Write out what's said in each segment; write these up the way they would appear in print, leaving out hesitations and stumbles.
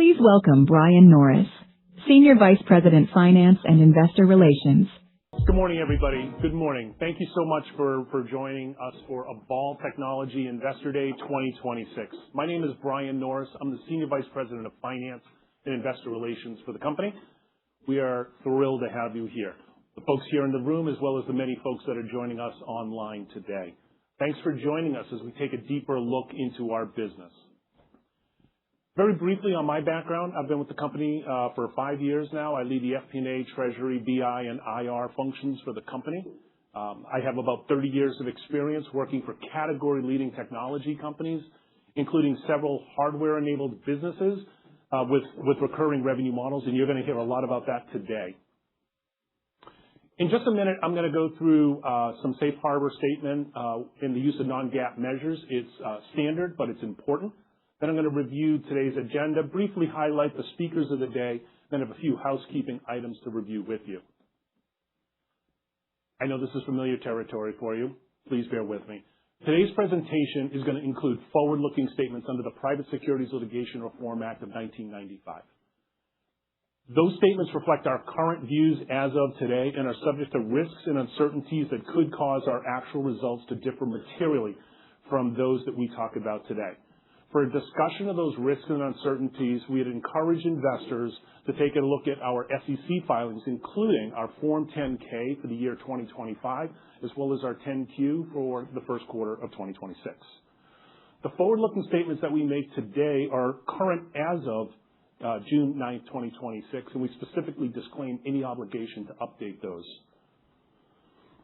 Please welcome Brian Norris, Senior Vice President, Finance and Investor Relations. Good morning, everybody. Good morning. Thank you so much for joining us for Evolv Technology Investor Day 2026. My name is Brian Norris. I'm the Senior Vice President of Finance and Investor Relations for the company. We are thrilled to have you here, the folks here in the room, as well as the many folks that are joining us online today. Thanks for joining us as we take a deeper look into our business. Very briefly on my background, I've been with the company for 5 years now. I lead the FP&A, Treasury, BI, and IR functions for the company. I have about 30 years of experience working for category-leading technology companies, including several hardware-enabled businesses with recurring revenue models, and you're going to hear a lot about that today. In just a minute, I'm going to go through some safe harbor statement in the use of non-GAAP measures. It's standard, but it's important. Then I'm going to review today's agenda, briefly highlight the speakers of the day, then have a few housekeeping items to review with you. I know this is familiar territory for you. Please bear with me. Today's presentation is going to include forward-looking statements under the Private Securities Litigation Reform Act of 1995. Those statements reflect our current views as of today and are subject to risks and uncertainties that could cause our actual results to differ materially from those that we talk about today. For a discussion of those risks and uncertainties, we would encourage investors to take a look at our SEC filings, including our Form 10-K for the year 2025, as well as our 10-Q for the first quarter of 2026. The forward-looking statements that we make today are current as of June 9th, 2026, and we specifically disclaim any obligation to update those.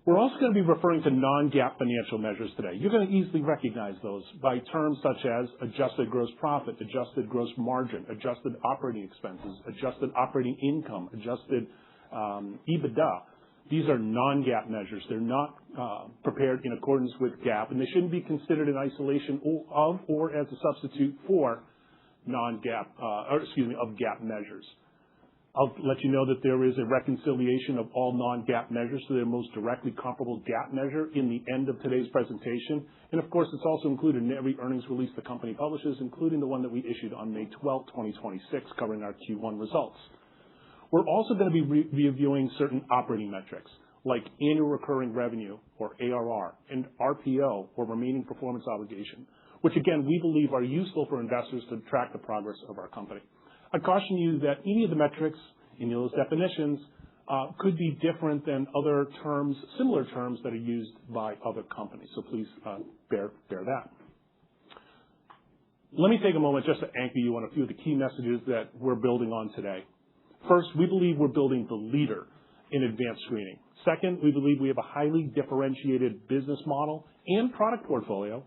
We're also going to be referring to non-GAAP financial measures today. You're going to easily recognize those by terms such as adjusted gross profit, adjusted gross margin, adjusted operating expenses, adjusted operating income, adjusted EBITDA. These are non-GAAP measures. They're not prepared in accordance with GAAP, and they shouldn't be considered in isolation or as a substitute for of GAAP measures. I'll let you know that there is a reconciliation of all non-GAAP measures to their most directly comparable GAAP measure in the end of today's presentation. And of course, it's also included in every earnings release the company publishes, including the one that we issued on May 12, 2026, covering our Q1 results. We're also going to be reviewing certain operating metrics like annual recurring revenue, or ARR, and RPO, or remaining performance obligation, which again, we believe are useful for investors to track the progress of our company. I caution you that any of the metrics in those definitions could be different than other terms, similar terms that are used by other companies. So please bear that. Let me take a moment just to anchor you on a few of the key messages that we're building on today. First, we believe we're building the leader in advanced screening. Second, we believe we have a highly differentiated business model and product portfolio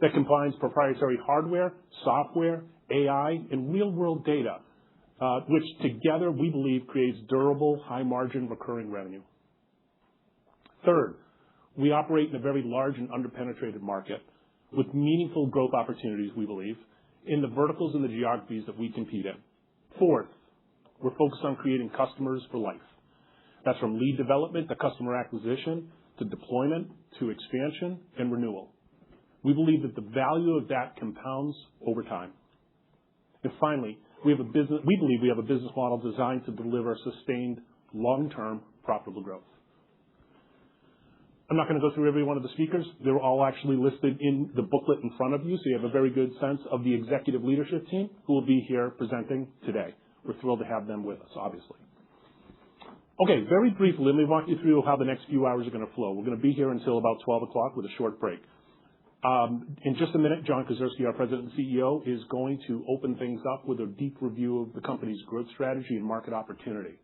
that combines proprietary hardware, software, AI, and real-world data, which together we believe creates durable, high-margin recurring revenue. Third, we operate in a very large and underpenetrated market with meaningful growth opportunities, we believe, in the verticals and the geographies that we compete in. Fourth, we're focused on creating customers for life. That's from lead development to customer acquisition to deployment to expansion and renewal. We believe that the value of that compounds over time. And finally, we believe we have a business model designed to deliver sustained, long-term, profitable growth. I'm not going to go through every one of the speakers. They're all actually listed in the booklet in front of you, so you have a very good sense of the executive leadership team who will be here presenting today. We're thrilled to have them with us, obviously. Okay, very briefly, let me walk you through how the next few hours are going to flow. We're going to be here until about 12 o'clock with a short break. In just a minute, John Kedzierski, our President and CEO, is going to open things up with a deep review of the company's growth strategy and market opportunity.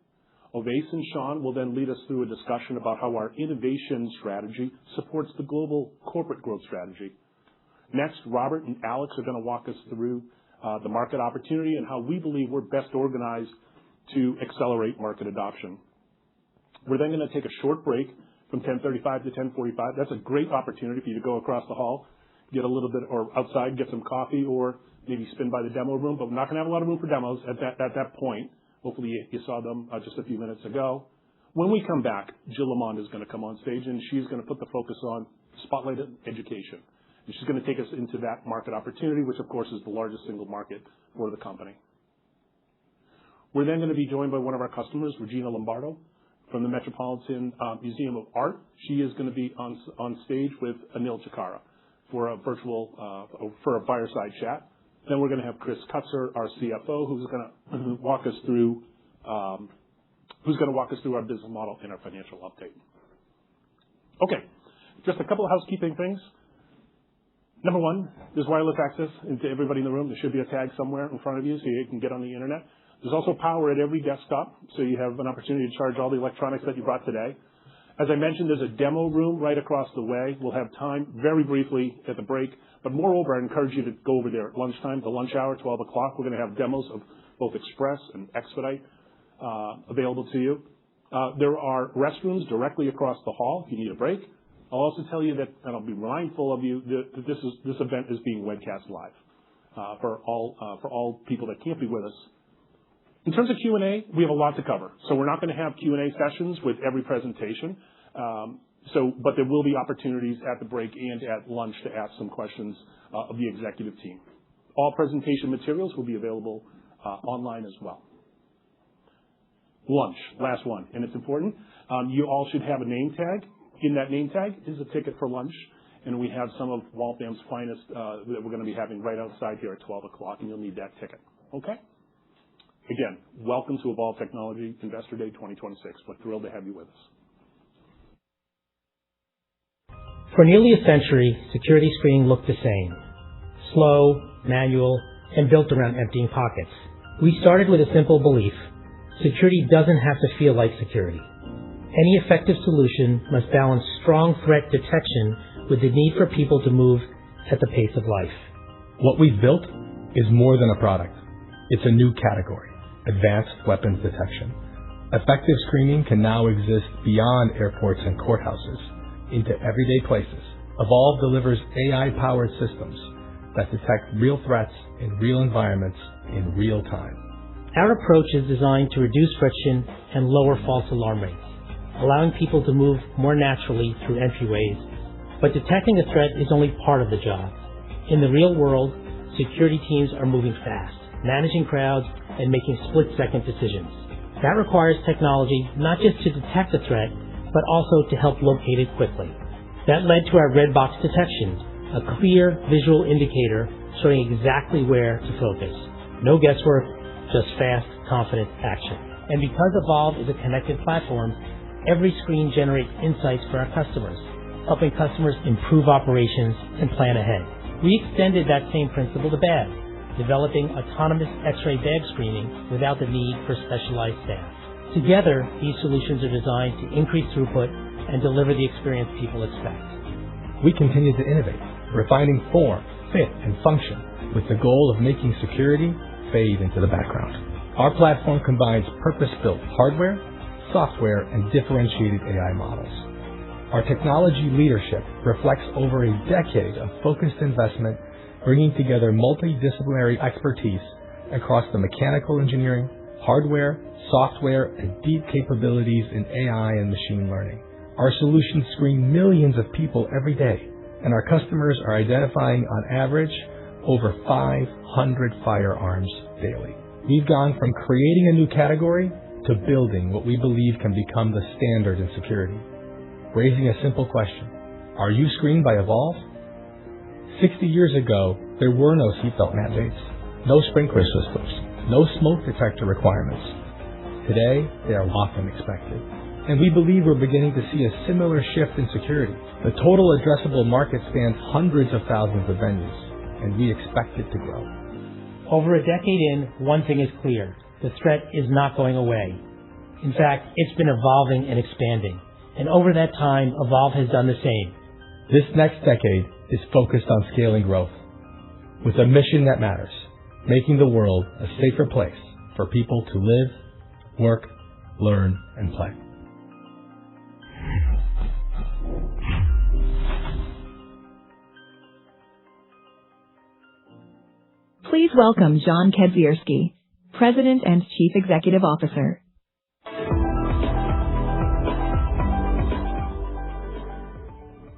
Ovais and Sean will then lead us through a discussion about how our innovation strategy supports the global corporate growth strategy. Next, Robert and Alex are going to walk us through the market opportunity and how we believe we're best organized to accelerate market adoption. We're then going to take a short break from 10:35 to 10:45. That's a great opportunity for you to go across the hall, get a little bit, or outside, get some coffee, or maybe spin by the demo room. But we're not going to have a lot of room for demos at that point. Hopefully you saw them just a few minutes ago. When we come back, Jill Lamond is going to come on stage, and she's going to put the focus on spotlight education. And she's going to take us into that market opportunity, which of course is the largest single market for the company. We're then going to be joined by one of our customers, Regina Lombardo, from the Metropolitan Museum of Art. She is going to be on stage with Anil Chakara for a fireside chat. Then we're going to have Chris Kutzer, our CFO, who's going to walk us through our business model and our financial update. Okay, just a couple of housekeeping things. Number one, there's wireless access into everybody in the room. There should be a tag somewhere in front of you so you can get on the internet. There's also power at every desktop, so you have an opportunity to charge all the electronics that you brought today. As I mentioned, there's a demo room right across the way. We'll have time very briefly at the break, but moreover, I encourage you to go over there at lunchtime, the lunch hour, 12 o'clock. We're going to have demos of both Express and Expedite available to you. There are restrooms directly across the hall if you need a break. I'll also tell you that, and I'll be mindful of you, that this event is being webcast live for all people that can't be with us. In terms of Q&A, we have a lot to cover. So we're not going to have Q&A sessions with every presentation, but there will be opportunities at the break and at lunch to ask some questions of the executive team. All presentation materials will be available online as well. Lunch, last one, and it's important. You all should have a name tag. In that name tag is a ticket for lunch, and we have some of Waltham's finest that we're going to be having right outside here at 12 o'clock, and you'll need that ticket. Okay? Again, welcome to Evolv Technology Investor Day 2026. We're thrilled to have you with us. For nearly a century, security screening looked the same. Slow, manual, and built around emptying pockets. We started with a simple belief. Security doesn't have to feel like security. Any effective solution must balance strong threat detection with the need for people to move at the pace of life. What we've built is more than a product. It's a new category. Advanced weapons detection. Effective screening can now exist beyond airports and courthouses into everyday places. Evolv delivers AI-powered systems that detect real threats in real environments in real time. Our approach is designed to reduce friction and lower false alarm rates, allowing people to move more naturally through entryways. But detecting a threat is only part of the job. In the real world, security teams are moving fast, managing crowds, and making split-second decisions. That requires technology not just to detect a threat, but also to help locate it quickly. That led to our red box detection, a clear visual indicator showing exactly where to focus. No guesswork, just fast, confident action. And because Evolv is a connected platform, every screen generates insights for our customers, helping customers improve operations and plan ahead. We extended that same principle to bag, developing autonomous X-ray bag screening without the need for specialized staff. Together, these solutions are designed to increase throughput and deliver the experience people expect. We continue to innovate, refining form, fit, and function with the goal of making security fade into the background. Our platform combines purpose-built hardware, software, and differentiated AI models. Our technology leadership reflects over a decade of focused investment, bringing together multidisciplinary expertise across the mechanical engineering, hardware, software, and deep capabilities in AI and machine learning. Our solutions screen millions of people every day, and our customers are identifying on average over 500 firearms daily. We've gone from creating a new category to building what we believe can become the standard in security. Raising a simple question: are you screened by Evolv? 60 years ago, there were no seatbelt mandates, no sprinkler systems, no smoke detector requirements. Today, they are often expected. And we believe we're beginning to see a similar shift in security. The total addressable market spans hundreds of thousands of venues, and we expect it to grow. Over a decade in, one thing is clear. The threat is not going away. In fact, it's been evolving and expanding. And over that time, Evolv has done the same. This next decade is focused on scaling growth with a mission that matters, making the world a safer place for people to live, work, learn, and play. Please welcome John Kedzierski, President and Chief Executive Officer.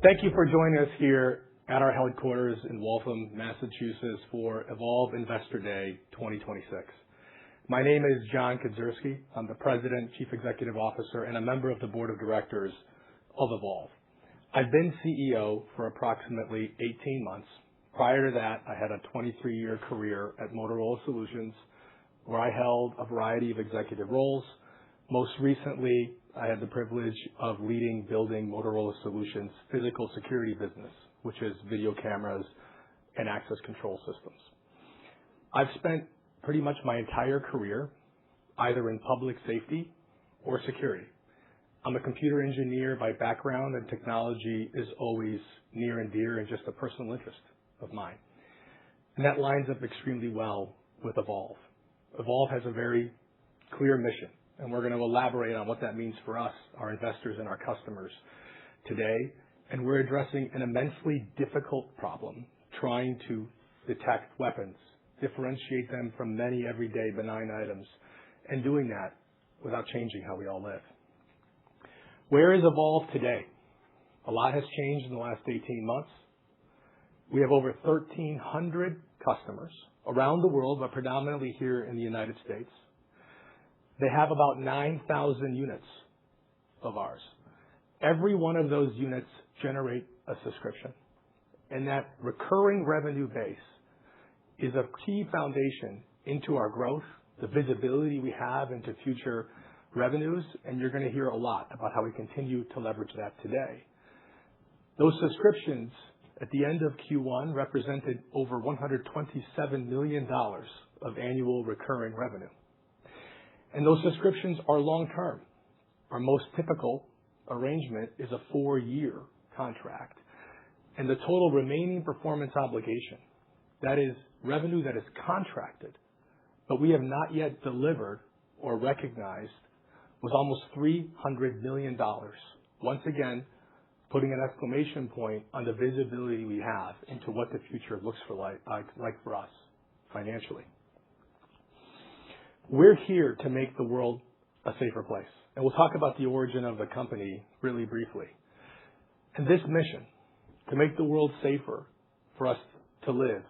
Thank you for joining us here at our headquarters in Waltham, Massachusetts for Evolv Investor Day 2026. My name is John Kedzierski. I'm the President, Chief Executive Officer, and a member of the Board of Directors of Evolv. I've been CEO for approximately 18 months. Prior to that, I had a 23-year career at Motorola Solutions, where I held a variety of executive roles. Most recently, I had the privilege of building Motorola Solutions' physical security business, which is video cameras and access control systems. I've spent pretty much my entire career either in public safety or security. I'm a computer engineer by background, and technology is always near and dear and just a personal interest of mine. And that lines up extremely well with Evolv. Evolv has a very clear mission, and we're going to elaborate on what that means for us, our investors, and our customers today. And we're addressing an immensely difficult problem, trying to detect weapons, differentiate them from many everyday benign items, and doing that without changing how we all live. Where is Evolv today? A lot has changed in the last 18 months. We have over 1,300 customers around the world, but predominantly here in the United States. They have about 9,000 units of ours. Every one of those units generate a subscription, and that recurring revenue base is a key foundation into our growth, the visibility we have into future revenues, and you're going to hear a lot about how we continue to leverage that today. Those subscriptions at the end of Q1 represented over $127 million of annual recurring revenue. And those subscriptions are long-term. Our most typical arrangement is a 4-year contract. And the total remaining performance obligation, that is revenue that is contracted, but we have not yet delivered or recognized, was almost $300 million. Once again, putting an exclamation point on the visibility we have into what the future looks like for us financially. We're here to make the world a safer place. And we'll talk about the origin of the company really briefly. And this mission, to make the world safer for us to live,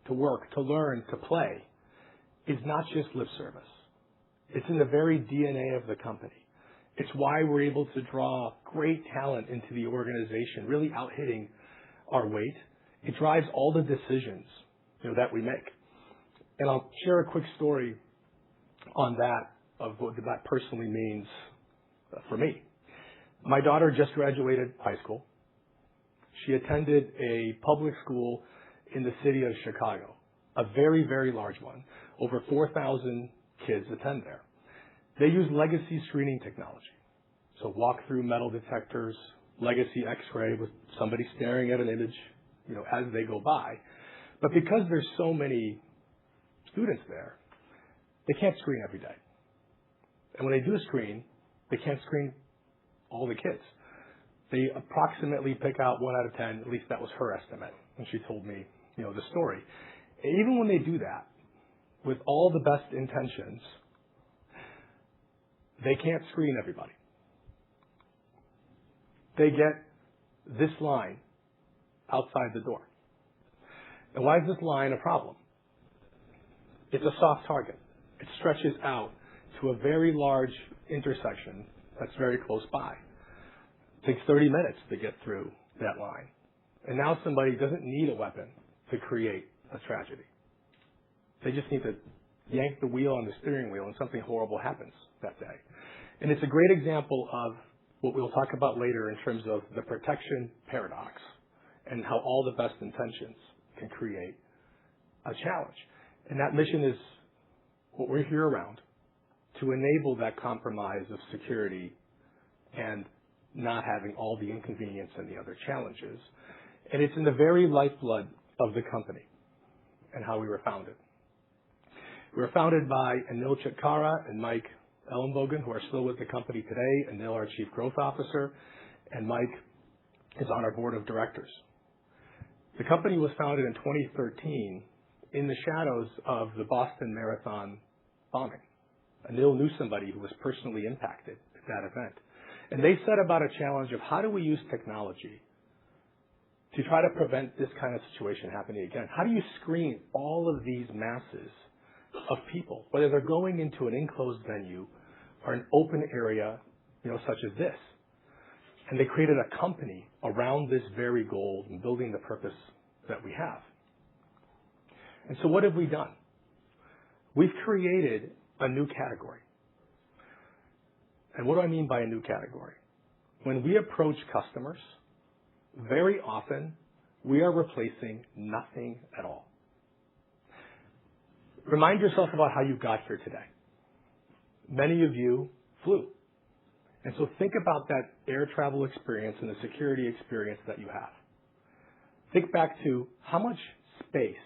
to work, to learn, to play, is not just lip service. It's in the very DNA of the company. It's why we're able to draw great talent into the organization, really out-hitting our weight. It drives all the decisions that we make. And I'll share a quick story on that, of what that personally means for me. My daughter just graduated high school. She attended a public school in the city of Chicago, a very, very large one. Over 4,000 kids attend there. They use legacy screening technology. So walk-through metal detectors, legacy X-ray with somebody staring at an image, as they go by. But because there's so many students there, they can't screen every day. And when they do screen, they can't screen all the kids. They approximately pick out 1 out of 10, at least that was her estimate when she told me, the story. And even when they do that, with all the best intentions, they can't screen everybody. They get this line outside the door. And why is this line a problem? It's a soft target. It stretches out to a very large intersection that's very close by. It takes 30 minutes to get through that line. And now somebody doesn't need a weapon to create a tragedy. They just need to yank the wheel on the steering wheel and something horrible happens that day. And it's a great example of what we'll talk about later in terms of the protection paradox and how all the best intentions can create a challenge. And that mission is what we're here around, to enable that compromise of security and not having all the inconvenience and the other challenges. And it's in the very lifeblood of the company and how we were founded. We were founded by Anil Chitkara and Mike Ellenbogen, who are still with the company today. Anil, our Chief Growth Officer, and Mike is on our board of directors. The company was founded in 2013 in the shadows of the Boston Marathon bombing. Anil knew somebody who was personally impacted at that event. And they set about a challenge of how do we use technology to try to prevent this kind of situation happening again? How do you screen all of these masses? of people, whether they're going into an enclosed venue or an open area, such as this. And they created a company around this very goal and building the purpose that we have. And so what have we done? We've created a new category. And what do I mean by a new category? When we approach customers, very often we are replacing nothing at all. Remind yourself about how you got here today. Many of you flew. And so think about that air travel experience and the security experience that you have. Think back to how much space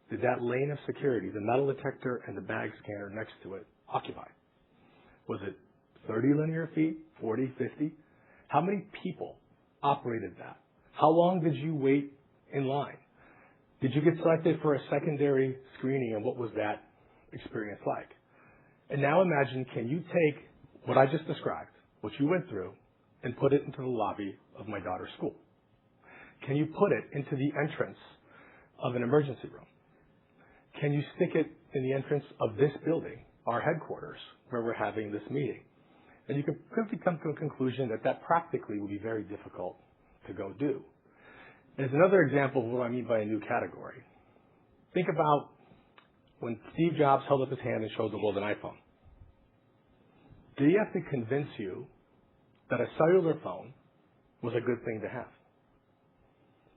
did that lane of security, the metal detector and the bag scanner next to it, occupy? Was it 30 linear feet, 40, 50? How many people operated that? How long did you wait in line? Did you get selected for a secondary screening, and what was that experience like? And now imagine, can you take what I just described, what you went through, and put it into the lobby of my daughter's school? Can you put it into the entrance of an emergency room? Can you stick it in the entrance of this building, our headquarters, where we're having this meeting? And you can quickly come to a conclusion that practically will be very difficult to go do. There's another example of what I mean by a new category. Think about when Steve Jobs held up his hand and showed the world an iPhone. Did he have to convince you that a cellular phone was a good thing to have?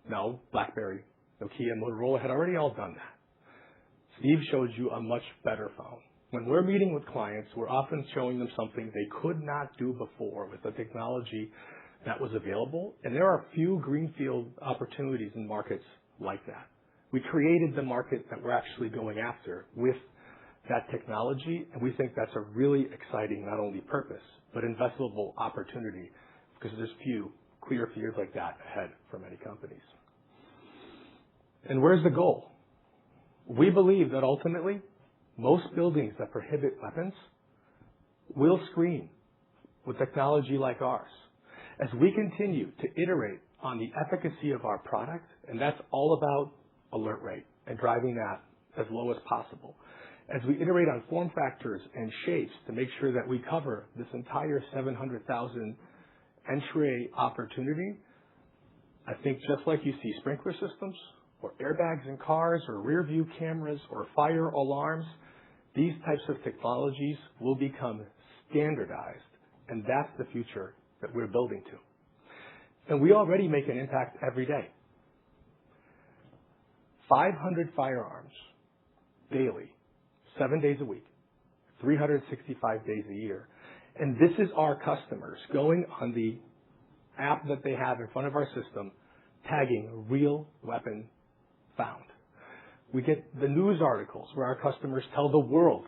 No, BlackBerry, Nokia, Motorola had already all done that. Steve showed you a much better phone. When we're meeting with clients, we're often showing them something they could not do before with the technology that was available. And there are few greenfield opportunities in markets like that. We created the market that we're actually going after with that technology, and we think that's a really exciting, not only purpose, but investable opportunity, because there's few clear fields like that ahead for many companies. And where's the goal? We believe that ultimately, most buildings that prohibit weapons will screen with technology like ours. As we continue to iterate on the efficacy of our product, and that's all about alert rate and driving that as low as possible. As we iterate on form factors and shapes to make sure that we cover this entire 700,000 entry opportunity, I think just like you see sprinkler systems or airbags in cars or rear view cameras or fire alarms, these types of technologies will become standardized, and that's the future that we're building to. And we already make an impact every day. 500 firearms daily, 7 days a week, 365 days a year. And this is our customers going on the app that they have in front of our system, tagging real weapon found. We get the news articles where our customers tell the world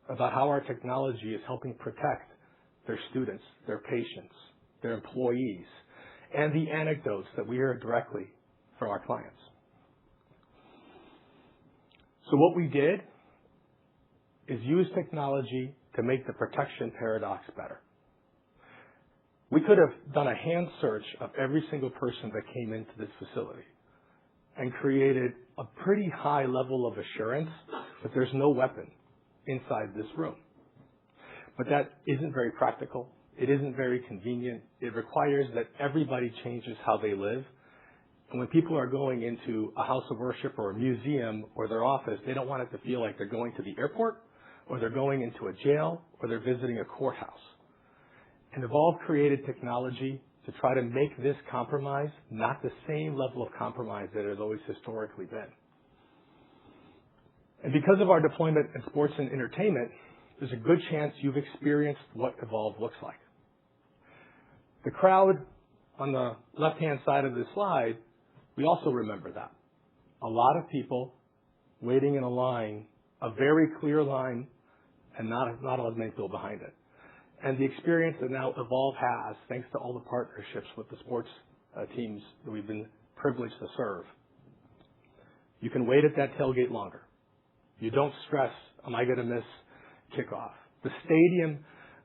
about how our technology is helping protect their students, their patients, their employees, and the anecdotes that we hear directly from our clients. So what we did is use technology to make the protection paradox better. We could have done a hand search of every single person that came into this facility and created a pretty high level of assurance that there's no weapon inside this room. But that isn't very practical. It isn't very convenient. It requires that everybody changes how they live. And when people are going into a house of worship or a museum or their office, they don't want it to feel like they're going to the airport or they're going into a jail or they're visiting a courthouse. And Evolv created technology to try to make this compromise not the same level of compromise that it has always historically been. And because of our deployment in sports and entertainment, there's a good chance you've experienced what Evolv looks like. The crowd on the left-hand side of this slide, we also remember that. A lot of people waiting in a line, a very clear line, and not a many people behind it. And the experience that now Evolv has, thanks to all the partnerships with the sports teams that we've been privileged to serve. You can wait at that tailgate longer. You don't stress, am I going to miss kickoff? The stadium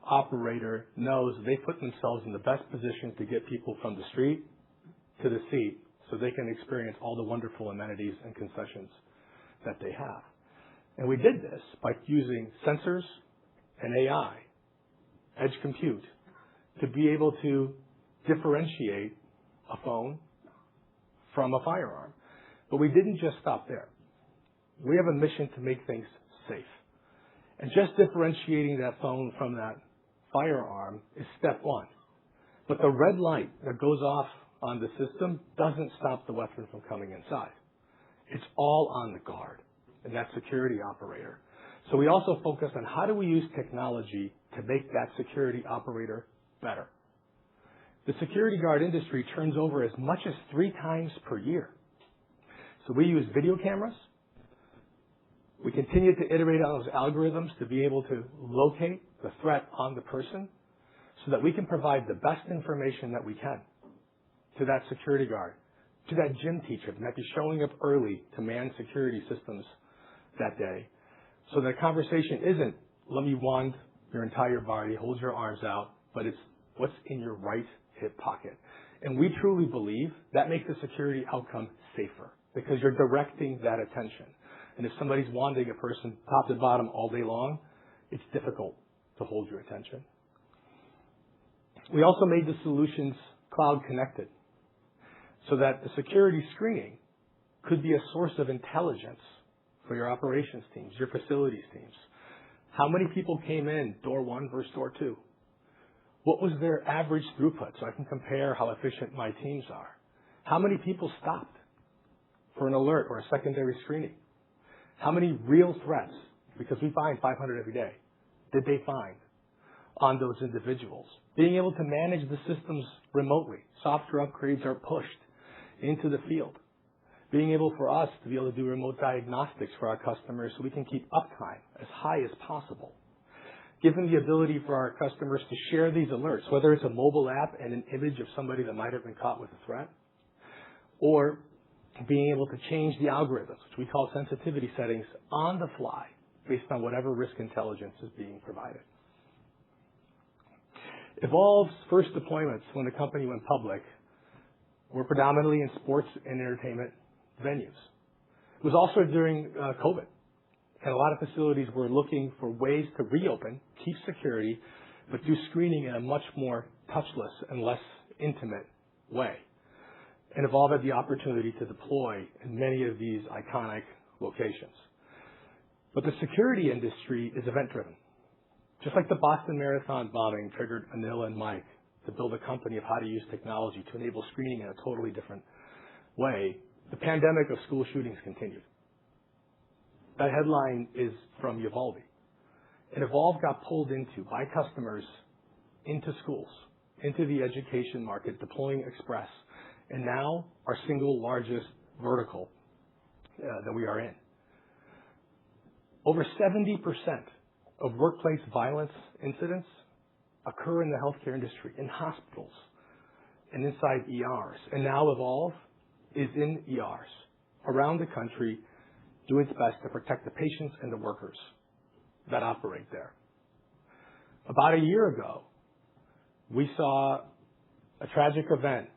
operator knows they put themselves in the best position to get people from the street to the seat so they can experience all the wonderful amenities and concessions that they have. And we did this by using sensors and AI, edge compute, to be able to differentiate a phone from a firearm. But we didn't just stop there. We have a mission to make things safe. And just differentiating that phone from that firearm is step one. But the red light that goes off on the system doesn't stop the weapon from coming inside. It's all on the guard and that security operator. So we also focus on how do we use technology to make that security operator better. The security guard industry turns over as much as 3 times per year. So we use video cameras. We continue to iterate on those algorithms to be able to locate the threat on the person so that we can provide the best information that we can to that security guard, to that gym teacher that might be showing up early to man security systems that day. So the conversation isn't, let me wand your entire body, hold your arms out, but it's what's in your right hip pocket. And we truly believe that makes the security outcome safer because you're directing that attention. And if somebody's wanding a person top to bottom all day long, it's difficult to hold your attention. We also made the solutions cloud connected so that the security screening could be a source of intelligence for your operations teams, your facilities teams. How many people came in door 1 versus door 2? What was their average throughput so I can compare how efficient my teams are? How many people stopped for an alert or a secondary screening? How many real threats, because we find 500 every day, did they find on those individuals? Being able to manage the systems remotely. Software upgrades are pushed into the field. Being able for us to be able to do remote diagnostics for our customers so we can keep uptime as high as possible. Given the ability for our customers to share these alerts, whether it's a mobile app and an image of somebody that might have been caught with a threat, or being able to change the algorithms, which we call sensitivity settings, on the fly based on whatever risk intelligence is being provided. Evolv's first deployments when the company went public were predominantly in sports and entertainment venues. It was also during COVID. And a lot of facilities were looking for ways to reopen, keep security, but do screening in a much more touchless and less intimate way. And Evolv had the opportunity to deploy in many of these iconic locations. But the security industry is event-driven. Just like the Boston Marathon bombing triggered Anil and Mike to build a company of how to use technology to enable screening in a totally different way, the pandemic of school shootings continued. That headline is from Uvalde. And Evolv got pulled by customers into schools, into the education market, deploying Express, and now our single largest vertical that we are in. Over 70% of workplace violence incidents occur in the healthcare industry, in hospitals, and inside ERs. And now Evolv is in ERs around the country, do its best to protect the patients and the workers that operate there. About a year ago, we saw a tragic event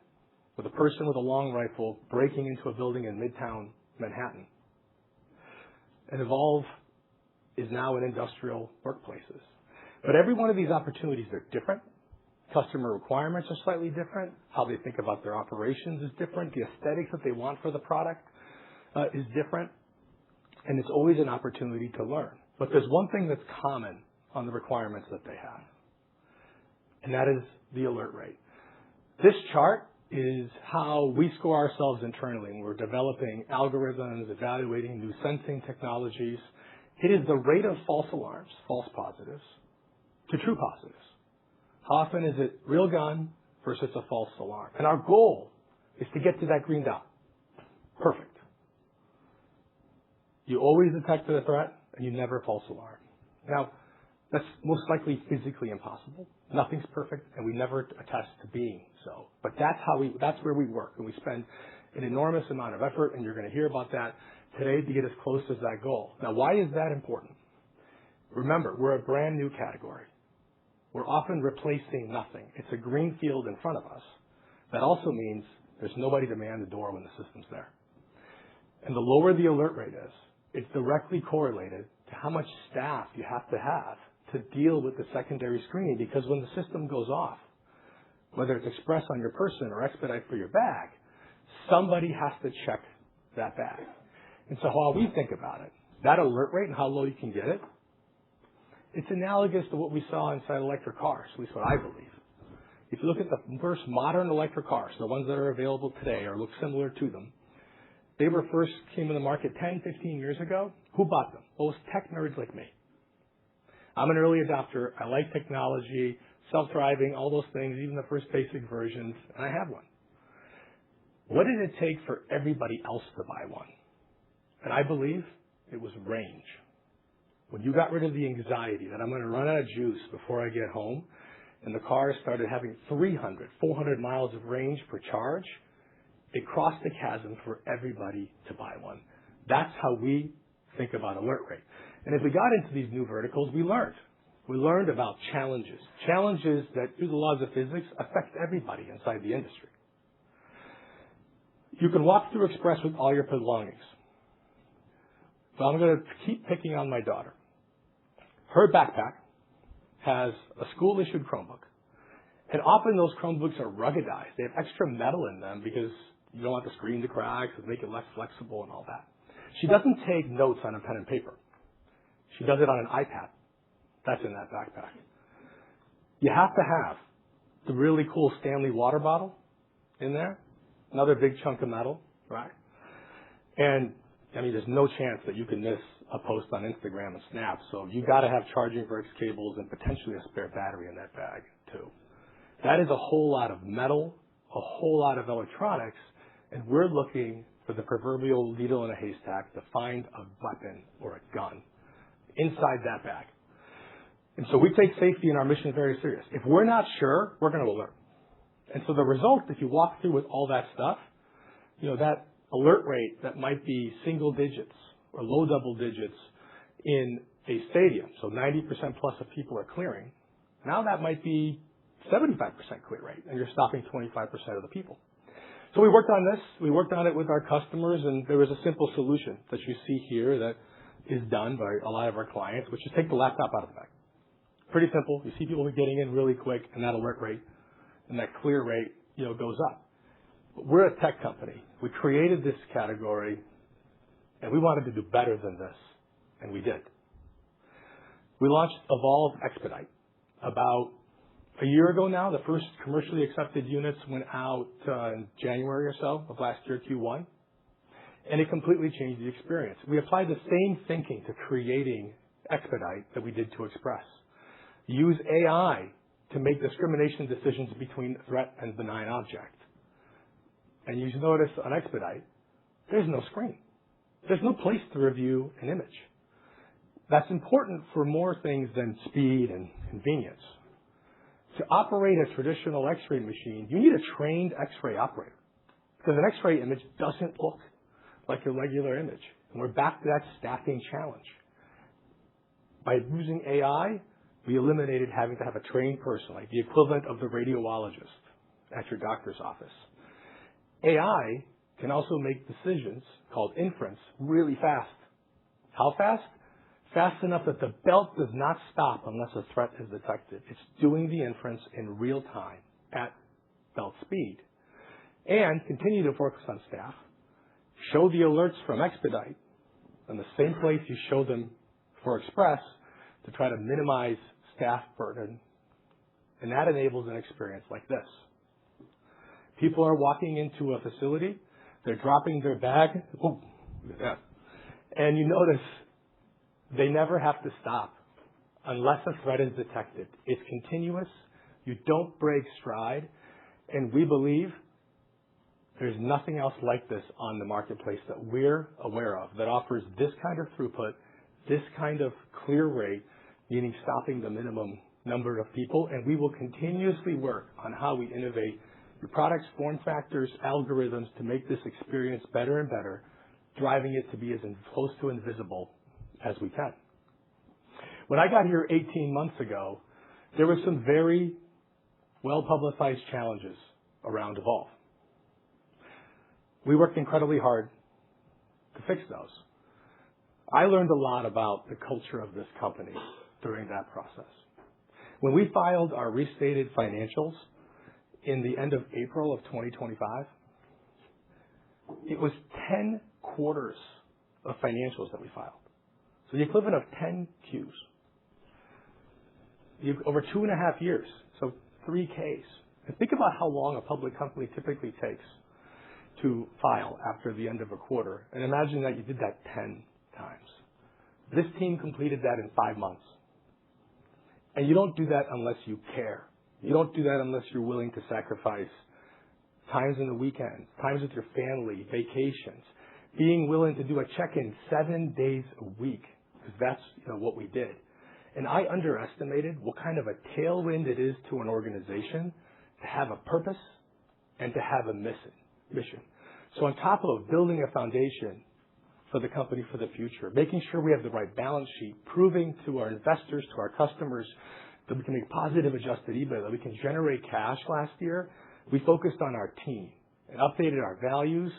with a person with a long rifle breaking into a building in Midtown Manhattan. And Evolv is now in industrial workplaces. But every one of these opportunities are different. Customer requirements are slightly different. How they think about their operations is different. The aesthetics that they want for the product is different. And it's always an opportunity to learn. But there's one thing that's common on the requirements that they have, and that is the alert rate. This chart is how we score ourselves internally when we're developing algorithms, evaluating new sensing technologies. It is the rate of false alarms, false positives, to true positives. How often is it real gun versus a false alarm? And our goal is to get to that green dot. Perfect. You always detected a threat, and you never false alarm. Now, that's most likely physically impossible. Nothing's perfect, and we never attest to being so. But that's where we work, and we spend an enormous amount of effort, and you're going to hear about that today to get as close as that goal. Now, why is that important? Remember, we're a brand new category. We're often replacing nothing. It's a green field in front of us. That also means there's nobody to man the door when the system's there. And the lower the alert rate is, it's directly correlated to how much staff you have to deal with the secondary screening, because when the system goes off, whether it's Express on your person or Expedite for your bag, somebody has to check that bag. And so how we think about it, that alert rate and how low you can get it, it's analogous to what we saw inside electric cars, at least what I believe. If you look at the first modern electric cars, the ones that are available today or look similar to them, they were first came in the market 10, 15 years ago. Who bought them? Well, it was tech nerds like me. I'm an early adopter. I like technology, self-driving, all those things, even the first basic versions, and I have one. What did it take for everybody else to buy one? And I believe it was range. When you got rid of the anxiety that I'm going to run out of juice before I get home, and the car started having 300, 400 miles of range per charge, it crossed the chasm for everybody to buy one. That's how we think about alert rate. And as we got into these new verticals, we learned. We learned about challenges. Challenges that, through the laws of physics, affect everybody inside the industry. You can walk through Express with all your belongings. So I'm going to keep picking on my daughter. Her backpack has a school-issued Chromebook. And often those Chromebooks are ruggedized. They have extra metal in them because you don't want the screen to crack, to make it less flexible and all that. She doesn't take notes on a pen and paper. She does it on an iPad. That's in that backpack. You have to have the really cool Stanley water bottle in there. Another big chunk of metal, right? And, I mean, there's no chance that you can miss a post on Instagram and Snap. So you got to have charging for cables and potentially a spare battery in that bag, too. That is a whole lot of metal, a whole lot of electronics, and we're looking for the proverbial needle in a haystack to find a weapon or a gun inside that bag. And so we take safety in our mission very serious. If we're not sure, we're going to alert. And so the result, if you walk through with all that stuff, that alert rate that might be single digits or low double digits in a stadium, so 90% plus of people are clearing, now that might be 75% clear rate, and you're stopping 25% of the people. So we worked on this. We worked on it with our customers, and there was a simple solution that you see here that is done by a lot of our clients, which is take the laptop out of the bag. Pretty simple. You see people getting in really quick, and that alert rate and that clear rate, goes up. But we're a tech company. We created this category, and we wanted to do better than this, and we did. We launched Evolv Expedite about a year ago now. The first commercially accepted units went out in January or so of last year, Q1, and it completely changed the experience. We applied the same thinking to creating Expedite that we did to Express. Use AI to make discrimination decisions between threat and benign object. And you notice on Expedite, there's no screen. There's no place to review an image. That's important for more things than speed and convenience. To operate a traditional X-ray machine, you need a trained X-ray operator, because an X-ray image doesn't look like a regular image. And we're back to that staffing challenge. By using AI, we eliminated having to have a trained person, like the equivalent of the radiologist at your doctor's office. AI can also make decisions, called inference, really fast. How fast? Fast enough that the belt does not stop unless a threat is detected. It's doing the inference in real time at belt speed. And continue to focus on staff. Show the alerts from Expedite in the same place you show them for Express to try to minimize staff burden. And that enables an experience like this. People are walking into a facility. They're dropping their bag. Ooh, yeah. And you notice they never have to stop unless a threat is detected. It's continuous. You don't break stride. And we believe there's nothing else like this on the marketplace that we're aware of that offers this kind of throughput, this kind of clear rate, meaning stopping the minimum number of people. And we will continuously work on how we innovate the products, form factors, algorithms to make this experience better and better, driving it to be as close to invisible as we can. When I got here 18 months ago, there were some very well-publicized challenges around Evolv. We worked incredibly hard to fix those. I learned a lot about the culture of this company during that process. When we filed our restated financials in the end of April of 2025, it was 10 quarters of financials that we filed. So the equivalent of 10 Qs. Over 2.5 years, so 3 Ks. And think about how long a public company typically takes to file after the end of a quarter. And imagine that you did that 10 times. This team completed that in 5 months. And you don't do that unless you care. You don't do that unless you're willing to sacrifice times in the weekend, times with your family, vacations, being willing to do a check-in 7 days a week, because that's what we did. And I underestimated what kind of a tailwind it is to an organization to have a purpose and to have a mission. So on top of building a foundation for the company for the future, making sure we have the right balance sheet, proving to our investors, to our customers, that we can make positive adjusted EBITDA, that we can generate cash last year, we focused on our team and updated our values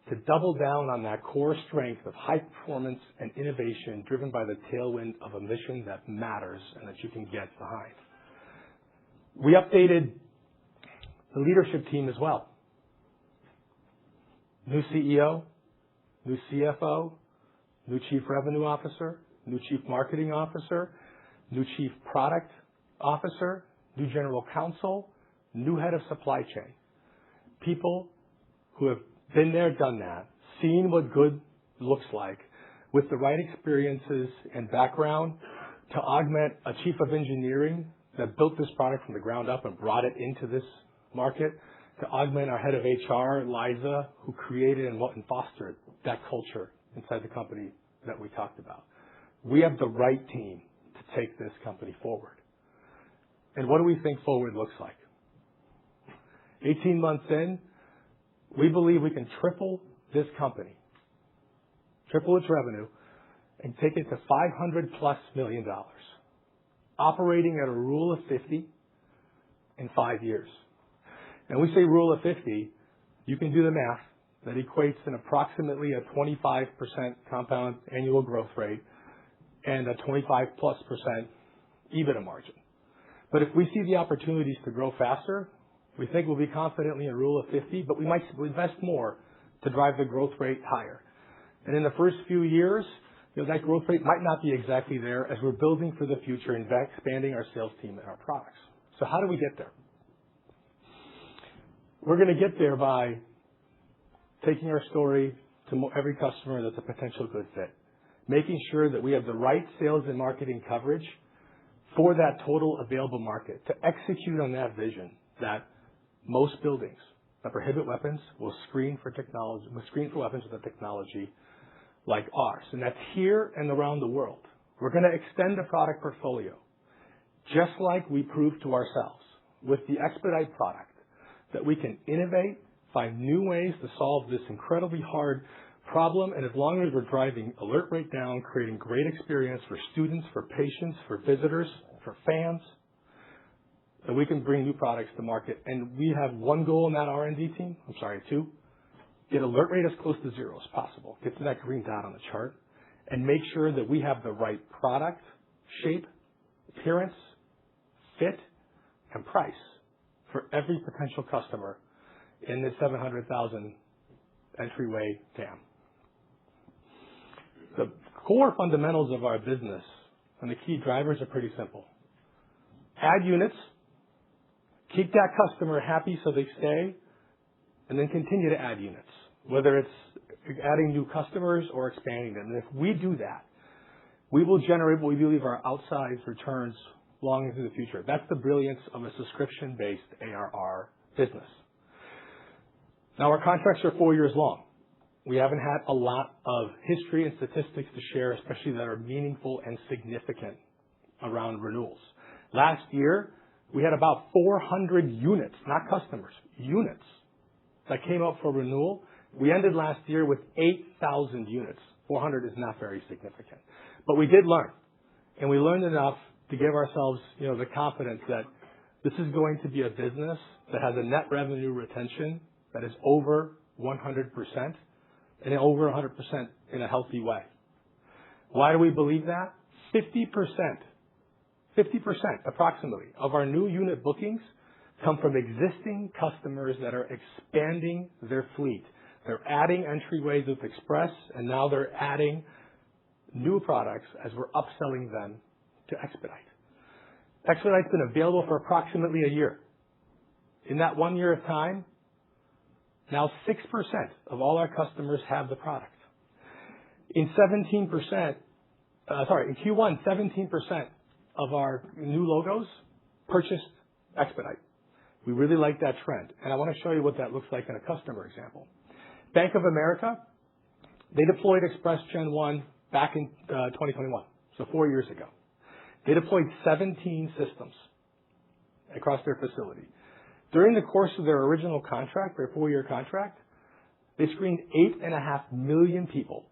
to double down on that core strength of high performance and innovation driven by the tailwind of a mission that matters and that you can get behind. We updated the leadership team as well. New CEO, new CFO, new Chief Revenue Officer, new Chief Marketing Officer, new Chief Product Officer, new General Counsel, new Head of Supply Chain. People who have been there, done that, seen what good looks like, with the right experiences and background to augment a Chief of Engineering that built this product from the ground up and brought it into this market, to augment our Head of HR, Liza, who created and fostered that culture inside the company that we talked about. We have the right team to take this company forward. And what do we think forward looks like? 18 months in, we believe we can triple this company, triple its revenue, and take it to $500+ million, operating at a rule of 50 in 5 years. And we say rule of 50, you can do the math. That equates in approximately a 25% compound annual growth rate and a 25+% EBITDA margin. But if we see the opportunities to grow faster, we think we'll be confidently in rule of 50, but we might invest more to drive the growth rate higher. And in the first few years, that growth rate might not be exactly there as we're building for the future and expanding our sales team and our products. So how do we get there? We're going to get there by taking our story to every customer that's a potential good fit, making sure that we have the right sales and marketing coverage for that total available market to execute on that vision that most buildings that prohibit weapons will screen for weapons with a technology like ours. And that's here and around the world. We're going to extend the product portfolio, just like we proved to ourselves with the Expedite product, that we can innovate, find new ways to solve this incredibly hard problem. And as long as we're driving alert rate down, creating great experience for students, for patients, for visitors, for fans, that we can bring new products to market. And we have one goal in that R&D team, two, get alert rate as close to 0 as possible. Get to that green dot on the chart and make sure that we have the right product, shape, appearance, fit, and price for every potential customer in this 700,000 entryway TAM. The core fundamentals of our business and the key drivers are pretty simple. Add units, keep that customer happy so they stay, and then continue to add units, whether it's adding new customers or expanding them. And if we do that, we will generate what we believe are outsized returns long into the future. That's the brilliance of a subscription-based ARR business. Now, our contracts are 4 years long. We haven't had a lot of history and statistics to share, especially that are meaningful and significant around renewals. Last year, we had about 400 units, not customers, units that came up for renewal. We ended last year with 8,000 units. 400 is not very significant. But we did learn, and we learned enough to give ourselves, the confidence that this is going to be a business that has a net revenue retention that is over 100% and over 100% in a healthy way. Why do we believe that? 50% approximately of our new unit bookings come from existing customers that are expanding their fleet. They're adding entryways with Express, and now they're adding new products as we're upselling them to Expedite. Expedite's been available for approximately a year. In that 1 year of time, now 6% of all our customers have the product. In Q1, 17% of our new logos purchased Expedite. We really like that trend, and I want to show you what that looks like in a customer example. Bank of America, they deployed Express Gen 1 back in 2021, so 4 years ago. They deployed 17 systems across their facility. During the course of their original contract, their 4-year contract, they screened 8.5 million people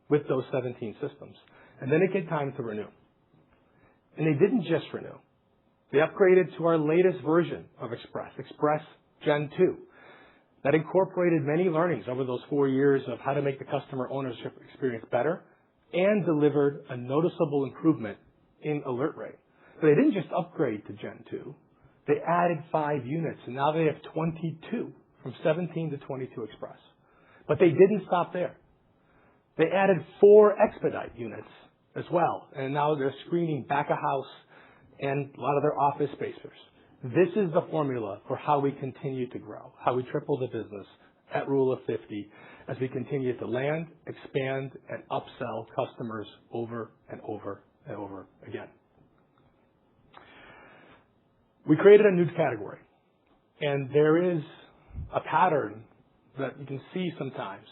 with those 17 systems. And then it came time to renew. And they didn't just renew. They upgraded to our latest version of Express Gen 2. That incorporated many learnings over those 4 years of how to make the customer ownership experience better and delivered a noticeable improvement in alert rate. So they didn't just upgrade to Gen 2. They added 5 units, and now they have 22, from 17 to 22 Express. But they didn't stop there. They added 4 Expedite units as well, and now they're screening back of house and a lot of their office spacers. This is the formula for how we continue to grow, how we triple the business at Rule of 50 as we continue to land, expand, and upsell customers over and over and over again. We created a new category, and there is a pattern that you can see sometimes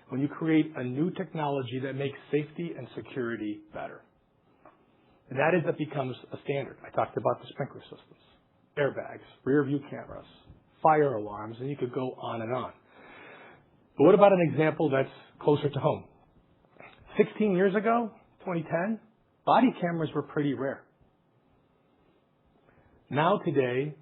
when you create a new technology that makes safety and security better. And that is, that becomes a standard. I talked about the sprinkler systems, airbags, rear view cameras, fire alarms, and you could go on and on. But what about an example that's closer to home? 16 years ago, 2010, body cameras were pretty rare. Now today,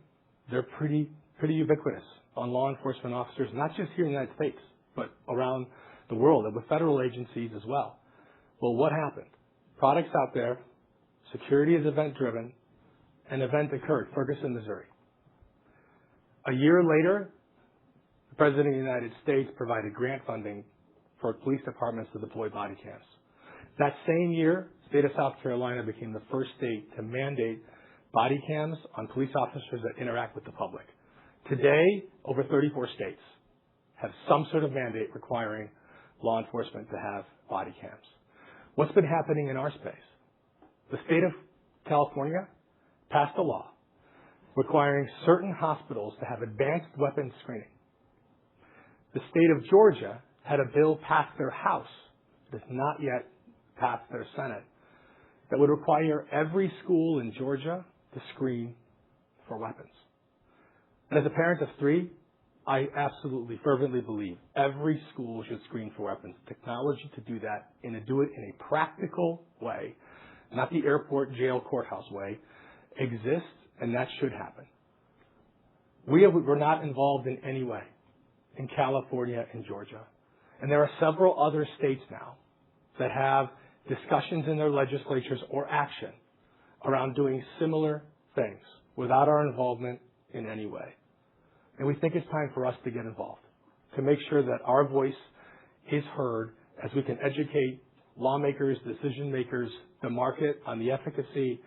they're pretty ubiquitous on law enforcement officers, not just here in the United States, but around the world and with federal agencies as well. Well, what happened? Products out there, security is event-driven. An event occurred, Ferguson, Missouri. A year later, the President of the United States provided grant funding for police departments to deploy body cams. That same year, the state of South Carolina became the first state to mandate body cams on police officers that interact with the public. Today, over 34 states have some sort of mandate requiring law enforcement to have body cams. What's been happening in our space? The state of California passed a law requiring certain hospitals to have advanced weapons screening. The state of Georgia had a bill pass their House, that has not yet passed their Senate, that would require every school in Georgia to screen for weapons. And as a parent of 3, I absolutely fervently believe every school should screen for weapons. Technology to do that and to do it in a practical way, not the airport, jail, courthouse way, exists, and that should happen. We're not involved in any way in California and Georgia. And there are several other states now that have discussions in their legislatures or action around doing similar things without our involvement in any way. And we think it's time for us to get involved, to make sure that our voice is heard as we can educate lawmakers, decision makers, the market on the efficacy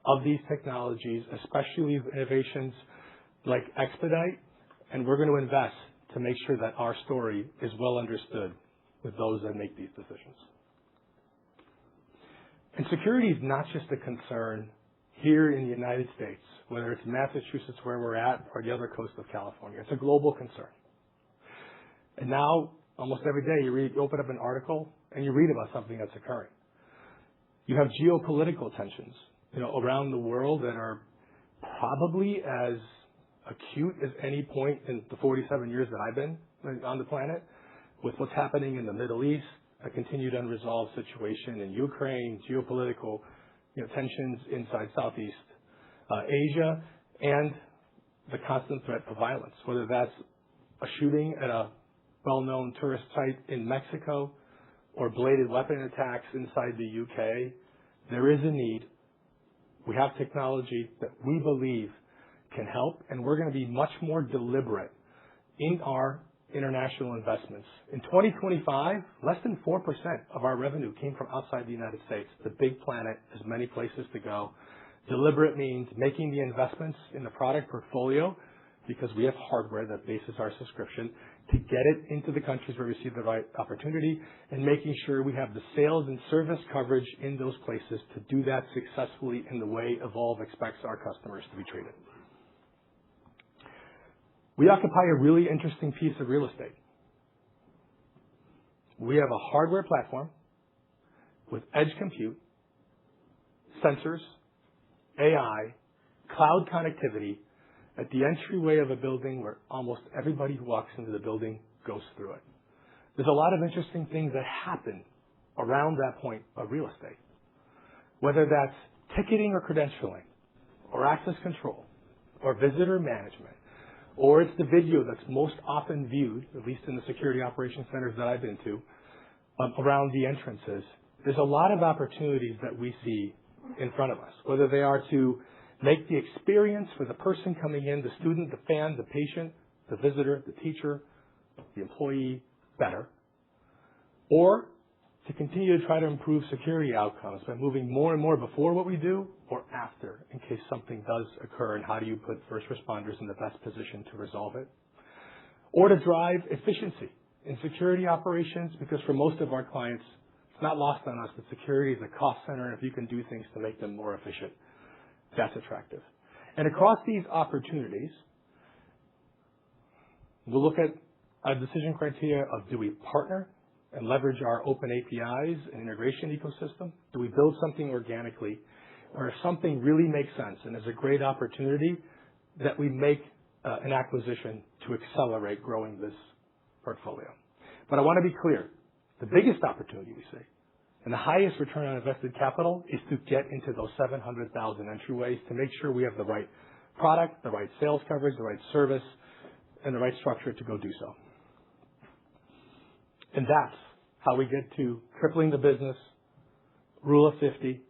of these technologies, especially innovations like Expedite. And we're going to invest to make sure that our story is well understood with those that make these decisions. And security is not just a concern here in the United States, whether it's Massachusetts where we're at or the other coast of California. It's a global concern. And now, almost every day, you open up an article and you read about something that's occurring. You have geopolitical tensions, around the world that are probably as acute as any point in the 47 years that I've been on the planet, with what's happening in the Middle East, a continued unresolved situation in Ukraine, geopolitical tensions inside Southeast Asia, and the constant threat of violence, whether that's a shooting at a well-known tourist site in Mexico or bladed weapon attacks inside the UK, there is a need. We have technology that we believe can help, and we're going to be much more deliberate in our international investments. In 2025, less than 4% of our revenue came from outside the United States. The big planet has many places to go. Deliberate means making the investments in the product portfolio because we have hardware that bases our subscription to get it into the countries where we see the right opportunity, and making sure we have the sales and service coverage in those places to do that successfully in the way Evolv expects our customers to be treated. We occupy a really interesting piece of real estate. We have a hardware platform with edge compute, sensors, AI, cloud connectivity at the entryway of a building where almost everybody who walks into the building goes through it. There's a lot of interesting things that happen around that point of real estate, whether that's ticketing or credentialing, or access control, or visitor management, or it's the video that's most often viewed, at least in the security operations centers that I've been to, around the entrances. There's a lot of opportunities that we see in front of us, whether they are to make the experience for the person coming in, the student, the fan, the patient, the visitor, the teacher, the employee better, or to continue to try to improve security outcomes by moving more and more before what we do or after in case something does occur, and how do you put first responders in the best position to resolve it, or to drive efficiency in security operations, because for most of our clients, it's not lost on us that security is a cost center, and if you can do things to make them more efficient, that's attractive. And across these opportunities, we'll look at a decision criteria of, do we partner and leverage our open APIs and integration ecosystem? Do we build something organically? Or if something really makes sense and is a great opportunity, that we make an acquisition to accelerate growing this portfolio. But I want to be clear, the biggest opportunity we see and the highest return on invested capital is to get into those 700,000 entryways to make sure we have the right product, the right sales coverage, the right service, and the right structure to go do so. And that's how we get to tripling the business, rule of 50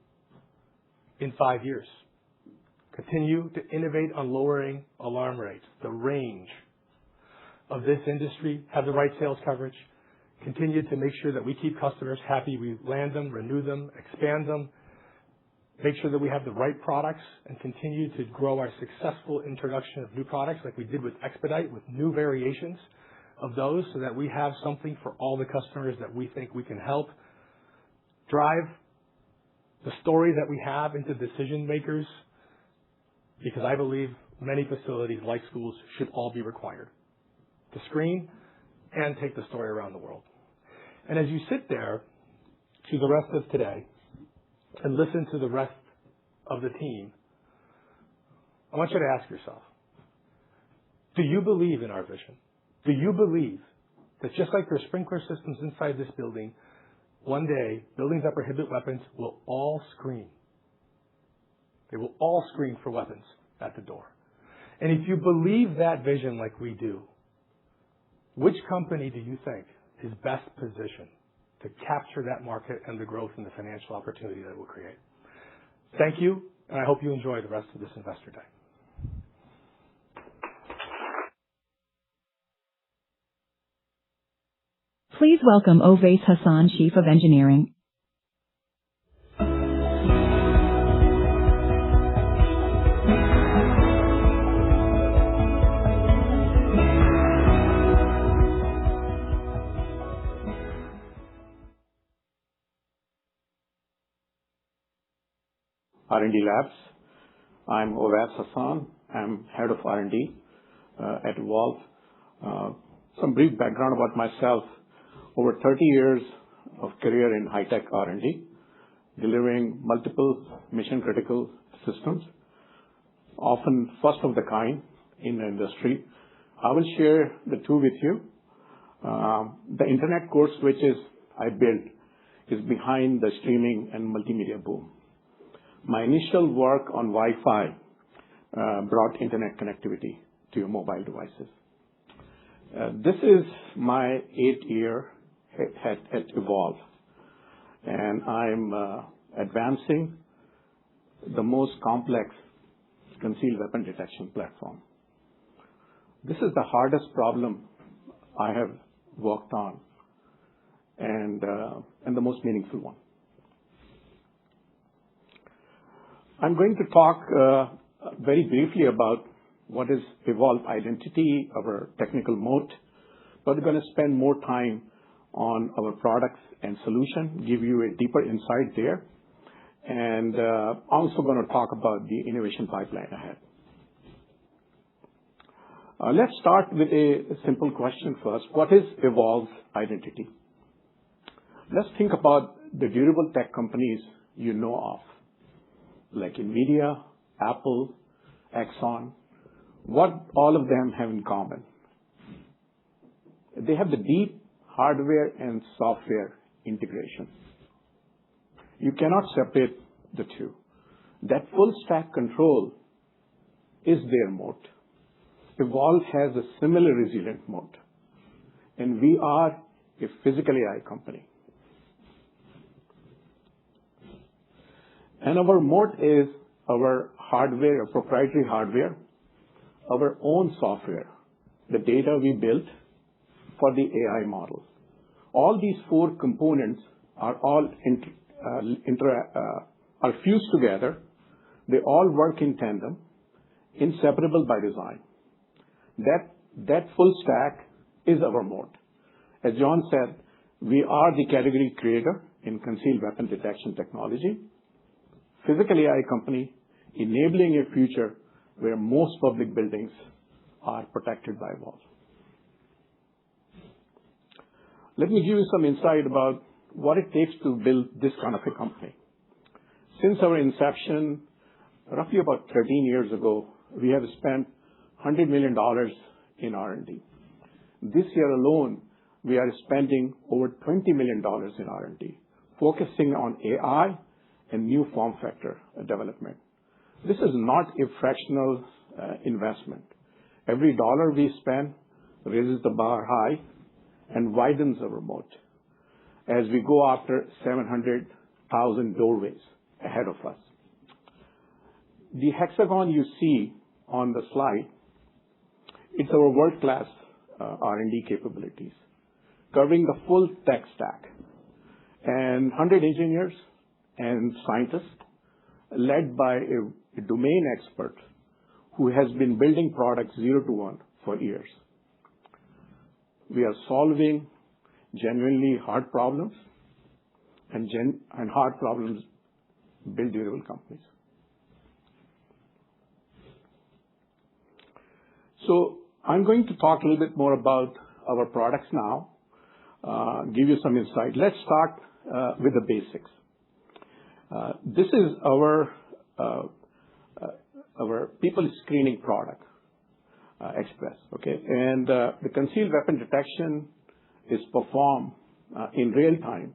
in 5 years. Continue to innovate on lowering alarm rates, the range of this industry, have the right sales coverage, continue to make sure that we keep customers happy, we land them, renew them, expand them, make sure that we have the right products, and continue to grow our successful introduction of new products like we did with Expedite, with new variations of those, so that we have something for all the customers that we think we can help. Drive the story that we have into decision makers, because I believe many facilities like schools should all be required to screen and take the story around the world. And as you sit there to the rest of today and listen to the rest of the team, I want you to ask yourself, do you believe in our vision? Do you believe that just like there are sprinkler systems inside this building, one day buildings that prohibit weapons will all screen? They will all screen for weapons at the door. And if you believe that vision like we do, which company do you think is best positioned to capture that market and the growth and the financial opportunity that it will create? Thank you, and I hope you enjoy the rest of this Investor Day. Please welcome Ovais Hassan, Chief of Engineering. R&D Labs. I'm Ovais Hassan. I'm head of R&D at Evolv. Some brief background about myself. Over 30 years of career in high-tech R&D, delivering multiple mission-critical systems, often first of the kind in the industry. I will share the two with you. The internet core switches I built is behind the streaming and multimedia boom. My initial work on Wi-Fi brought internet connectivity to your mobile devices. This is my 8th year at Evolv. and I'm advancing the most complex concealed weapon detection platform. This is the hardest problem I have worked on, and the most meaningful one. I'm going to talk very briefly about what is Evolv identity, our technical moat, but we're going to spend more time on our products and solution, give you a deeper insight there, and also going to talk about the innovation pipeline ahead. Let's start with a simple question first. What is Evolv's identity? Let's think about the durable tech companies you know of, like NVIDIA, Apple, Exxon. What all of them have in common? They have the deep hardware and software integration. You cannot separate the two. That full stack control is their moat. Evolv has a similar resilient moat, and we are a physical AI company. And our moat is our hardware, our proprietary hardware, our own software, the data we built for the AI models. All these four components are all are fused together. They all work in tandem, inseparable by design. That full stack is our moat. As John said, we are the category creator in concealed weapon detection technology, physical AI company enabling a future where most public buildings are protected by walls. Let me give you some insight about what it takes to build this kind of a company. Since our inception, roughly about 13 years ago, we have spent $100 million in R&D. This year alone, we are spending over $20 million in R&D, focusing on AI and new form factor development. This is not a fractional investment. Every dollar we spend raises the bar high and widens our moat as we go after 700,000 doorways ahead of us. The hexagon you see on the slide, it's our world-class R&D capabilities, covering the full tech stack, and 100 engineers and scientists led by a domain expert who has been building products 0 to 1 for years. We are solving genuinely hard problems, and hard problems build durable companies. So I'm going to talk a little bit more about our products now, give you some insight. Let's start with the basics. This is our people screening product, Express. Okay, and the concealed weapon detection is performed in real time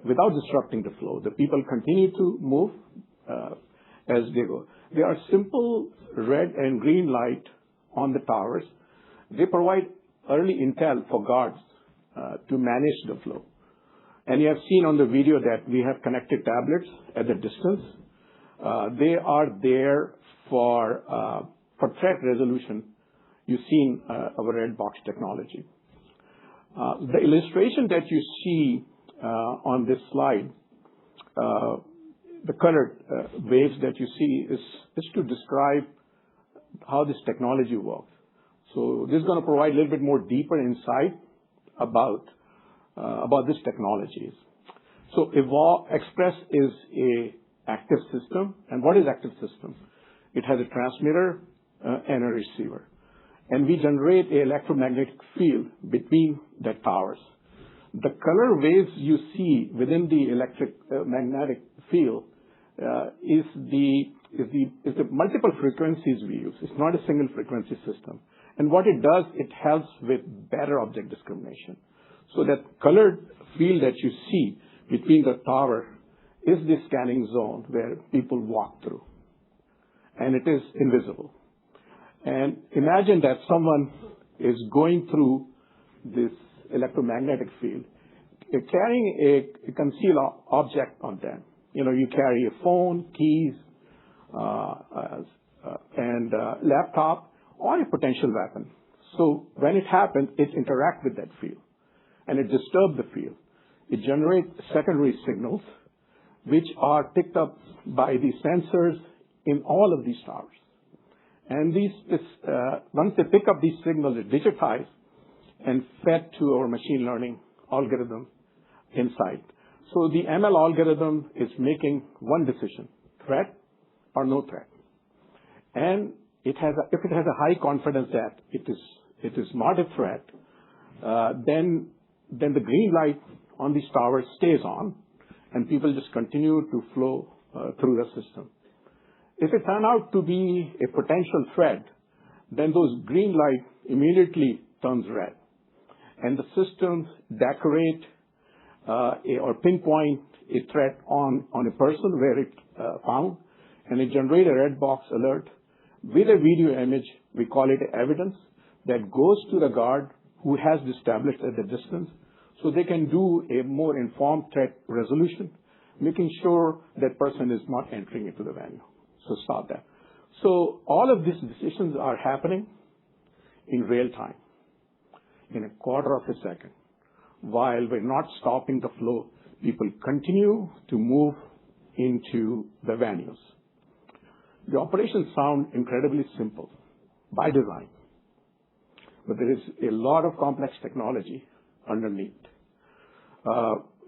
without disrupting the flow. The people continue to move as they go. There are simple red and green light on the towers. They provide early intel for guards to manage the flow. And you have seen on the video that we have connected tablets at the distance. They are there for threat resolution. You've seen our red box technology. The illustration that you see on this slide, the colored waves that you see is to describe how this technology works. So this is going to provide a little bit more deeper insight about this technologies. So Evolv Express is a active system. And what is active system? It has a transmitter and a receiver. And we generate an electromagnetic field between the towers. The color waves you see within the electromagnetic field is the multiple frequencies we use. It's not a single frequency system. And what it does, it helps with better object discrimination. So that colored field that you see between the tower is the scanning zone where people walk through. And it is invisible. And imagine that someone is going through this electromagnetic field. carrying a concealed object on them. You carry a phone, keys, and laptop, or a potential weapon. So when it happens, it interacts with that field, and it disturbs the field. It generates secondary signals, which are picked up by the sensors in all of these towers. And once they pick up these signals, it's digitized and fed to our machine learning algorithm inside. So the ML algorithm is making one decision: threat or no threat. And if it has a high confidence that it is not a threat, then the green light on these towers stays on, and people just continue to flow through the system. If it turns out to be a potential threat, then those green light immediately turns red, and the systems decorate or pinpoint a threat on a person where it found, and it generates a red box alert with a video image. We call it evidence that goes to the guard who has established at the distance, so they can do a more informed threat resolution, making sure that person is not entering into the venue. So stop that. So all of these decisions are happening in real time, in a quarter of a second. While we're not stopping the flow, people continue to move into the venues. The operations sound incredibly simple by design, but there is a lot of complex technology underneath.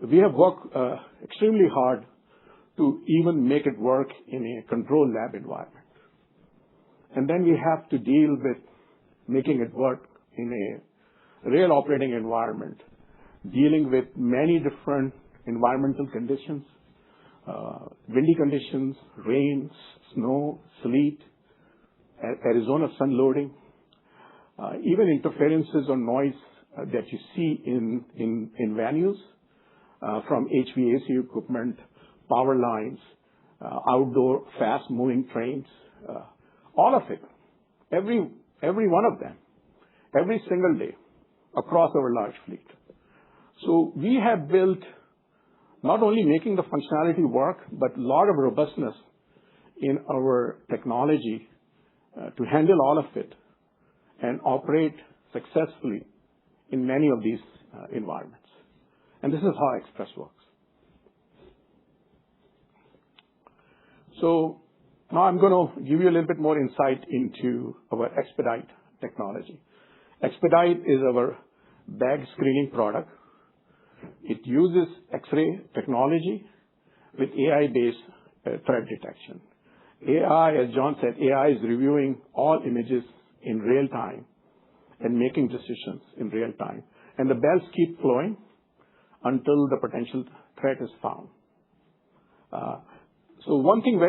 We have worked extremely hard to even make it work in a controlled lab environment. And then we have to deal with making it work in a real operating environment, dealing with many different environmental conditions, windy conditions, rain, snow, sleet, Arizona sun loading, even interferences or noise that you see in venues from HVAC equipment, power lines, outdoor fast-moving trains, all of it, every one of them, every single day across our large fleet. So we have built not only making the functionality work, but a lot of robustness in our technology to handle all of it and operate successfully in many of these environments. And this is how Express works. So now I'm going to give you a little bit more insight into our Expedite technology. Expedite is our bag screening product. It uses X-ray technology with AI-based threat detection. AI, as John said, AI is reviewing all images in real time and making decisions in real time. And the bells keep flowing until the potential threat is found. So one thing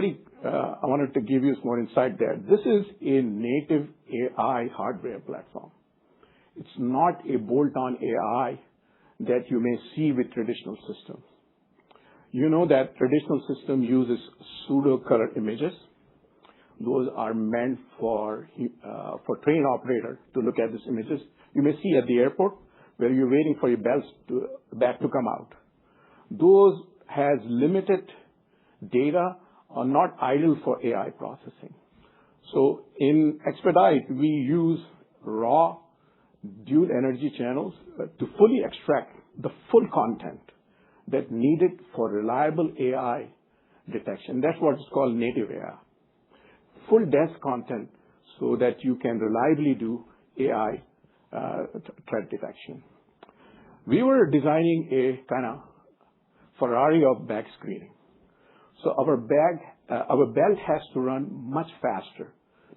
I wanted to give you some more insight there. This is a native AI hardware platform. It's not a bolt-on AI that you may see with traditional systems. You know that traditional system uses pseudo-color images. Those are meant for train operator to look at these images. You may see at the airport where you're waiting for your bag to come out. Those has limited data, are not ideal for AI processing. So in Expedite, we use raw dual energy channels to fully extract the full content that needed for reliable AI detection. That's what's called native AI. Full dense content so that you can reliably do AI threat detection. We were designing a kind of Ferrari of bag screening. So our belt has to run much faster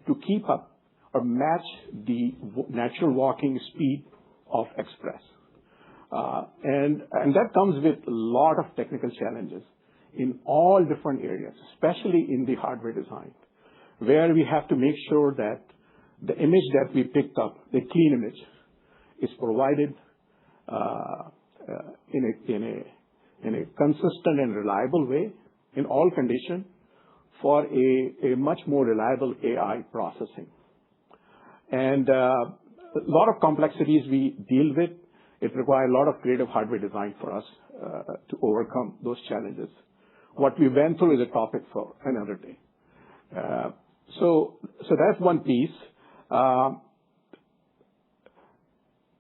to keep up or match the natural walking speed of Express. And that comes with a lot of technical challenges in all different areas, especially in the hardware design, where we have to make sure that the image that we picked up, the clean image, is provided in a consistent and reliable way in all conditions for a much more reliable AI processing. And a lot of complexities we deal with. It required a lot of creative hardware design for us to overcome those challenges. What we went through is a topic for another day. So that's one piece.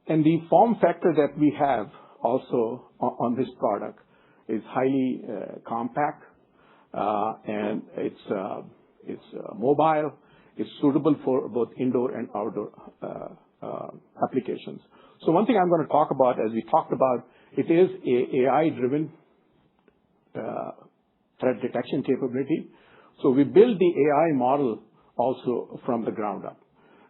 And the form factor that we have also on this product is highly compact, and it's mobile. It's suitable for both indoor and outdoor applications. So one thing I'm going to talk about, as we talked about, it is a AI-driven threat detection capability. So we build the AI model also from the ground up.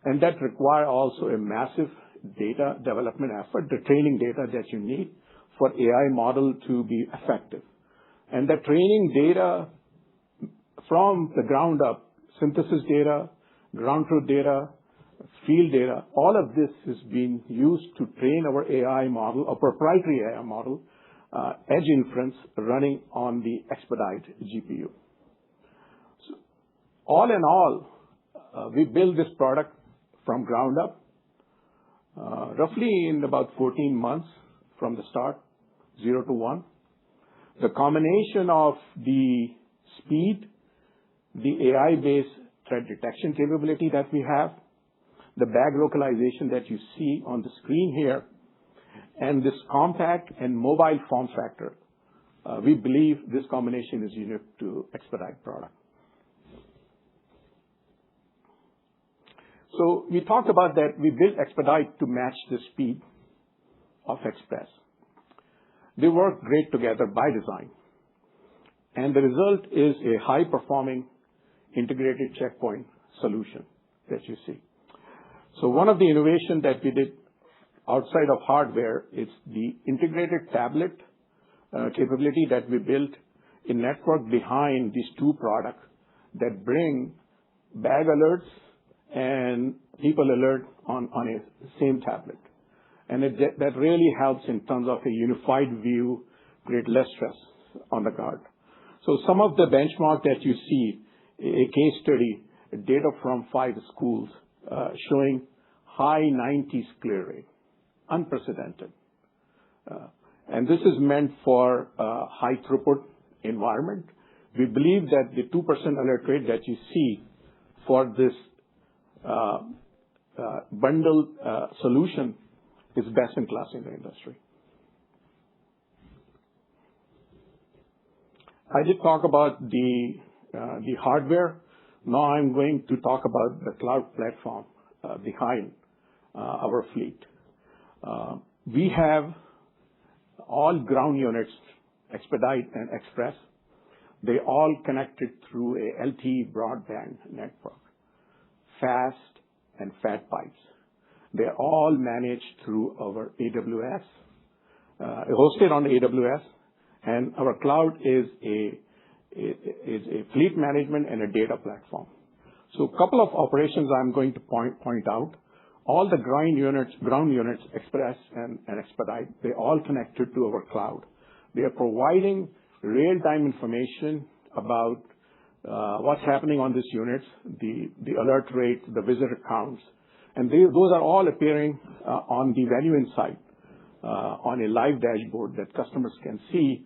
And that requires also a massive data development effort, the training data that you need for AI model to be effective. And the training data from the ground up, synthesis data, ground truth data, field data, all of this is being used to train our AI model, a proprietary AI model, edge inference running on the Expedite GPU. So all in all, we build this product from ground up, roughly in about 14 months from the start, 0 to 1. The combination of the speed, the AI-based threat detection capability that we have, the bag localization that you see on the screen here, and this compact and mobile form factor, we believe this combination is unique to Expedite product. So we talked about that we built Expedite to match the speed of Express. They work great together by design. And the result is a high-performing integrated checkpoint solution that you see. So one of the innovations that we did outside of hardware is the integrated tablet capability that we built in network behind these two products that bring bag alerts and people alert on a same tablet. And that really helps in terms of a unified view, create less stress on the guard. So some of the benchmark that you see, a case study, data from 5 schools showing high 90s clear rate, unprecedented. And this is meant for high throughput environment. We believe that the 2% alert rate that you see for this bundled solution is best in class in the industry. I did talk about the hardware. Now I'm going to talk about the cloud platform behind our fleet. We have all ground units, Expedite and Express. They all connected through a LTE broadband network, fast and fat pipes. They're all managed through our AWS, hosted on AWS, and our cloud is a fleet management and a data platform. So a couple of operations I'm going to point out. All the ground units, Express and Expedite, they all connected to our cloud. They are providing real-time information about what's happening on these units, the alert rate, the visitor counts, and those are all appearing on the Venue Insight on a live dashboard that customers can see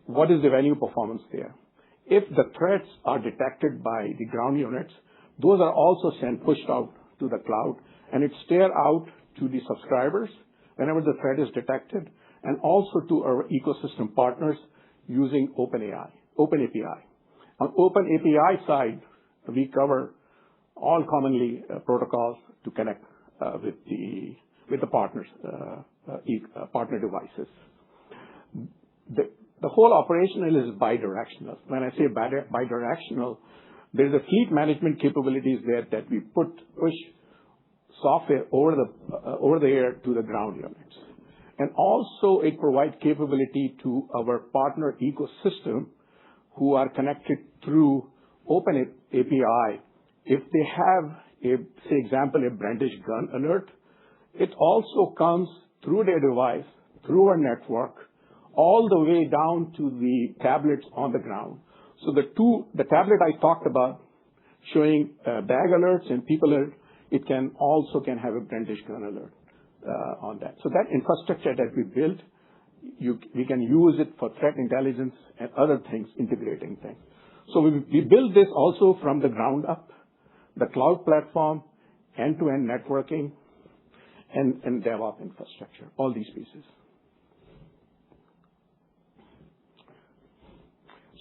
what is the Venue performance there. If the threats are detected by the ground units, those are also pushed out to the cloud, and it's steered out to the subscribers whenever the threat is detected, and also to our ecosystem partners using Open API. On Open API side, we cover all commonly protocols to connect with the partners, partner devices. The whole operational is bidirectional. When I say bidirectional, there's a fleet management capabilities there that we push software over the air to the ground units. And also it provides capability to our partner ecosystem who are connected through Open API. If they have say example, a brandished gun alert, it also comes through their device, through our network, all the way down to the tablets on the ground. So the tablet I talked about showing bag alerts and people alert, it can have a brandished gun alert. on that. So that infrastructure that we built, we can use it for threat intelligence and other things, integrating things. So we built this also from the ground up, the cloud platform, end-to-end networking, and DevOps infrastructure, all these pieces.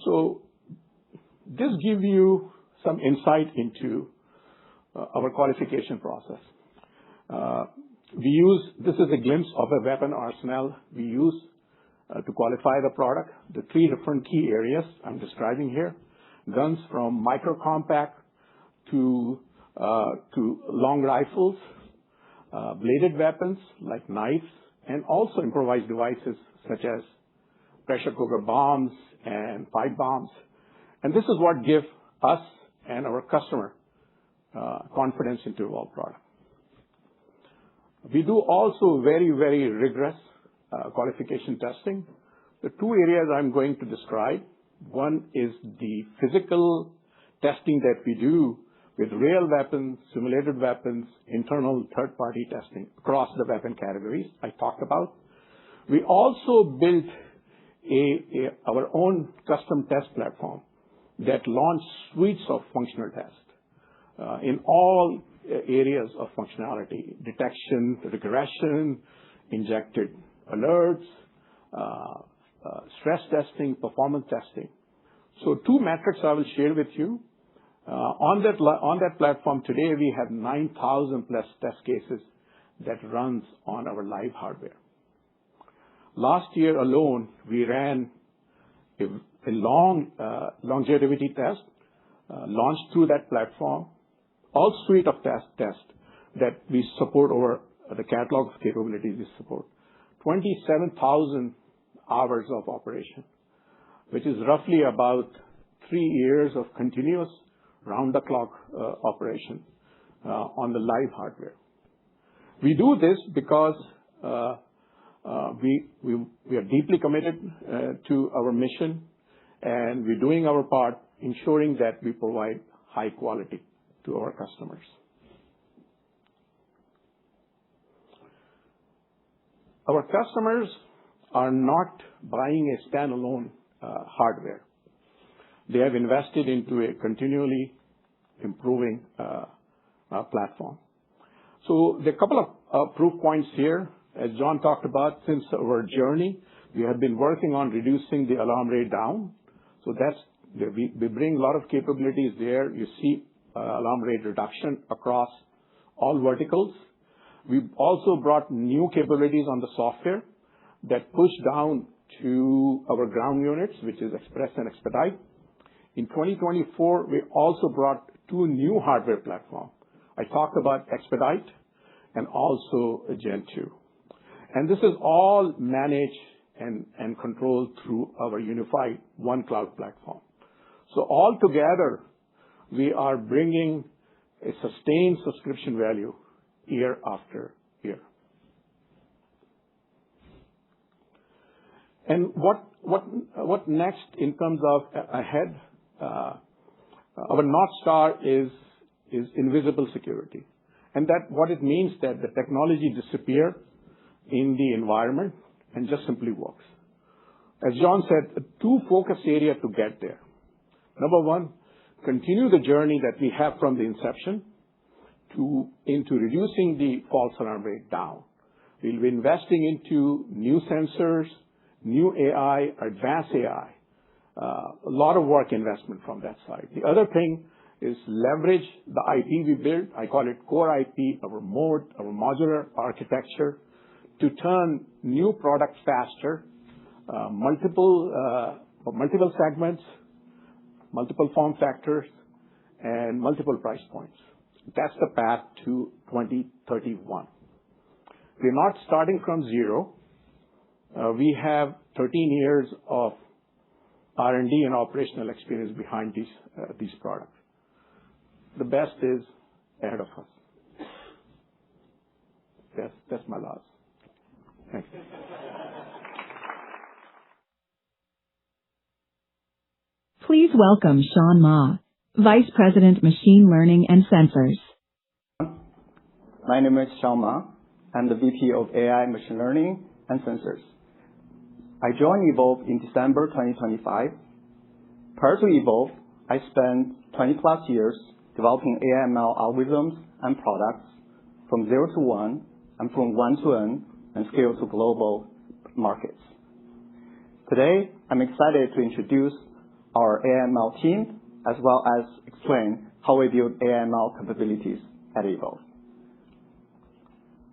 So this gives you some insight into our qualification process. This is a glimpse of a weapon arsenal we use to qualify the product. The three different key areas I'm describing here: guns from micro compact to long rifles, bladed weapons like knives, and also improvised devices such as pressure cooker bombs and pipe bombs. And this is what gives us and our customer confidence into Evolv product. We do also very, very rigorous qualification testing. The two areas I'm going to describe, one is the physical testing that we do with real weapons, simulated weapons, internal third-party testing across the weapon categories I talked about. We also built our own custom test platform that launched suites of functional tests in all areas of functionality: detection, regression, injected alerts, stress testing, performance testing. So two metrics I will share with you. On that platform today, we have 9,000 plus test cases that runs on our live hardware. Last year alone, we ran a longevity test launched through that platform, all suite of tests that we support over the catalog of capabilities we support. 27,000 hours of operation, which is roughly about 3 years of continuous round-the-clock operation on the live hardware. We do this because we are deeply committed to our mission, and we're doing our part ensuring that we provide high quality to our customers. Our customers are not buying a standalone hardware. They have invested into a continually improving platform. So there are a couple of proof points here. As John talked about, since our journey, we have been working on reducing the alarm rate down. So we bring a lot of capabilities there. You see alarm rate reduction across all verticals. We've also brought new capabilities on the software that push down to our ground units, which is Express and Expedite. In 2024, we also brought 2 new hardware platforms. I talked about Expedite and also Gen 2. And this is all managed and controlled through our unified one cloud platform. So all together, we are bringing a sustained subscription value year after year. And what next in terms of ahead? Our North Star is invisible security. And what it means that the technology disappears in the environment and just simply works. As John said, 2 focus areas to get there. Number 1, continue the journey that we have from the inception into reducing the false alarm rate down. We'll be investing into new sensors, new AI, advanced AI. A lot of work investment from that side. The other thing is leverage the IP we built. I call it core IP, our mode, our modular architecture, to turn new products faster, multiple segments, multiple form factors, and multiple price points. That's the path to 2031. We're not starting from zero. We have 13 years of R&D and operational experience behind these products. The best is ahead of us. That's my last. Thanks. Please welcome Sean Ma, Vice President, Machine Learning and Sensors. My name is Sean Ma. I'm the VP of AI, Machine Learning, and Sensors. I joined Evolv in December 2025. Prior to Evolv, I spent 20+ years developing AI/ML algorithms and products from 0 to 1 and from 1 to N and scale to global markets. Today, I'm excited to introduce our AI/ML team as well as explain how we build AI/ML capabilities at Evolv.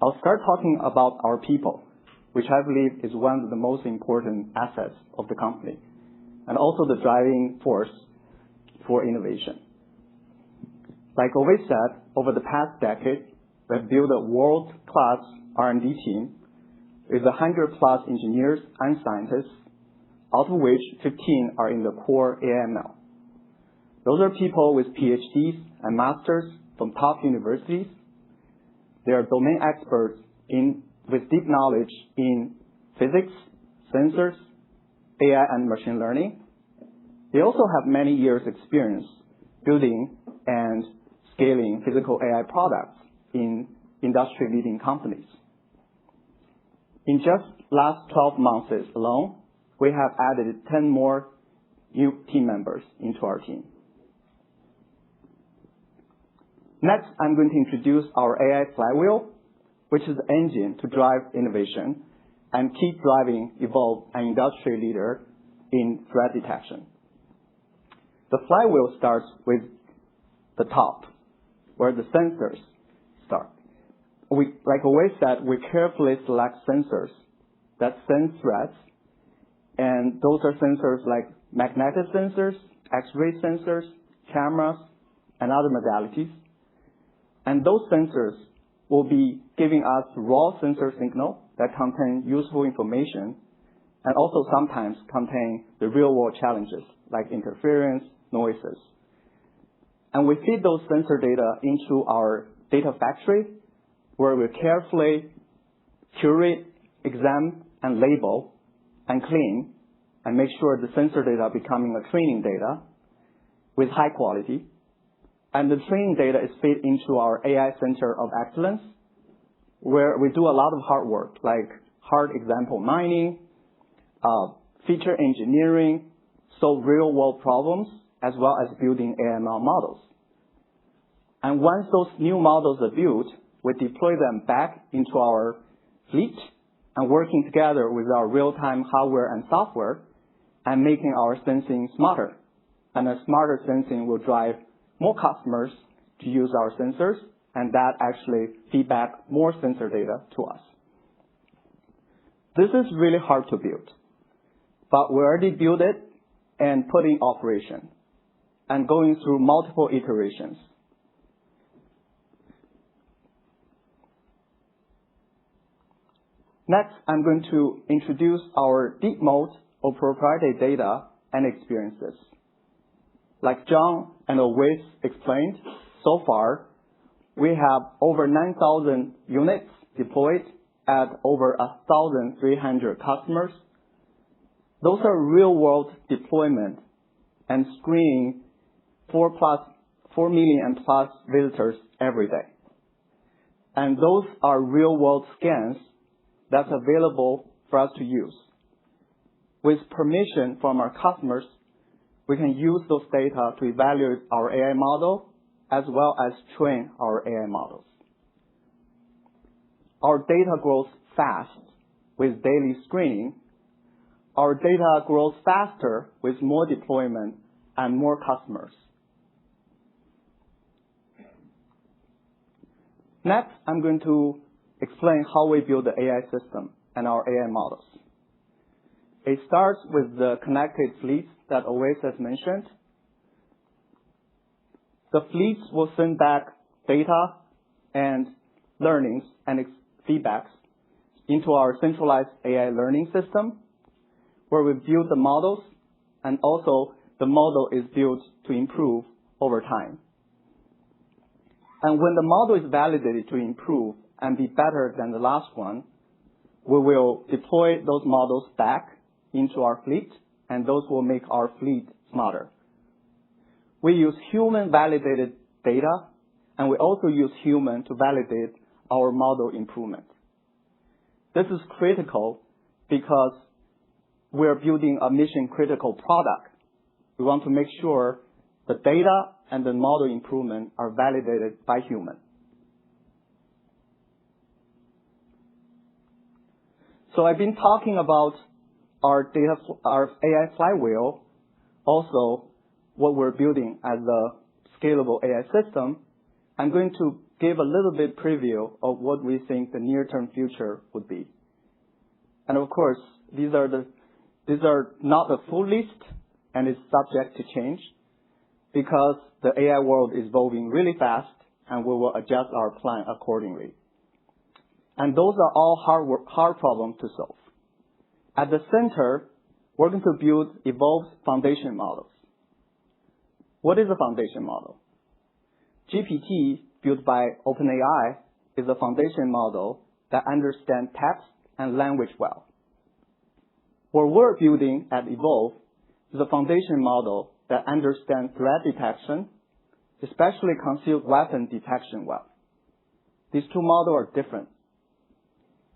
I'll start talking about our people, which I believe is one of the most important assets of the company and also the driving force for innovation. Like always said, over the past decade, we've built a world-class R&D team with 100+ engineers and scientists, out of which 15 are in the core AI/ML. Those are people with PhDs and masters from top universities. They are domain experts with deep knowledge in physics, sensors, AI, and machine learning. They also have many years experience building and scaling physical AI products in industry-leading companies. In just last 12 months alone, we have added 10 more new team members into our team. Next, I'm going to introduce our AI flywheel, which is the engine to drive innovation and keep driving Evolv, an industry leader in threat detection. The flywheel starts with the top, where the sensors start. Like always said, we carefully select sensors that sense threats, and those are sensors like magnetic sensors, X-ray sensors, cameras, and other modalities. And those sensors will be giving us raw sensor signal that contain useful information and also sometimes contain the real-world challenges like interference, noises. And we feed those sensor data into our data factory, where we carefully curate, examine, and label and clean and make sure the sensor data becoming a training data with high quality. And the training data is fed into our AI Center of Excellence, where we do a lot of hard work, like hard example mining, feature engineering, solve real-world problems, as well as building AI/ML models. And once those new models are built, we deploy them back into our fleet and working together with our real-time hardware and software and making our sensing smarter. And a smarter sensing will drive more customers to use our sensors, and that actually feed back more sensor data to us. This is really hard to build, but we already built it and put in operation and going through multiple iterations. Next, I'm going to introduce our deep moat of proprietary data and experiences. Like John and Owais explained, so far, we have over 9,000 units deployed at over 1,300 customers. Those are real-world deployment and screening 4 million and plus visitors every day. And those are real-world scans that's available for us to use. With permission from our customers, we can use those data to evaluate our AI model as well as train our AI models. Our data grows fast with daily screening. Our data grows faster with more deployment and more customers. Next, I'm going to explain how we build the AI system and our AI models. It starts with the connected fleets that Owais has mentioned. The fleets will send back data and learnings and feedbacks into our centralized AI learning system, where we build the models, and also the model is built to improve over time. And when the model is validated to improve and be better than the last one, we will deploy those models back into our fleet, and those will make our fleet smarter. We use human-validated data, and we also use human to validate our model improvement. This is critical because we're building a mission-critical product. We want to make sure the data and the model improvement are validated by human. So I've been talking about our AI flywheel, also what we're building as a scalable AI system. I'm going to give a little bit preview of what we think the near-term future would be. And of course, these are not the full list, and it's subject to change because the AI world is evolving really fast, and we will adjust our plan accordingly. And those are all hard problems to solve. At the center, we're going to build Evolv's foundation models. What is a foundation model? GPT, built by OpenAI, is a foundation model that understands text and language well. What we're building at Evolv is a foundation model that understands threat detection, especially concealed weapon detection well. These two models are different.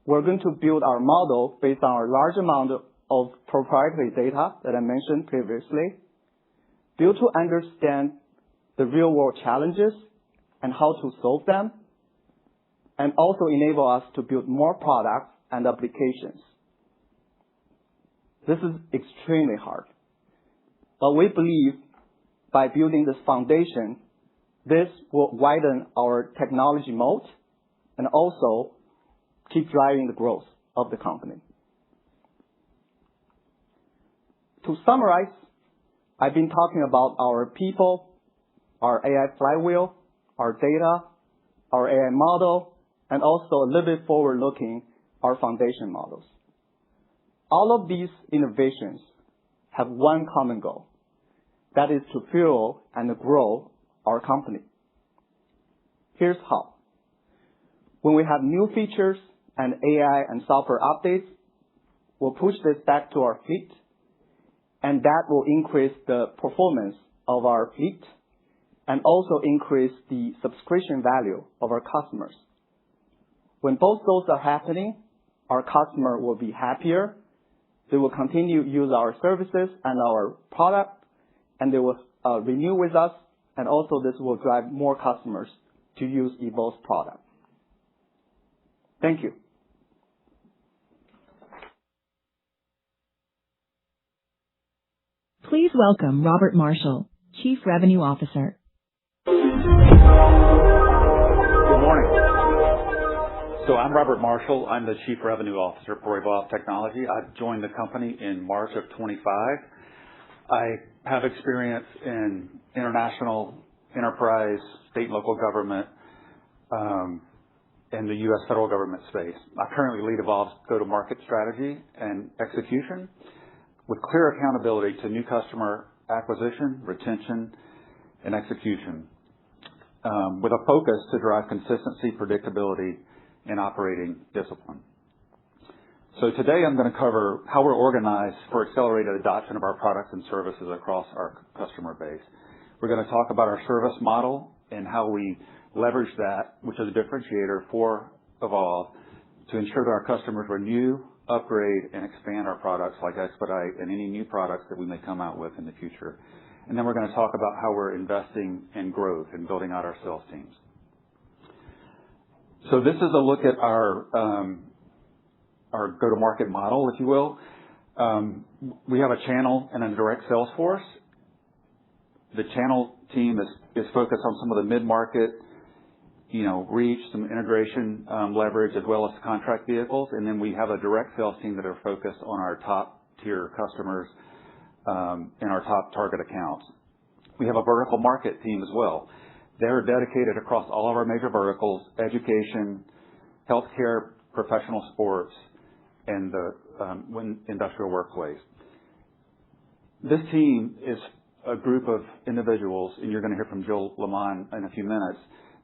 We're going to build our model based on our large amount of proprietary data that I mentioned previously, built to understand the real-world challenges and how to solve them, and also enable us to build more products and applications. This is extremely hard. But we believe by building this foundation, this will widen our technology moat and also keep driving the growth of the company. To summarize, I've been talking about our people, our AI flywheel, our data, our AI model, and also a little bit forward-looking, our foundation models. All of these innovations have one common goal. That is to fuel and grow our company. Here's how. When we have new features and AI and software updates, we'll push this back to our fleet, and that will increase the performance of our fleet and also increase the subscription value of our customers. When both those are happening, our customer will be happier. They will continue to use our services and our product, and they will renew with us, and also this will drive more customers to use Evolv's product. Thank you. Please welcome Robert Marshall, Chief Revenue Officer. Good morning. So I'm Robert Marshall. I'm the Chief Revenue Officer for Evolv Technology. I've joined the company in March of 25. I have experience in international, enterprise, state and local government, and the U.S. federal government space. I currently lead Evolv's go-to-market strategy and execution with clear accountability to new customer acquisition, retention, and execution, with a focus to drive consistency, predictability, and operating discipline. So today I'm going to cover how we're organized for accelerated adoption of our products and services across our customer base. We're going to talk about our service model and how we leverage that, which is a differentiator for Evolv, to ensure that our customers renew, upgrade, and expand our products like Expedite and any new products that we may come out with in the future. And then we're going to talk about how we're investing in growth and building out our sales teams. So this is a look at our go-to-market model, if you will. We have a channel and a direct sales force. The channel team is focused on some of the mid-market, reach, some integration leverage, as well as contract vehicles. And then we have a direct sales team that are focused on our top-tier customers and our top target accounts. We have a vertical market team as well. They're dedicated across all of our major verticals: education, healthcare, professional sports, and the industrial workplace. This team is a group of individuals, and you're going to hear from Jill Lamont in a few minutes,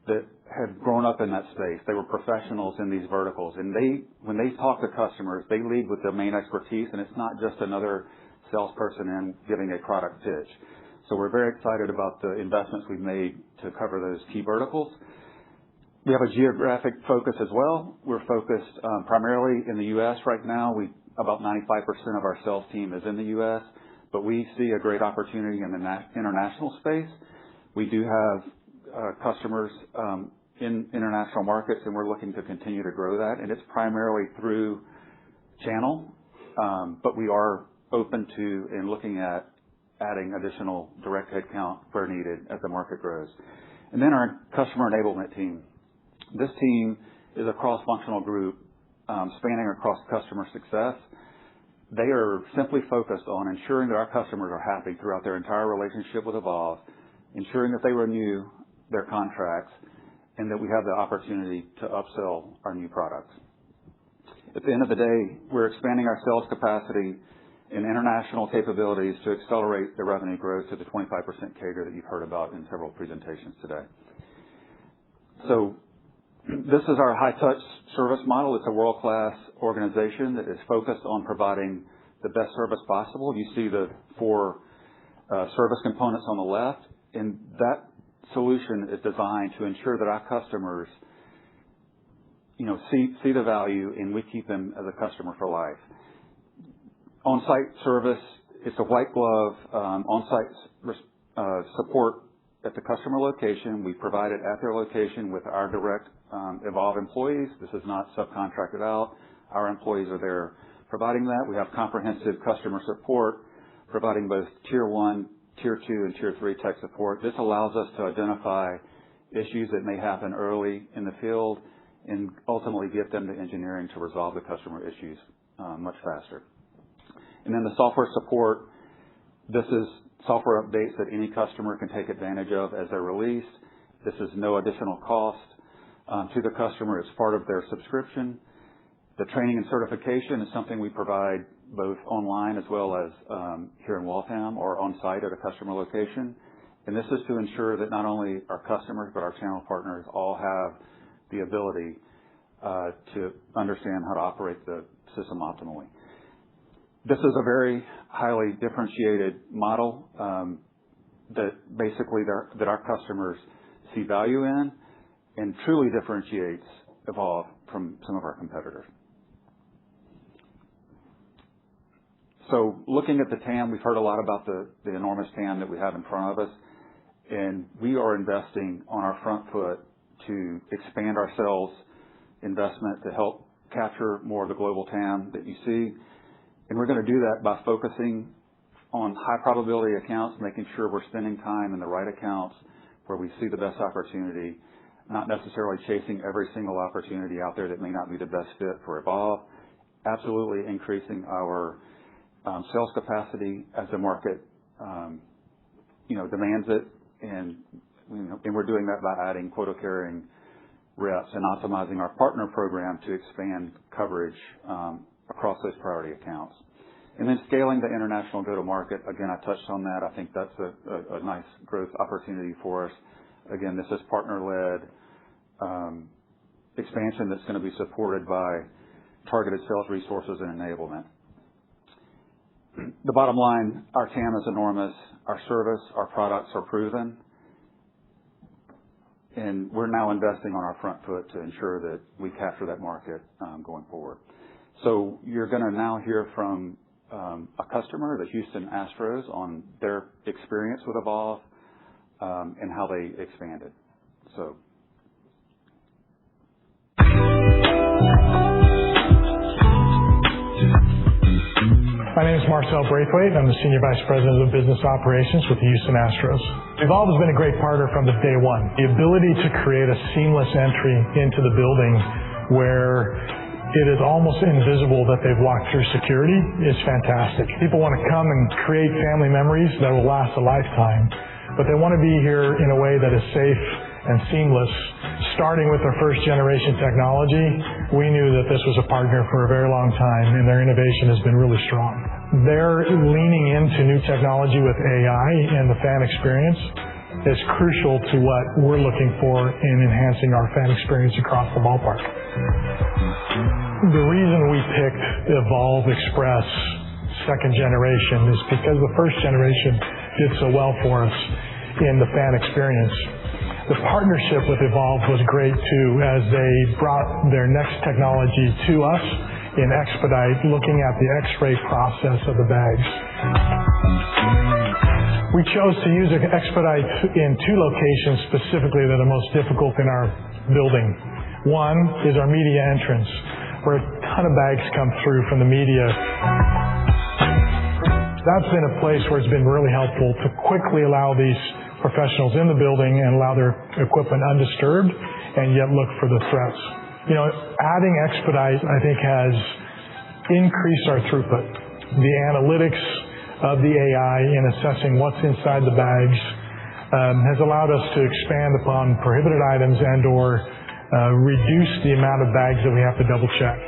that have grown up in that space. They were professionals in these verticals, and when they talk to customers, they lead with domain expertise, and it's not just another salesperson in giving a product pitch. So we're very excited about the investments we've made to cover those key verticals. We have a geographic focus as well. We're focused primarily in the U.S. right now. About 95% of our sales team is in the U.S., but we see a great opportunity in the international space. We do have customers in international markets, and we're looking to continue to grow that, and it's primarily through channel, but we are open to and looking at adding additional direct headcount where needed as the market grows. And then our customer enablement team. This team is a cross-functional group spanning across customer success. They are simply focused on ensuring that our customers are happy throughout their entire relationship with Evolv, ensuring that they renew their contracts, and that we have the opportunity to upsell our new products. At the end of the day, we're expanding our sales capacity and international capabilities to accelerate the revenue growth to the 25% CAGR that you've heard about in several presentations today. So this is our high-touch service model. It's a world-class organization that is focused on providing the best service possible. You see the 4 service components on the left, and that solution is designed to ensure that our customers see the value, and we keep them as a customer for life. On-site service, it's a white glove on-site support at the customer location. We provide it at their location with our direct Evolv employees. This is not subcontracted out. Our employees are there providing that. We have comprehensive customer support, providing both Tier 1, Tier 2, and Tier 3 tech support. This allows us to identify issues that may happen early in the field and ultimately get them to engineering to resolve the customer issues much faster. And then the software support, this is software updates that any customer can take advantage of as they're released. This is no additional cost to the customer. It's part of their subscription. The training and certification is something we provide both online as well as here in Waltham or on-site at a customer location. And this is to ensure that not only our customers but our channel partners all have the ability to understand how to operate the system optimally. This is a very highly differentiated model that basically that our customers see value in and truly differentiates Evolv from some of our competitors. So looking at the TAM, we've heard a lot about the enormous TAM that we have in front of us, and we are investing on our front foot to expand our sales investment to help capture more of the global TAM that you see. And we're going to do that by focusing on high probability accounts, making sure we're spending time in the right accounts where we see the best opportunity, not necessarily chasing every single opportunity out there that may not be the best fit for Evolv. Absolutely increasing our sales capacity as the market demands it, and we're doing that by adding quota carrying reps and optimizing our partner program to expand coverage across those priority accounts. And then scaling the international go-to-market. Again, I touched on that. I think that's a nice growth opportunity for us. Again, this is partner-led expansion that's going to be supported by targeted sales resources and enablement. The bottom line, our TAM is enormous. Our service, our products are proven. And we're now investing on our front foot to ensure that we capture that market going forward. So you're going to now hear from a customer, the Houston Astros, on their experience with Evolv and how they expanded. So. My name is Marcel Braithwaite. I'm the Senior Vice President of Business Operations with the Houston Astros. Evolv has been a great partner from the day one. The ability to create a seamless entry into the building where it is almost invisible that they've walked through security is fantastic. People want to come and create family memories that will last a lifetime, but they want to be here in a way that is safe and seamless. Starting with their first generation technology, we knew that this was a partner for a very long time, and their innovation has been really strong. They're leaning into new technology with AI, and the fan experience is crucial to what we're looking for in enhancing our fan experience across the ballpark. The reason we picked Evolv Express second generation is because the first generation did so well for us in the fan experience. The partnership with Evolv was great too, as they brought their next technology to us in Expedite, looking at the X-ray process of the bags. We chose to use Expedite in 2 locations specifically that are most difficult in our building. One is our media entrance, where a ton of bags come through from the media. That's been a place where it's been really helpful to quickly allow these professionals in the building and allow their equipment undisturbed and yet look for the threats. Adding Expedite, I think, has increased our throughput. The analytics of the AI in assessing what's inside the bags has allowed us to expand upon prohibited items and or reduce the amount of bags that we have to double check.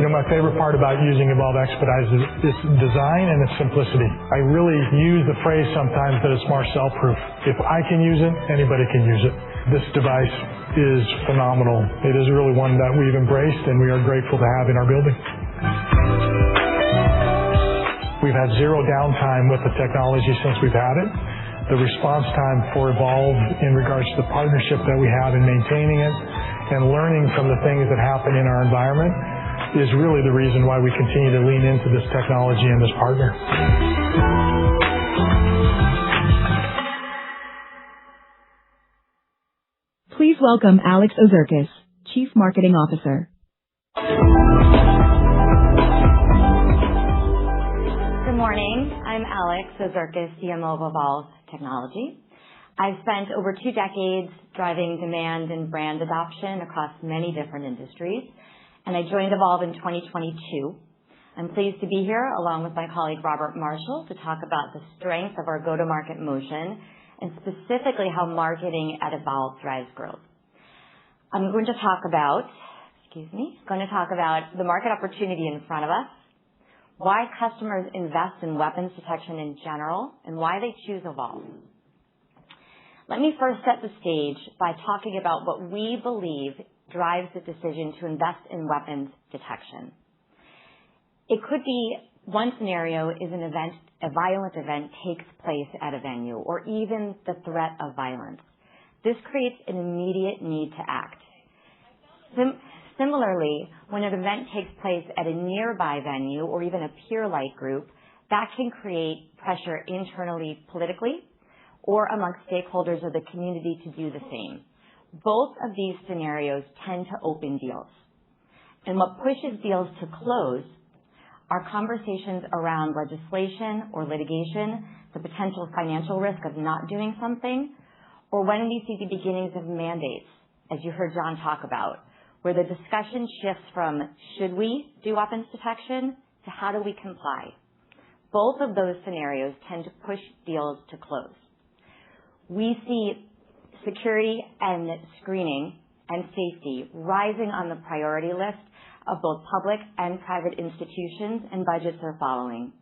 My favorite part about using Evolv Expedite is its design and its simplicity. I really use the phrase sometimes that it's Marcel-proof. If I can use it, anybody can use it. This device is phenomenal. It is really one that we've embraced and we are grateful to have in our building. We've had 0 downtime with the technology since we've had it. The response time for Evolv in regards to the partnership that we have in maintaining it and learning from the things that happen in our environment is really the reason why we continue to lean into this technology and this partner. Please welcome Alex Ozerkis, Chief Marketing Officer. Good morning. I'm Alex Ozerkis, CMO of Evolv Technology. I've spent over 2 decades driving demand and brand adoption across many different industries, and I joined Evolv in 2022. I'm pleased to be here along with my colleague Robert Marshall to talk about the strength of our go-to-market motion and specifically how marketing at Evolv drives growth. I'm going to talk about the market opportunity in front of us, why customers invest in weapons detection in general, and why they choose Evolv. Let me first set the stage by talking about what we believe drives the decision to invest in weapons detection. It could be one scenario is a violent event takes place at a venue, or even the threat of violence. This creates an immediate need to act. Similarly, when an event takes place at a nearby venue or even a peer-like group, that can create pressure internally politically or amongst stakeholders of the community to do the same. Both of these scenarios tend to open deals. And what pushes deals to close are conversations around legislation or litigation, the potential financial risk of not doing something, or when we see the beginnings of mandates, as you heard John talk about, where the discussion shifts from should we do weapons detection to how do we comply. Both of those scenarios tend to push deals to close. We see security and screening and safety rising on the priority list of both public and private institutions, and budgets are following.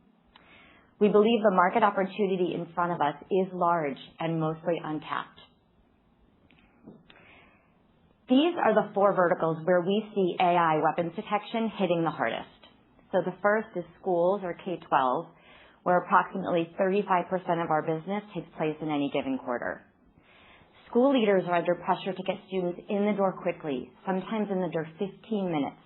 We believe the market opportunity in front of us is large and mostly untapped. These are the 4 verticals where we see AI weapons detection hitting the hardest. So the first is schools or K-12, where approximately 35% of our business takes place in any given quarter. School leaders are under pressure to get students in the door quickly, sometimes in the door 15 minutes,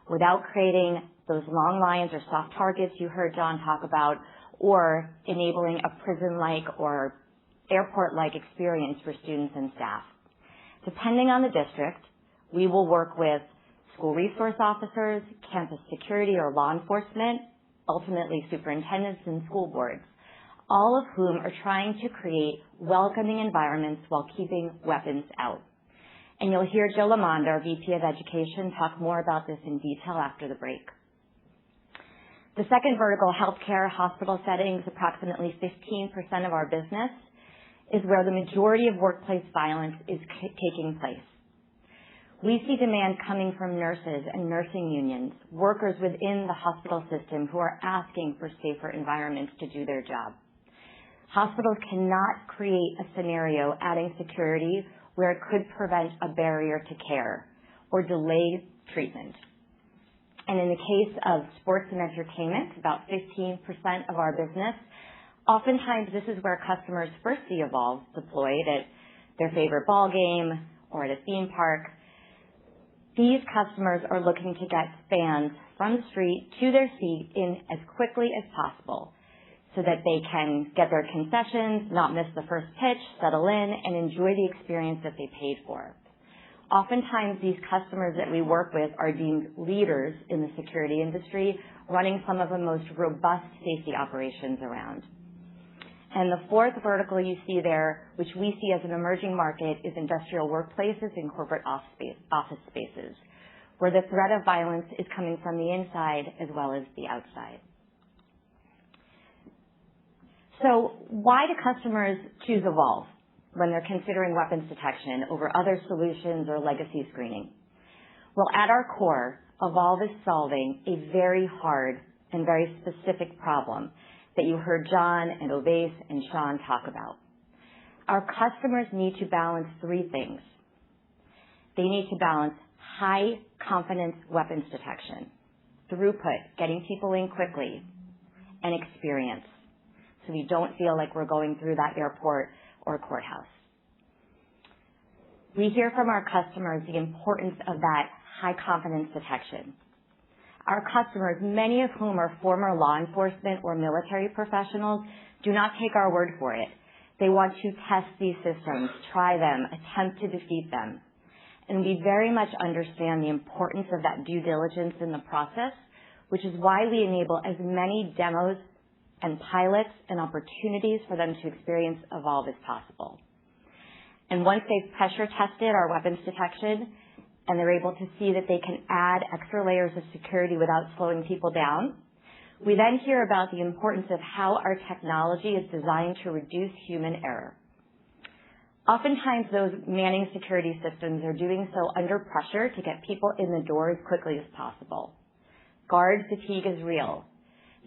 without creating those long lines or soft targets you heard John talk about, or enabling a prison-like or airport-like experience for students and staff. Depending on the district, we will work with school resource officers, campus security or law enforcement, ultimately superintendents and school boards, all of whom are trying to create welcoming environments while keeping weapons out. And you'll hear Joe Lamond, our VP of Education, talk more about this in detail after the break. The second vertical, healthcare, hospital settings, approximately 15% of our business, is where the majority of workplace violence is taking place. We see demand coming from nurses and nursing unions, workers within the hospital system who are asking for safer environments to do their job. Hospitals cannot create a scenario adding security where it could prevent a barrier to care or delay treatment. And in the case of sports and entertainment, about 15% of our business, Oftentimes, this is where customers first see Evolv deployed at their favorite ball game or at a theme park. These customers are looking to get fans from the street to their seat in as quickly as possible so that they can get their concessions, not miss the first pitch, settle in, and enjoy the experience that they paid for. Oftentimes, these customers that we work with are deemed leaders in the security industry, running some of the most robust safety operations around. And the fourth vertical you see there, which we see as an emerging market, is industrial workplaces and corporate office spaces, where the threat of violence is coming from the inside as well as the outside. So why do customers choose Evolv when they're considering weapons detection over other solutions or legacy screening? Well, at our core, Evolv is solving a very hard and very specific problem that you heard John and Oves and Sean talk about. Our customers need to balance three things. They need to balance high confidence weapons detection, throughput, getting people in quickly, and experience, so we don't feel like we're going through that airport or courthouse. We hear from our customers the importance of that high confidence detection. Our customers, many of whom are former law enforcement or military professionals, do not take our word for it. They want to test these systems, try them, attempt to defeat them. And we very much understand the importance of that due diligence in the process, which is why we enable as many demos and pilots and opportunities for them to experience Evolv as possible. And once they've pressure tested our weapons detection, and they're able to see that they can add extra layers of security without slowing people down, we then hear about the importance of how our technology is designed to reduce human error. Oftentimes, those manning security systems are doing so under pressure to get people in the door as quickly as possible. Guard fatigue is real.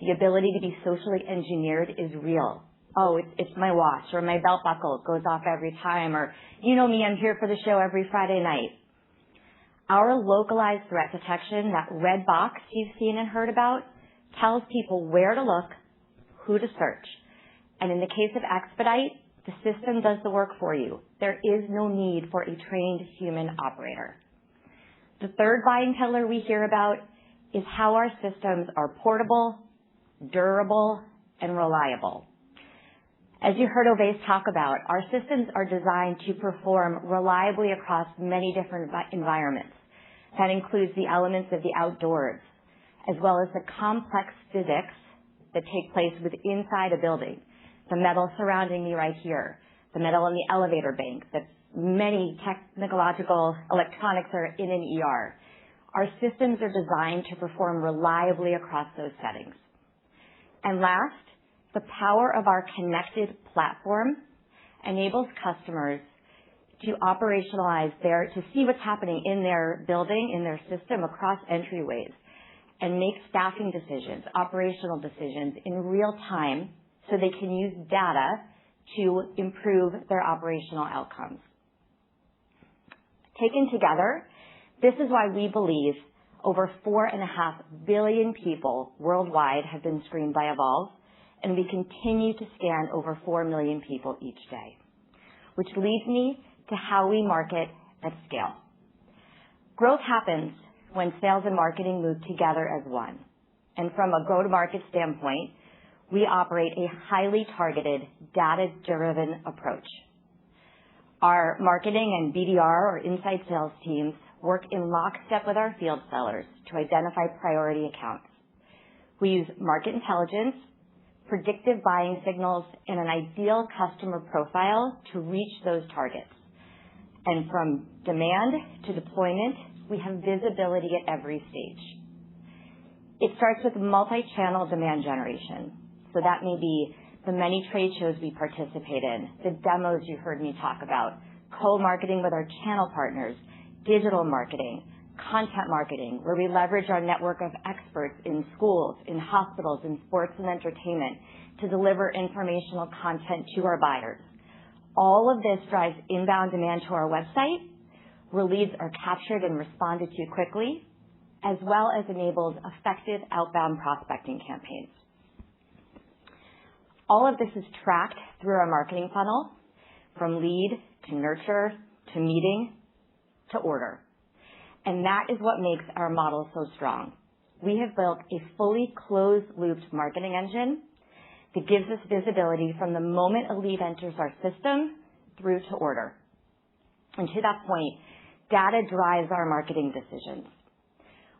The ability to be socially engineered is real. Oh, it's my watch, or my belt buckle goes off every time, or you know me, I'm here for the show every Friday night. Our localized threat detection, that red box you've seen and heard about, tells people where to look, who to search. And in the case of Expedite, the system does the work for you. There is no need for a trained human operator. The third buying pillar we hear about is how our systems are portable, durable, and reliable. As you heard Oves talk about, our systems are designed to perform reliably across many different environments. That includes the elements of the outdoors, as well as the complex physics that take place inside a building. The metal surrounding me right here, the metal in the elevator bank, that many technological electronics are in an ER. Our systems are designed to perform reliably across those settings. And last, the power of our connected platform enables customers to operationalize to see what's happening in their building, in their system across entryways, and make staffing decisions, operational decisions in real time so they can use data to improve their operational outcomes. Taken together, this is why we believe over 4.5 billion people worldwide have been screened by Evolv, and we continue to scan over 4 million people each day, which leads me to how we market at scale. Growth happens when sales and marketing move together as one. And from a go-to-market standpoint, we operate a highly targeted, data-driven approach. Our marketing and BDR or inside sales teams work in lockstep with our field sellers to identify priority accounts. We use market intelligence, predictive buying signals, and an ideal customer profile to reach those targets. And from demand to deployment, we have visibility at every stage. It starts with multi-channel demand generation. So that may be the many trade shows we participate in, the demos you heard me talk about, co-marketing with our channel partners, digital marketing, content marketing, where we leverage our network of experts in schools, in hospitals, in sports and entertainment to deliver informational content to our buyers. All of this drives inbound demand to our website, where leads are captured and responded to quickly, as well as enables effective outbound prospecting campaigns. All of this is tracked through our marketing funnel, from lead to nurture to meeting to order. And that is what makes our model so strong. We have built a fully closed-looped marketing engine that gives us visibility from the moment a lead enters our system through to order. And to that point, data drives our marketing decisions.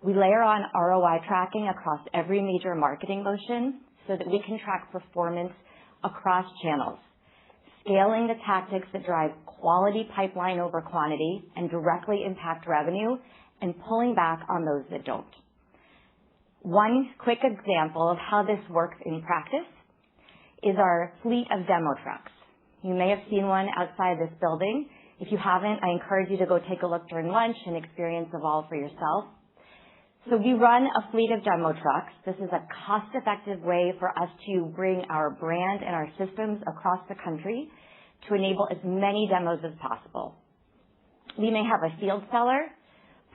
We layer on ROI tracking across every major marketing motion so that we can track performance across channels, scaling the tactics that drive quality pipeline over quantity and directly impact revenue, and pulling back on those that don't. One quick example of how this works in practice is our fleet of demo trucks. You may have seen one outside this building. If you haven't, I encourage you to go take a look during lunch and experience Evolv for yourself. So we run a fleet of demo trucks. This is a cost-effective way for us to bring our brand and our systems across the country to enable as many demos as possible. We may have a field seller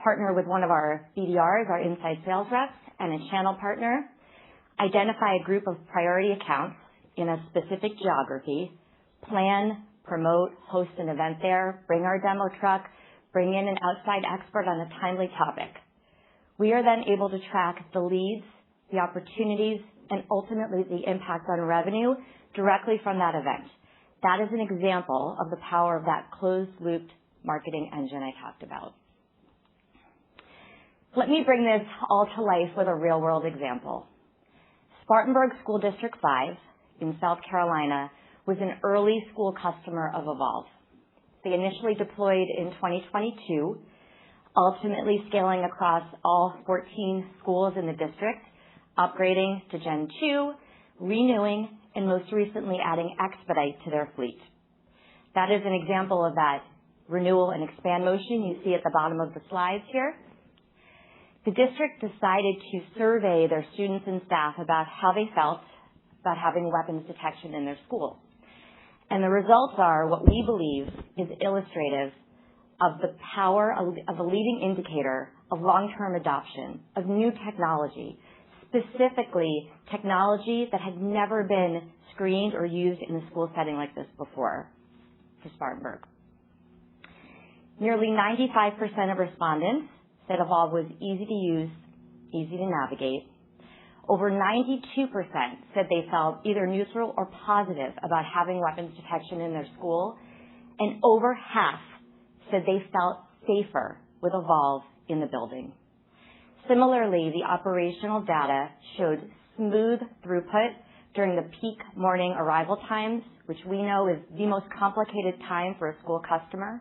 partner with one of our BDRs, our inside sales reps, and a channel partner, identify a group of priority accounts in a specific geography, plan, promote, host an event there, bring our demo truck, bring in an outside expert on a timely topic. We are then able to track the leads, the opportunities, and ultimately the impact on revenue directly from that event. That is an example of the power of that closed-looped marketing engine I talked about. Let me bring this all to life with a real-world example. Spartanburg School District 5 in South Carolina was an early school customer of Evolv. They initially deployed in 2022, ultimately scaling across all 14 schools in the district, upgrading to Gen 2, renewing, and most recently adding Expedite to their fleet. That is an example of that renewal and expand motion you see at the bottom of the slides here. The district decided to survey their students and staff about how they felt about having weapons detection in their school. And the results are what we believe is illustrative of the power of a leading indicator of long-term adoption of new technology, specifically technology that had never been screened or used in a school setting like this before for Spartanburg. Nearly 95% of respondents said Evolv was easy to use, easy to navigate. Over 92% said they felt either neutral or positive about having weapons detection in their school, and over half said they felt safer with Evolv in the building. Similarly, the operational data showed smooth throughput during the peak morning arrival times, which we know is the most complicated time for a school customer.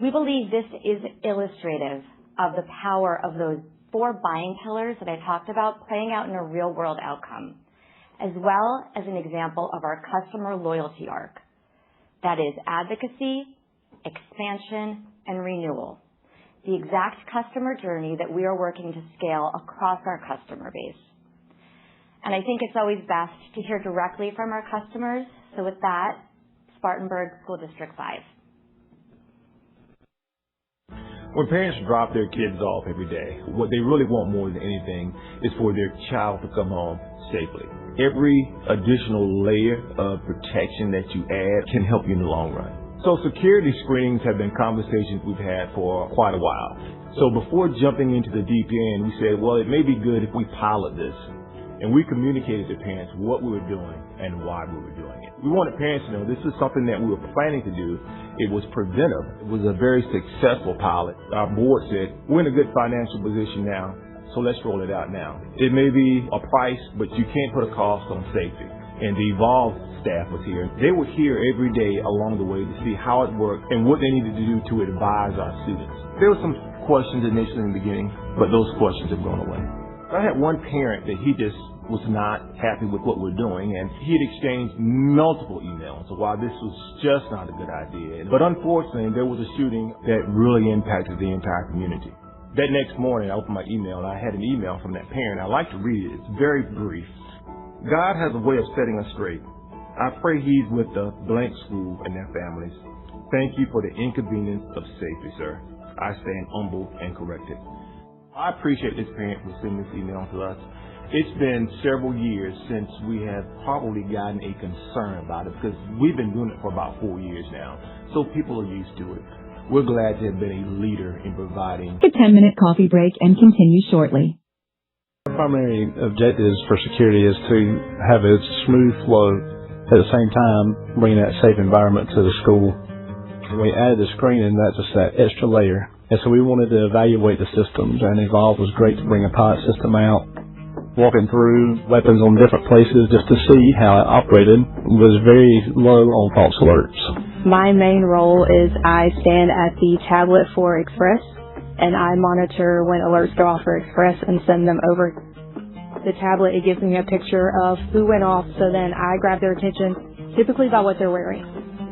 We believe this is illustrative of the power of those 4 buying pillars that I talked about playing out in a real-world outcome, as well as an example of our customer loyalty arc. That is advocacy, expansion, and renewal. The exact customer journey that we are working to scale across our customer base. And I think it's always best to hear directly from our customers. So with that, Spartanburg School District 5. When parents drop their kids off every day, what they really want more than anything is for their child to come home safely. Every additional layer of protection that you add can help you in the long run. So security screenings have been conversations we've had for quite a while. So before jumping into the deep end, we said, well, it may be good if we pilot this. And we communicated to parents what we were doing and why we were doing it. We wanted parents to know this is something that we were planning to do. It was preventive. It was a very successful pilot. Our board said, we're in a good financial position now, so let's roll it out now. It may be a price, but you can't put a cost on safety. And the Evolv staff was here. They were here every day along the way to see how it worked and what they needed to do to advise our students. There were some questions initially in the beginning, but those questions have gone away. I had one parent that he just was not happy with what we're doing, and he had exchanged multiple emails of why this was just not a good idea. But unfortunately, there was a shooting that really impacted the entire community. That next morning, I opened my email, and I had an email from that parent. I'd like to read it. It's very brief. God has a way of setting us straight. I pray he's with the blank school and their families. Thank you for the inconvenience of safety, sir. I stand humbled and corrected. I appreciate this parent for sending this email to us. It's been several years since we have probably gotten a concern about it because we've been doing it for about 4 years now. So people are used to it. We're glad to have been a leader in providing. A 10-minute coffee break and continue shortly. Our primary objectives for security is to have a smooth flow, at the same time bringing that safe environment to the school. When we added the screening, that's just that extra layer. And so we wanted to evaluate the systems, and Evolv was great to bring a pilot system out. Walking through weapons on different places just to see how it operated was very low on false alerts. My main role is I stand at the tablet for Express, and I monitor when alerts go off for Express and send them over. The tablet, it gives me a picture of who went off, so then I grab their attention, typically by what they're wearing.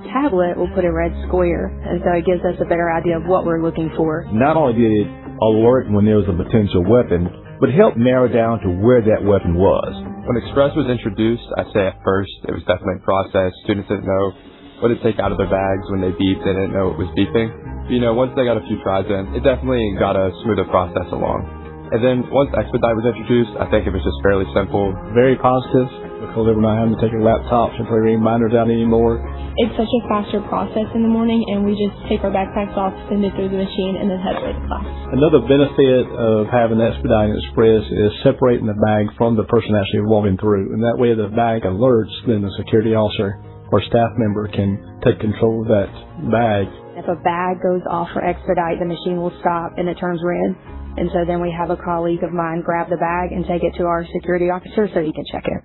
The tablet will put a red square, and so it gives us a better idea of what we're looking for. Not only did it alert when there was a potential weapon, but help narrow down to where that weapon was. When Express was introduced, I'd say at first it was definitely a process. Students didn't know what to take out of their bags when they beeped. They didn't know it was beeping. Once they got a few tries in, it definitely got a smoother process along. And then once Expedite was introduced, I think it was just fairly simple. Very positive because we're not having to take our laptops and play reminders out anymore. It's such a faster process in the morning, and we just take our backpacks off, send it through the machine, and then head away to class. Another benefit of having Expedite and Express is separating the bag from the person actually walking through. And that way the bag alerts, then the security officer or staff member can take control of that bag. If a bag goes off for Expedite, the machine will stop and it turns red. And so then we have a colleague of mine grab the bag and take it to our security officer so he can check it.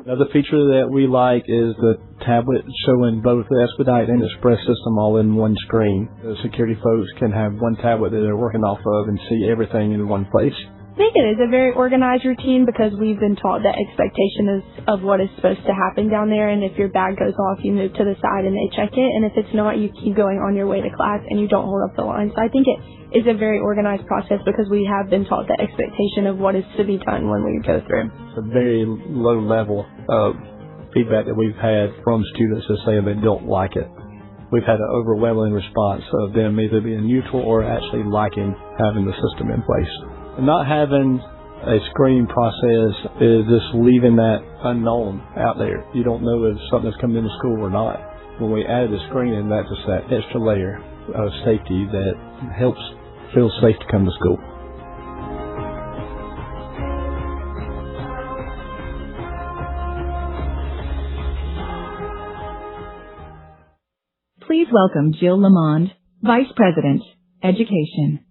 Another feature that we like is the tablet showing both the Expedite and Express system all in one screen. The security folks can have one tablet that they're working off of and see everything in one place. I think it is a very organized routine because we've been taught that expectation is of what is supposed to happen down there, and if your bag goes off, you move to the side and they check it, and if it's not, you keep going on your way to class and you don't hold up the line. So I think it is a very organized process because we have been taught the expectation of what is to be done when we go through. It's a very low level of feedback that we've had from students that say they don't like it. We've had an overwhelming response of them either being neutral or actually liking having the system in place. Not having a screening process is just leaving that unknown out there. You don't know if something's coming into school or not. When we added the screening, that's just that extra layer of safety that helps feel safe to come to school. Please welcome Jill Lamond, Vice President, Education.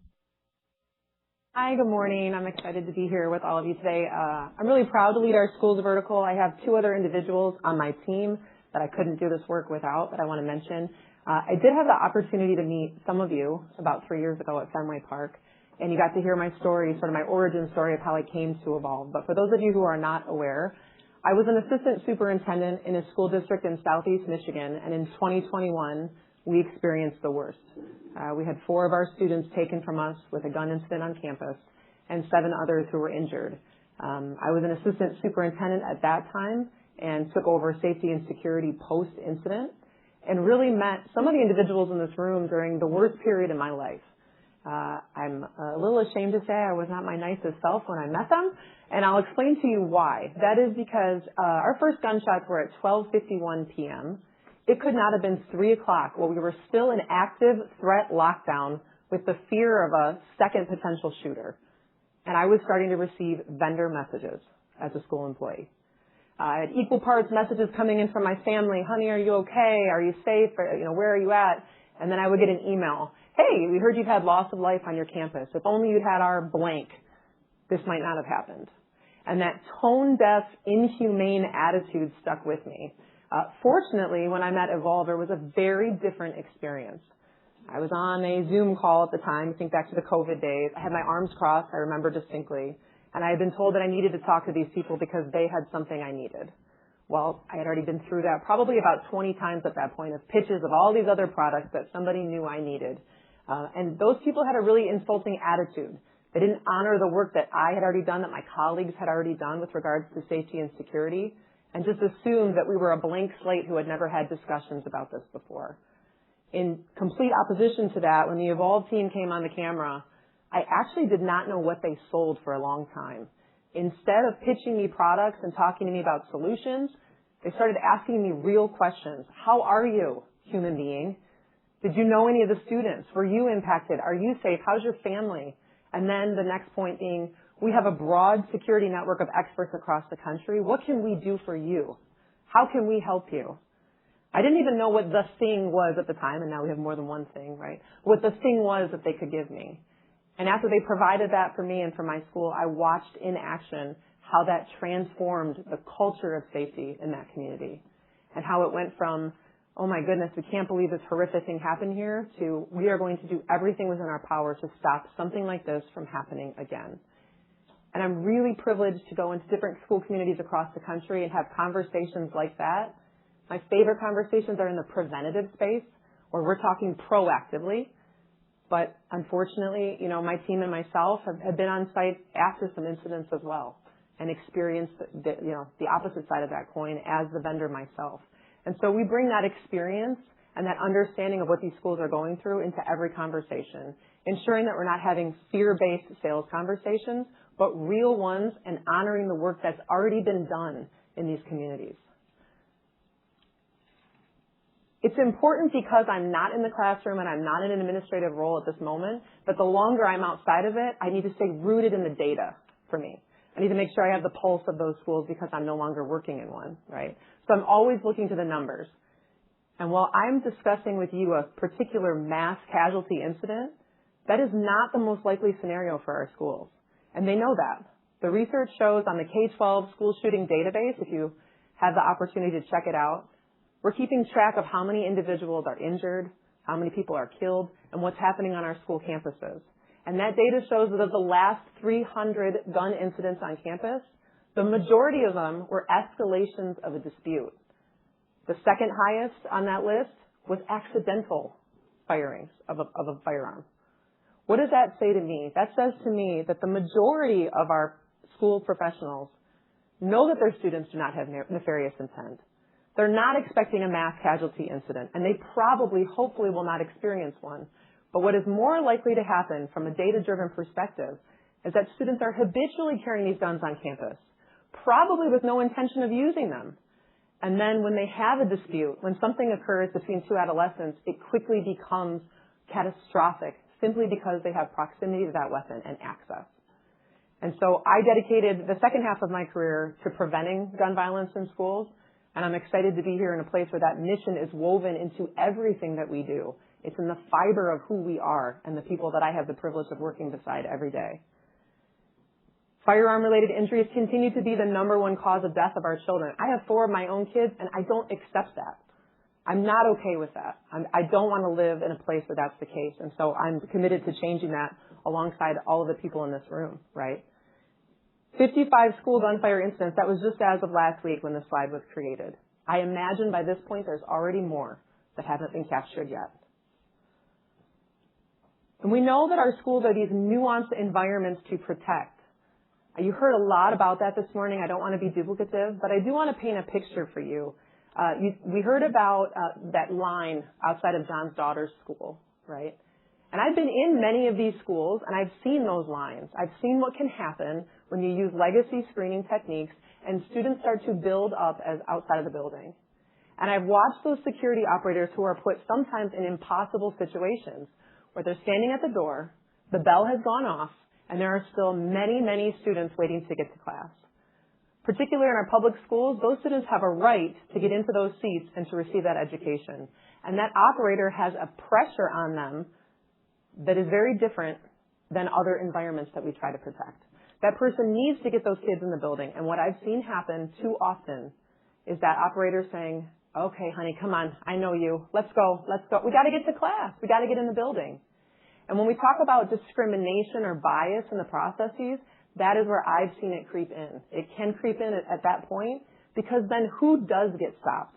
Hi, good morning. I'm excited to be here with all of you today. I'm really proud to lead our schools vertical. I have two other individuals on my team that I couldn't do this work without that I want to mention. I did have the opportunity to meet some of you about 3 years ago at Fenway Park, and you got to hear my story, sort of my origin story of how I came to Evolv. But for those of you who are not aware, I was an assistant superintendent in a school district in Southeast Michigan, and in 2021, we experienced the worst. We had 4 of our students taken from us with a gun incident on campus and 7 others who were injured. I was an assistant superintendent at that time and took over safety and security post-incident and really met some of the individuals in this room during the worst period in my life. I'm a little ashamed to say I was not my nicest self when I met them, and I'll explain to you why. That is because our first gunshots were at 12:51 p.m. It could not have been 3 o'clock while we were still in active threat lockdown with the fear of a second potential shooter. And I was starting to receive vendor messages as a school employee. I had equal parts messages coming in from my family. Honey, are you okay? Are you safe? Where are you at? And then I would get an email. Hey, we heard you've had loss of life on your campus. If only you'd had our blank, this might not have happened. And that tone-deaf, inhumane attitude stuck with me. Fortunately, when I met Evolv, it was a very different experience. I was on a Zoom call at the time, think back to the COVID days. I had my arms crossed, I remember distinctly, and I had been told that I needed to talk to these people because they had something I needed. Well, I had already been through that probably about 20 times at that point of pitches of all these other products that somebody knew I needed. And those people had a really insulting attitude. They didn't honor the work that I had already done, that my colleagues had already done with regards to safety and security, and just assumed that we were a blank slate who had never had discussions about this before. In complete opposition to that, when the Evolv team came on the camera, I actually did not know what they sold for a long time. Instead of pitching me products and talking to me about solutions, they started asking me real questions. How are you, human being? Did you know any of the students? Were you impacted? Are you safe? How's your family? And then the next point being, we have a broad security network of experts across the country. What can we do for you? How can we help you? I didn't even know what the thing was at the time, and now we have more than one thing, right? What the thing was that they could give me. And after they provided that for me and for my school, I watched in action how that transformed the culture of safety in that community and how it went from, oh my goodness, we can't believe this horrific thing happened here, to we are going to do everything within our power to stop something like this from happening again. And I'm really privileged to go into different school communities across the country and have conversations like that. My favorite conversations are in the preventative space, where we're talking proactively. But unfortunately, my team and myself have been on site after some incidents as well and experienced the opposite side of that coin as the vendor myself. And so we bring that experience and that understanding of what these schools are going through into every conversation, ensuring that we're not having fear-based sales conversations, but real ones, and honoring the work that's already been done in these communities. It's important because I'm not in the classroom and I'm not in an administrative role at this moment, but the longer I'm outside of it, I need to stay rooted in the data for me. I need to make sure I have the pulse of those schools because I'm no longer working in one, right? So I'm always looking to the numbers. And while I'm discussing with you a particular mass casualty incident, that is not the most likely scenario for our schools. And they know that. The research shows on the K-12 school shooting database, if you have the opportunity to check it out, we're keeping track of how many individuals are injured, how many people are killed, and what's happening on our school campuses. And that data shows that of the last 300 gun incidents on campus, the majority of them were escalations of a dispute. The second highest on that list was accidental firings of a firearm. What does that say to me? That says to me that the majority of our school professionals know that their students do not have nefarious intent. They're not expecting a mass casualty incident, and they probably, hopefully, will not experience one. But what is more likely to happen from a data-driven perspective is that students are habitually carrying these guns on campus, probably with no intention of using them. And then when they have a dispute, when something occurs between two adolescents, it quickly becomes catastrophic simply because they have proximity to that weapon and access. And so I dedicated the second half of my career to preventing gun violence in schools, and I'm excited to be here in a place where that mission is woven into everything that we do. It's in the fiber of who we are and the people that I have the privilege of working beside every day. Firearm-related injuries continue to be the #1 cause of death of our children. I have 4 of my own kids, and I don't accept that. I'm not okay with that. I don't want to live in a place where that's the case, and so I'm committed to changing that alongside all of the people in this room, right? 55 school gunfire incidents. That was just as of last week when the slide was created. I imagine by this point there's already more that haven't been captured yet. And we know that our schools are these nuanced environments to protect. You heard a lot about that this morning. I don't want to be duplicative, but I do want to paint a picture for you. We heard about that line outside of John's daughter's school, right? And I've been in many of these schools, and I've seen those lines. I've seen what can happen when you use legacy screening techniques and students start to build up as outside of the building. And I've watched those security operators who are put sometimes in impossible situations where they're standing at the door, the bell has gone off, and there are still many, many students waiting to get to class. Particularly in our public schools, those students have a right to get into those seats and to receive that education. And that operator has a pressure on them that is very different than other environments that we try to protect. That person needs to get those kids in the building. And what I've seen happen too often is that operator saying, okay, honey, come on. I know you. Let's go. Let's go. We got to get to class. We got to get in the building. And when we talk about discrimination or bias in the processes, that is where I've seen it creep in. It can creep in at that point because then who does get stopped?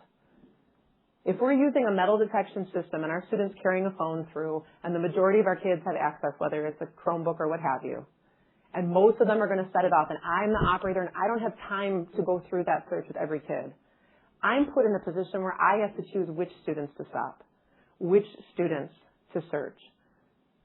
If we're using a metal detection system and our students carrying a phone through and the majority of our kids have access, whether it's a Chromebook or what have you, and most of them are going to set it off and I'm the operator and I don't have time to go through that search with every kid, I'm put in a position where I have to choose which students to stop, which students to search.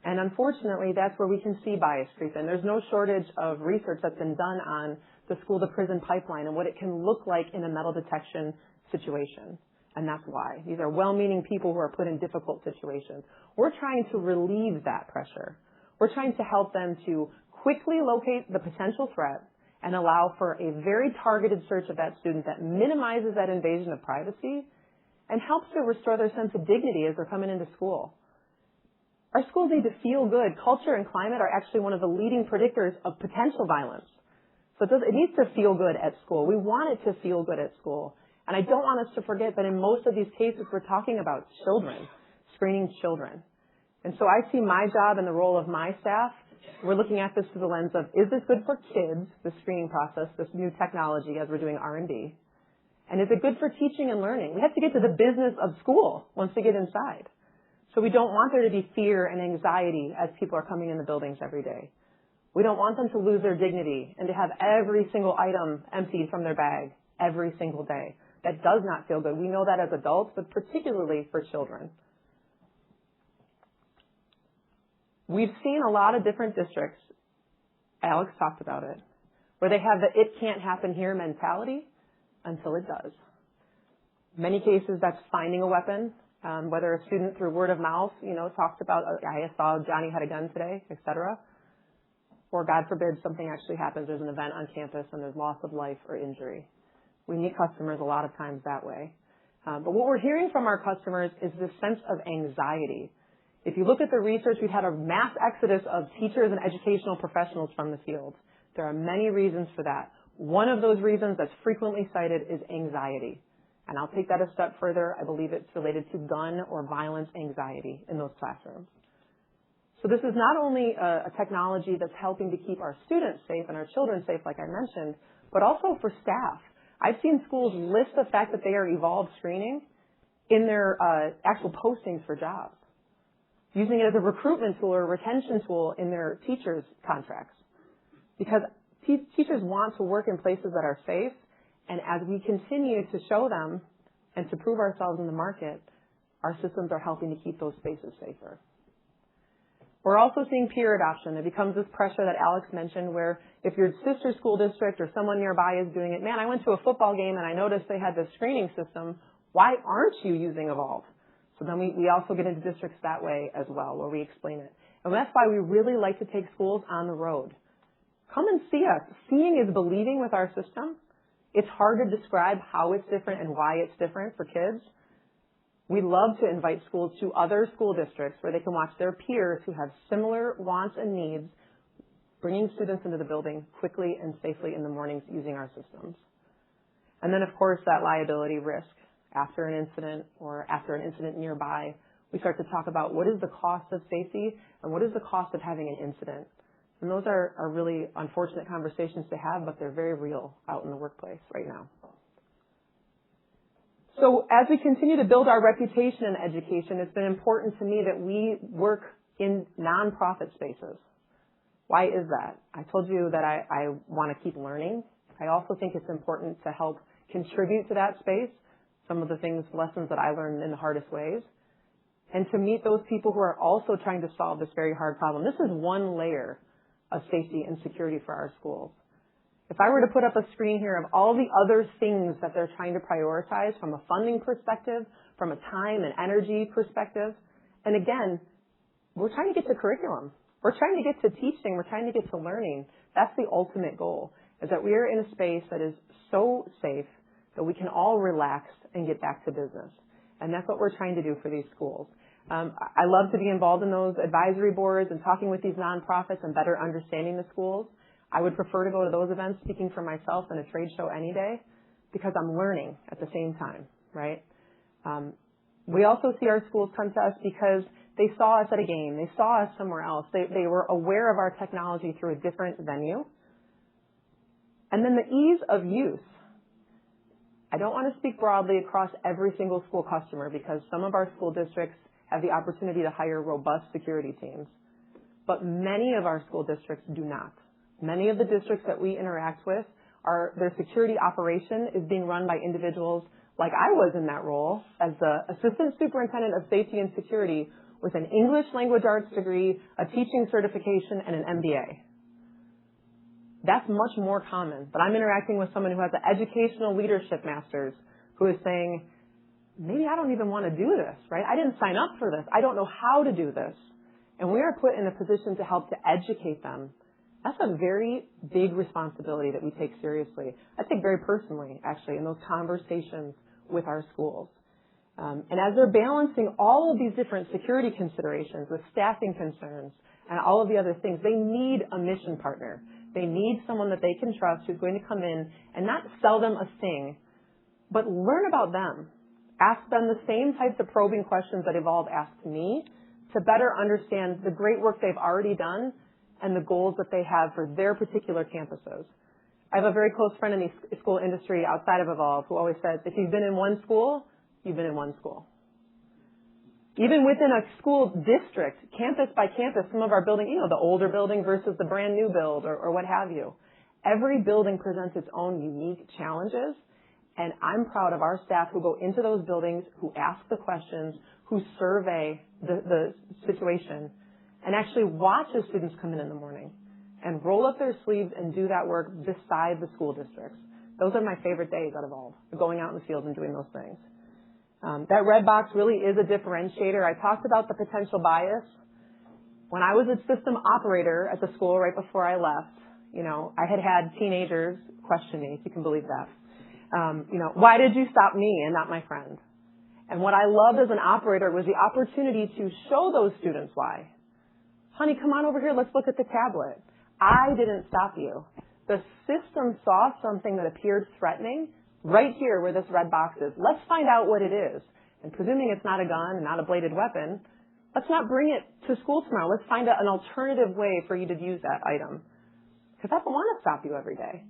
And unfortunately, that's where we can see bias creep in. There's no shortage of research that's been done on the school-to-prison pipeline and what it can look like in a metal detection situation. And that's why. These are well-meaning people who are put in difficult situations. We're trying to relieve that pressure. We're trying to help them to quickly locate the potential threat and allow for a very targeted search of that student that minimizes that invasion of privacy and helps to restore their sense of dignity as they're coming into school. Our schools need to feel good. Culture and climate are actually one of the leading predictors of potential violence. So it needs to feel good at school. We want it to feel good at school. And I don't want us to forget that in most of these cases, we're talking about children, screening children. And so I see my job and the role of my staff. We're looking at this through the lens of, is this good for kids, the screening process, this new technology as we're doing R&D? And is it good for teaching and learning? We have to get to the business of school once we get inside. So we don't want there to be fear and anxiety as people are coming in the buildings every day. We don't want them to lose their dignity and to have every single item emptied from their bag every single day. That does not feel good. We know that as adults, but particularly for children. We've seen a lot of different districts, Alex talked about it, where they have the it can't happen here mentality until it does. Many cases that's finding a weapon, whether a student through word of mouth, talks about, I saw Johnny had a gun today, etc. Or God forbid something actually happens, there's an event on campus and there's loss of life or injury. We meet customers a lot of times that way. But what we're hearing from our customers is this sense of anxiety. If you look at the research, we've had a mass exodus of teachers and educational professionals from the field. There are many reasons for that. One of those reasons that's frequently cited is anxiety. And I'll take that a step further. I believe it's related to gun or violence anxiety in those classrooms. So this is not only a technology that's helping to keep our students safe and our children safe, like I mentioned, but also for staff. I've seen schools list the fact that they are Evolv screening in their actual postings for jobs, using it as a recruitment tool or a retention tool in their teachers' contracts. Because teachers want to work in places that are safe, and as we continue to show them and to prove ourselves in the market, our systems are helping to keep those spaces safer. We're also seeing peer adoption. It becomes this pressure that Alex mentioned where if your sister school district or someone nearby is doing it, man, I went to a football game and I noticed they had this screening system. Why aren't you using Evolv? So then we also get into districts that way as well, where we explain it. And that's why we really like to take schools on the road. Come and see us. Seeing is believing with our system. It's hard to describe how it's different and why it's different for kids. We love to invite schools to other school districts where they can watch their peers who have similar wants and needs, bringing students into the building quickly and safely in the mornings using our systems. And then, of course, that liability risk. After an incident or after an incident nearby, we start to talk about what is the cost of safety and what is the cost of having an incident. And those are really unfortunate conversations to have, but they're very real out in the workplace right now. So as we continue to build our reputation in education, it's been important to me that we work in nonprofit spaces. Why is that? I told you that I want to keep learning. I also think it's important to help contribute to that space, some of the lessons that I learned in the hardest ways, and to meet those people who are also trying to solve this very hard problem. This is one layer of safety and security for our schools. If I were to put up a screen here of all the other things that they're trying to prioritize from a funding perspective, from a time and energy perspective, and again, we're trying to get to curriculum. We're trying to get to teaching. We're trying to get to learning. That's the ultimate goal, is that we are in a space that is so safe that we can all relax and get back to business. And that's what we're trying to do for these schools. I love to be involved in those advisory boards and talking with these nonprofits and better understanding the schools. I would prefer to go to those events speaking for myself in a trade show any day because I'm learning at the same time, right? We also see our schools come to us because they saw us at a game. They saw us somewhere else. They were aware of our technology through a different venue. And then the ease of use. I don't want to speak broadly across every single school customer because some of our school districts have the opportunity to hire robust security teams. But many of our school districts do not. Many of the districts that we interact with, their security operation is being run by individuals like I was in that role as the Assistant Superintendent of Safety and Security with an English language arts degree, a teaching certification, and an MBA. That's much more common. But I'm interacting with someone who has an educational leadership master's who is saying, maybe I don't even want to do this, right? I didn't sign up for this. I don't know how to do this. And we are put in a position to help to educate them. That's a very big responsibility that we take seriously. I take very personally, actually, in those conversations with our schools. And as they're balancing all of these different security considerations with staffing concerns and all of the other things, they need a mission partner. They need someone that they can trust who's going to come in and not sell them a thing, but learn about them. Ask them the same types of probing questions that Evolv asked me to better understand the great work they've already done and the goals that they have for their particular campuses. I have a very close friend in the school industry outside of Evolv who always says, if you've been in one school, you've been in one school. Even within a school district, campus by campus, some of our building, the older building versus the brand new build or what have you. Every building presents its own unique challenges. And I'm proud of our staff who go into those buildings, who ask the questions, who survey the situation, and actually watch as students come in the morning and roll up their sleeves and do that work beside the school districts. Those are my favorite days at Evolv, going out in the field and doing those things. That red box really is a differentiator. I talked about the potential bias. When I was a system operator at the school right before I left, I had teenagers question me, if you can believe that. Why did you stop me and not my friend? And what I loved as an operator was the opportunity to show those students why. Honey, come on over here. Let's look at the tablet. I didn't stop you. The system saw something that appeared threatening right here where this red box is. Let's find out what it is. And presuming it's not a gun and not a bladed weapon, let's not bring it to school tomorrow. Let's find out an alternative way for you to use that item. Because I don't want to stop you every day.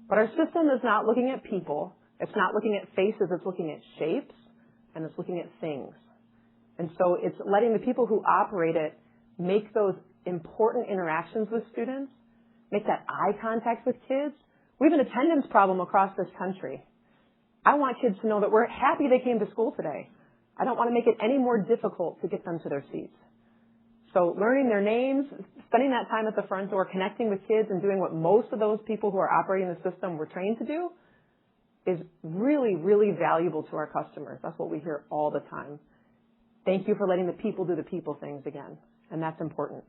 But our system is not looking at people. It's not looking at faces. It's looking at shapes, and it's looking at things. And so it's letting the people who operate it make those important interactions with students, make that eye contact with kids. We have an attendance problem across this country. I want kids to know that we're happy they came to school today. I don't want to make it any more difficult to get them to their seats. So learning their names, spending that time at the front door, connecting with kids and doing what most of those people who are operating the system were trained to do is really, really valuable to our customers. That's what we hear all the time. Thank you for letting the people do the people things again. And that's important.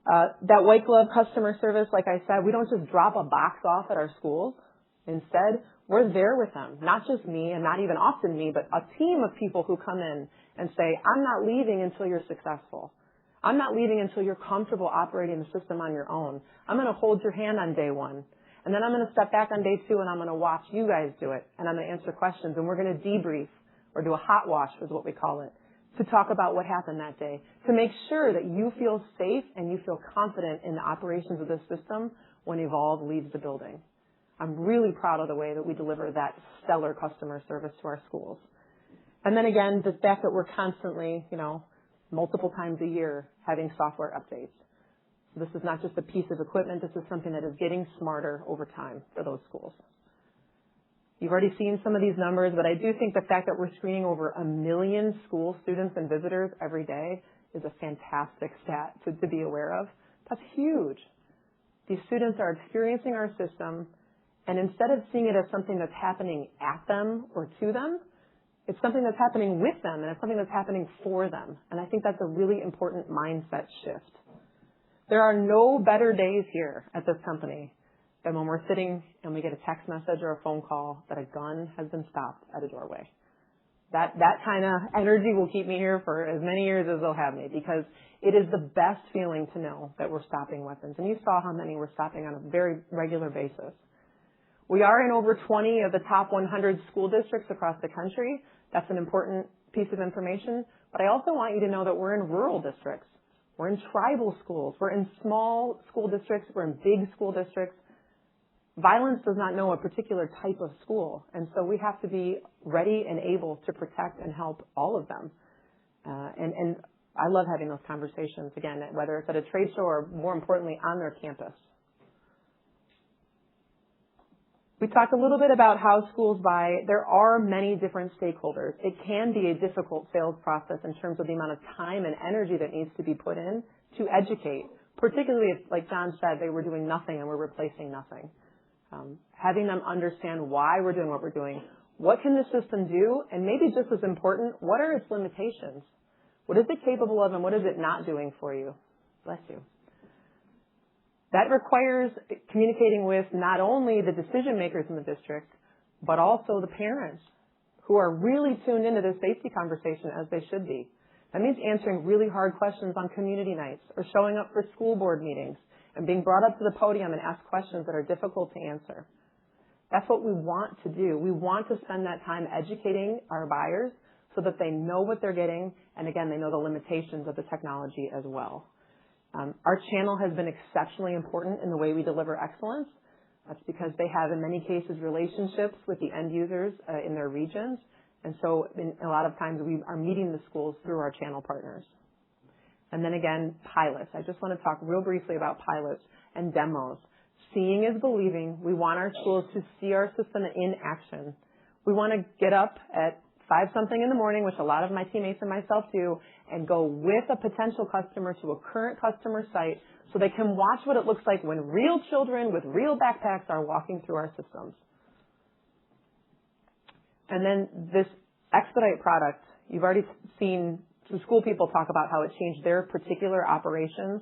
That white glove customer service, like I said, we don't just drop a box off at our schools. Instead, we're there with them. Not just me and not even often me, but a team of people who come in and say, I'm not leaving until you're successful. I'm not leaving until you're comfortable operating the system on your own. I'm going to hold your hand on day one. And then I'm going to step back on day two and I'm going to watch you guys do it. And I'm going to answer questions. And we're going to debrief or do a hot wash is what we call it, to talk about what happened that day, to make sure that you feel safe and you feel confident in the operations of this system when Evolv leaves the building. I'm really proud of the way that we deliver that stellar customer service to our schools. And then again, the fact that we're constantly, multiple times a year having software updates. So this is not just a piece of equipment. This is something that is getting smarter over time for those schools. You've already seen some of these numbers, but I do think the fact that we're screening over 1 million school students and visitors every day is a fantastic stat to be aware of. That's huge. These students are experiencing our system, and instead of seeing it as something that's happening at them or to them, it's something that's happening with them, and it's something that's happening for them. And I think that's a really important mindset shift. There are no better days here at this company than when we're sitting and we get a text message or a phone call that a gun has been stopped at a doorway. That kind of energy will keep me here for as many years as they'll have me, because it is the best feeling to know that we're stopping weapons. And you saw how many we're stopping on a very regular basis. We are in over 20 of the top 100 school districts across the country. That's an important piece of information. But I also want you to know that we're in rural districts. We're in tribal schools. We're in small school districts. We're in big school districts. Violence does not know a particular type of school. And so we have to be ready and able to protect and help all of them. And I love having those conversations, again, whether it's at a trade show or, more importantly, on their campus. We talked a little bit about how schools buy. There are many different stakeholders. It can be a difficult sales process in terms of the amount of time and energy that needs to be put in to educate, particularly if, like John said, they were doing nothing and we're replacing nothing. Having them understand why we're doing what we're doing, what can the system do, and maybe just as important, what are its limitations? What is it capable of and what is it not doing for you? Bless you. That requires communicating with not only the decision makers in the district, but also the parents who are really tuned into this safety conversation as they should be. That means answering really hard questions on community nights or showing up for school board meetings and being brought up to the podium and ask questions that are difficult to answer. That's what we want to do. We want to spend that time educating our buyers so that they know what they're getting, and again, they know the limitations of the technology as well. Our channel has been exceptionally important in the way we deliver excellence. That's because they have, in many cases, relationships with the end users in their regions. And so a lot of times we are meeting the schools through our channel partners. And then again, pilots. I just want to talk real briefly about pilots and demos. Seeing is believing. We want our schools to see our system in action. We want to get up at 5-something in the morning, which a lot of my teammates and myself do, and go with a potential customer to a current customer site so they can watch what it looks like when real children with real backpacks are walking through our systems. And then this Expedite product, you've already seen some school people talk about how it changed their particular operations.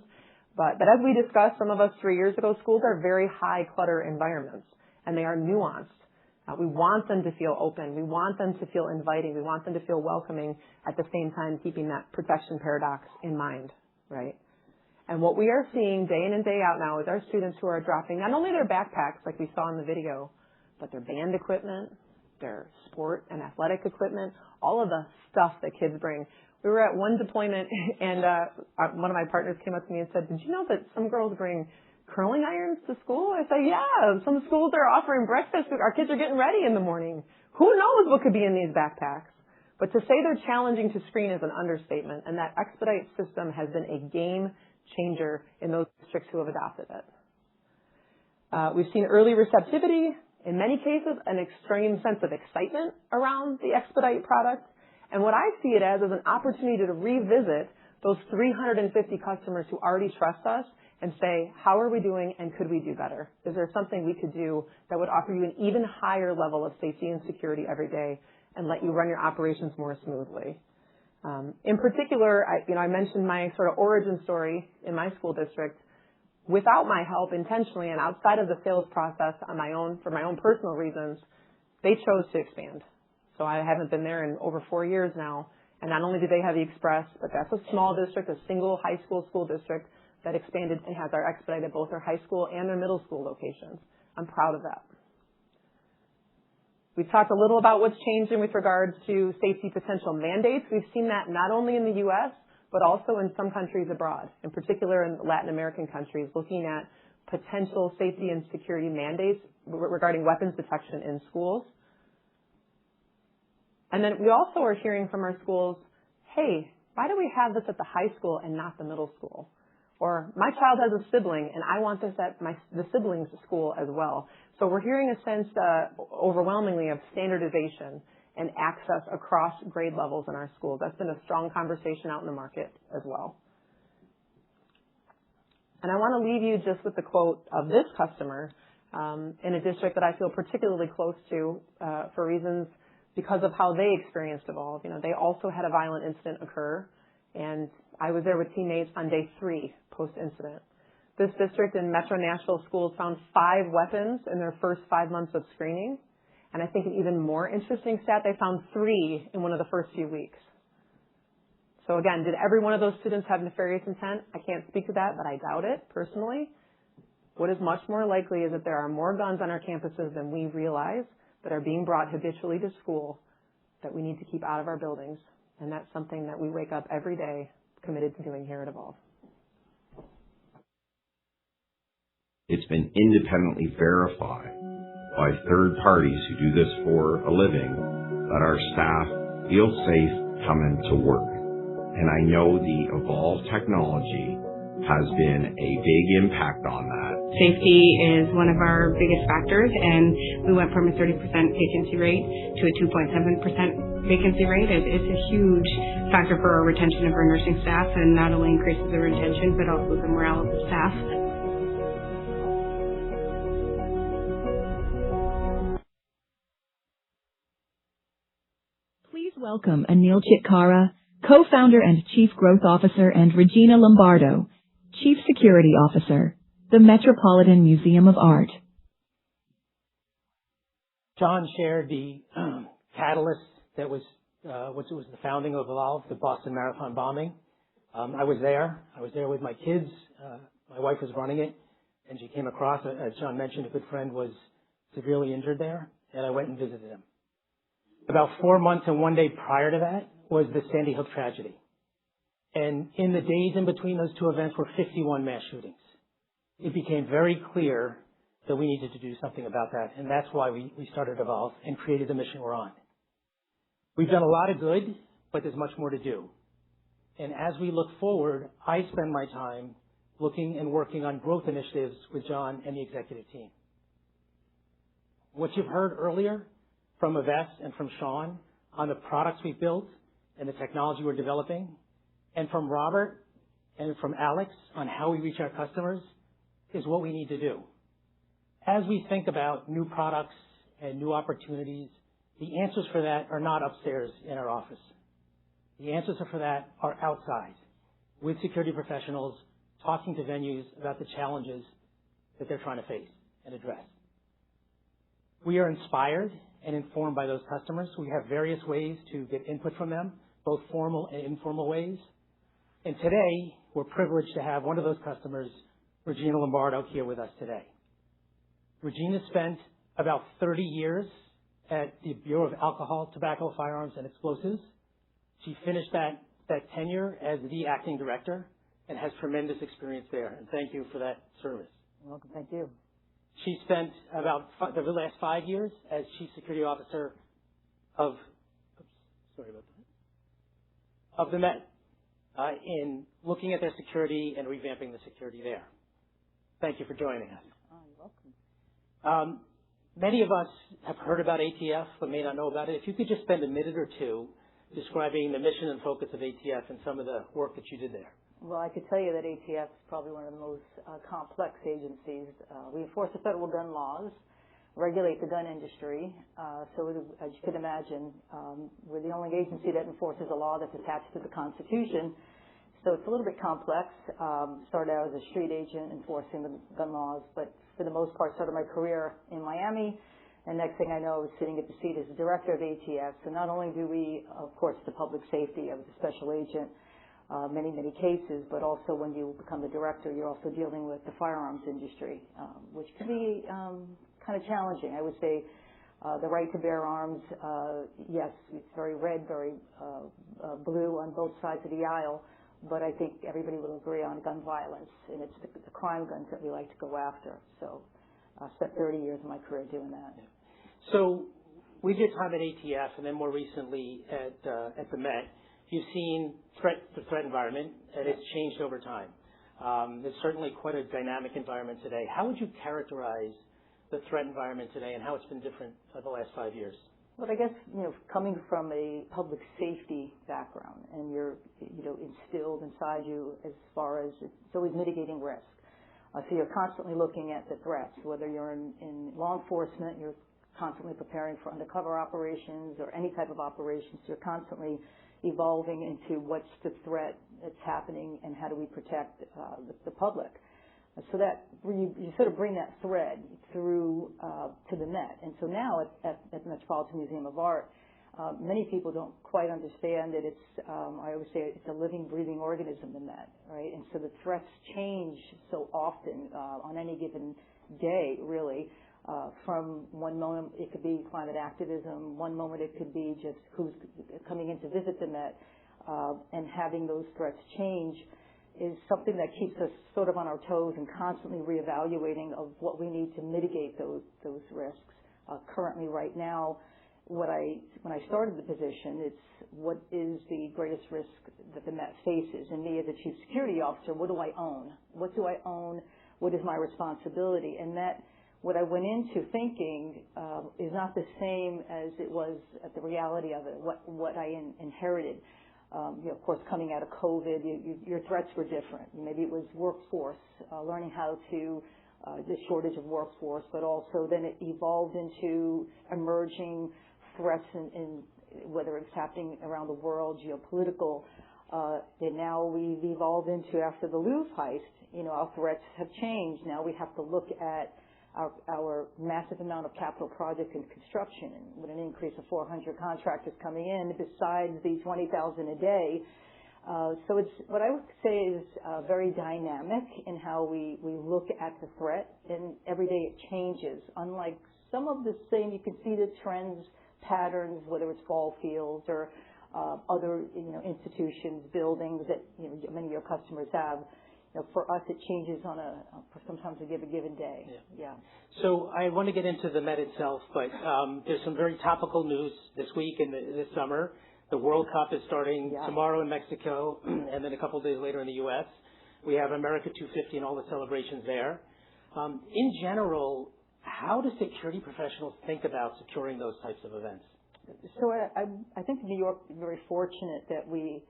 But as we discussed, some of us 3 years ago, schools are very high clutter environments, and they are nuanced. We want them to feel open. We want them to feel inviting. We want them to feel welcoming, at the same time keeping that protection paradox in mind, right? And what we are seeing day in and day out now is our students who are dropping not only their backpacks, like we saw in the video, but their band equipment, their sport and athletic equipment, all of the stuff that kids bring. We were at one deployment, and one of my partners came up to me and said, "Did you know that some girls bring curling irons to school?" I said, "Yeah, some schools are offering breakfast. Our kids are getting ready in the morning. Who knows what could be in these backpacks?" But to say they're challenging to screen is an understatement, and that Expedite system has been a game changer in those districts who have adopted it. We've seen early receptivity, in many cases, an extreme sense of excitement around the Expedite product. And what I see it as is an opportunity to revisit those 350 customers who already trust us and say, how are we doing and could we do better? Is there something we could do that would offer you an even higher level of safety and security every day and let you run your operations more smoothly? In particular, I mentioned my sort of origin story in my school district. Without my help intentionally and outside of the sales process on my own, for my own personal reasons, they chose to expand. So I haven't been there in over 4 years now. And not only do they have the Express, but that's a small district, a single high school district that expanded and has our Expedite at both their high school and their middle school locations. I'm proud of that. We've talked a little about what's changing with regards to safety potential mandates. We've seen that not only in the U.S., but also in some countries abroad, in particular in Latin American countries, looking at potential safety and security mandates regarding weapons detection in schools. And then we also are hearing from our schools, hey, why do we have this at the high school and not the middle school? Or my child has a sibling and I want this at the sibling's school as well. So we're hearing a sense overwhelmingly of standardization and access across grade levels in our schools. That's been a strong conversation out in the market as well. And I want to leave you just with the quote of this customer in a district that I feel particularly close to for reasons because of how they experienced Evolv. They also had a violent incident occur, and I was there with teammates on day 3 post-incident. This district in Metro Nashville schools found 5 weapons in their first 5 months of screening. And I think an even more interesting stat, they found 3 in one of the first few weeks. So again, did every one of those students have nefarious intent? I can't speak to that, but I doubt it personally. What is much more likely is that there are more guns on our campuses than we realize that are being brought habitually to school that we need to keep out of our buildings. And that's something that we wake up every day committed to doing here at Evolv. It's been independently verified by third parties who do this for a living that our staff feel safe coming to work. And I know the Evolv technology has been a big impact on that. Safety is one of our biggest factors, and we went from a 30% vacancy rate to a 2.7% vacancy rate. It's a huge factor for our retention of our nursing staff, and not only increases the retention, but also the morale of the staff. Please welcome Anil Chitkara, Co-founder and Chief Growth Officer, and Regina Lombardo, Chief Security Officer, the Metropolitan Museum of Art. John shared the catalyst that was which was the founding of Evolv, the Boston Marathon bombing. I was there. I was there with my kids. My wife was running it, and she came across, as John mentioned, a good friend was severely injured there, and I went and visited him. About 4 months and 1 day prior to that was the Sandy Hook tragedy. And in the days in between those two events were 51 mass shootings. It became very clear that we needed to do something about that, and that's why we started Evolv and created the mission we're on. We've done a lot of good, but there's much more to do. And as we look forward, I spend my time looking and working on growth initiatives with John and the executive team. What you've heard earlier from Yvette and from Sean on the products we've built and the technology we're developing, and from Robert and from Alex on how we reach our customers, is what we need to do. As we think about new products and new opportunities, the answers for that are not upstairs in our office. The answers for that are outside with security professionals talking to venues about the challenges that they're trying to face and address. We are inspired and informed by those customers. We have various ways to get input from them, both formal and informal ways. And today, we're privileged to have one of those customers, Regina Lombardo, here with us today. Regina spent about 30 years at the Bureau of Alcohol, Tobacco, Firearms, and Explosives. She finished that tenure as the acting director and has tremendous experience there. And thank you for that service. You're welcome. Thank you. She spent about the last 5 years as Chief Security Officer of the Met in looking at their security and revamping the security there. Thank you for joining us. Oh, you're welcome. Many of us have heard about ATF but may not know about it. If you could just spend a minute or two describing the mission and focus of ATF and some of the work that you did there. Well, I could tell you that ATF is probably one of the most complex agencies. We enforce the federal gun laws, regulate the gun industry. So as you could imagine, we're the only agency that enforces a law that's attached to the Constitution. So it's a little bit complex. Started out as a street agent enforcing the gun laws, but for the most part started my career in Miami. And next thing I know, I was sitting at the seat as the director of ATF. So not only do we, of course, the public safety, I was a special agent, many cases, but also when you become the director, you're also dealing with the firearms industry, which can be kind of challenging. I would say the right to bear arms, yes, it's very red, very blue on both sides of the aisle, but I think everybody will agree on gun violence, and it's the crime guns that we like to go after. So I spent 30 years of my career doing that. So we did time at ATF and then more recently at the Met. You've seen the threat environment, and it's changed over time. There's certainly quite a dynamic environment today. How would you characterize the threat environment today and how it's been different for the last 5 years? Well, I guess, coming from a public safety background, and you're, instilled inside you as far as it's always mitigating risk. So you're constantly looking at the threats, whether you're in law enforcement, you're constantly preparing for undercover operations or any type of operations. You're constantly evolving into what's the threat that's happening and how do we protect the public. So that you sort of bring that thread through to the Met. And so now at the Metropolitan Museum of Art, many people don't quite understand that it's, I always say it's a living, breathing organism, the Met, right? And so the threats change so often on any given day, really. From one moment it could be climate activism, one moment it could be just who's coming in to visit the Met, and having those threats change is something that keeps us sort of on our toes and constantly reevaluating of what we need to mitigate those risks. Currently, right now, when I started the position, it's what is the greatest risk that the Met faces? And me as a chief security officer, what do I own? What do I own? What is my responsibility? And that, what I went into thinking is not the same as it was at the reality of it, what I inherited. Of course, coming out of COVID, your threats were different. Maybe it was workforce, learning how to, the shortage of workforce, but also then it evolved into emerging threats in whether it's happening around the world, geopolitical, that now we've evolved into after the Louvre heist. Our threats have changed. Now we have to look at our massive amount of capital projects in construction, and with an increase of 400 contractors coming in, besides the 20,000 a day. So it's what I would say is very dynamic in how we look at the threat, and every day it changes. Unlike some of the same, you can see the trends, patterns, whether it's ball fields or other institutions, buildings that many of your customers have. For us, it changes on sometimes a given day. Yeah. So I want to get into the Met itself, but there's some very topical news this week and this summer. The World Cup is starting tomorrow in Mexico, and then a couple of days later in the U.S. We have America 250 and all the celebrations there. In general, how do security professionals think about securing those types of events? So I think New York is very fortunate that we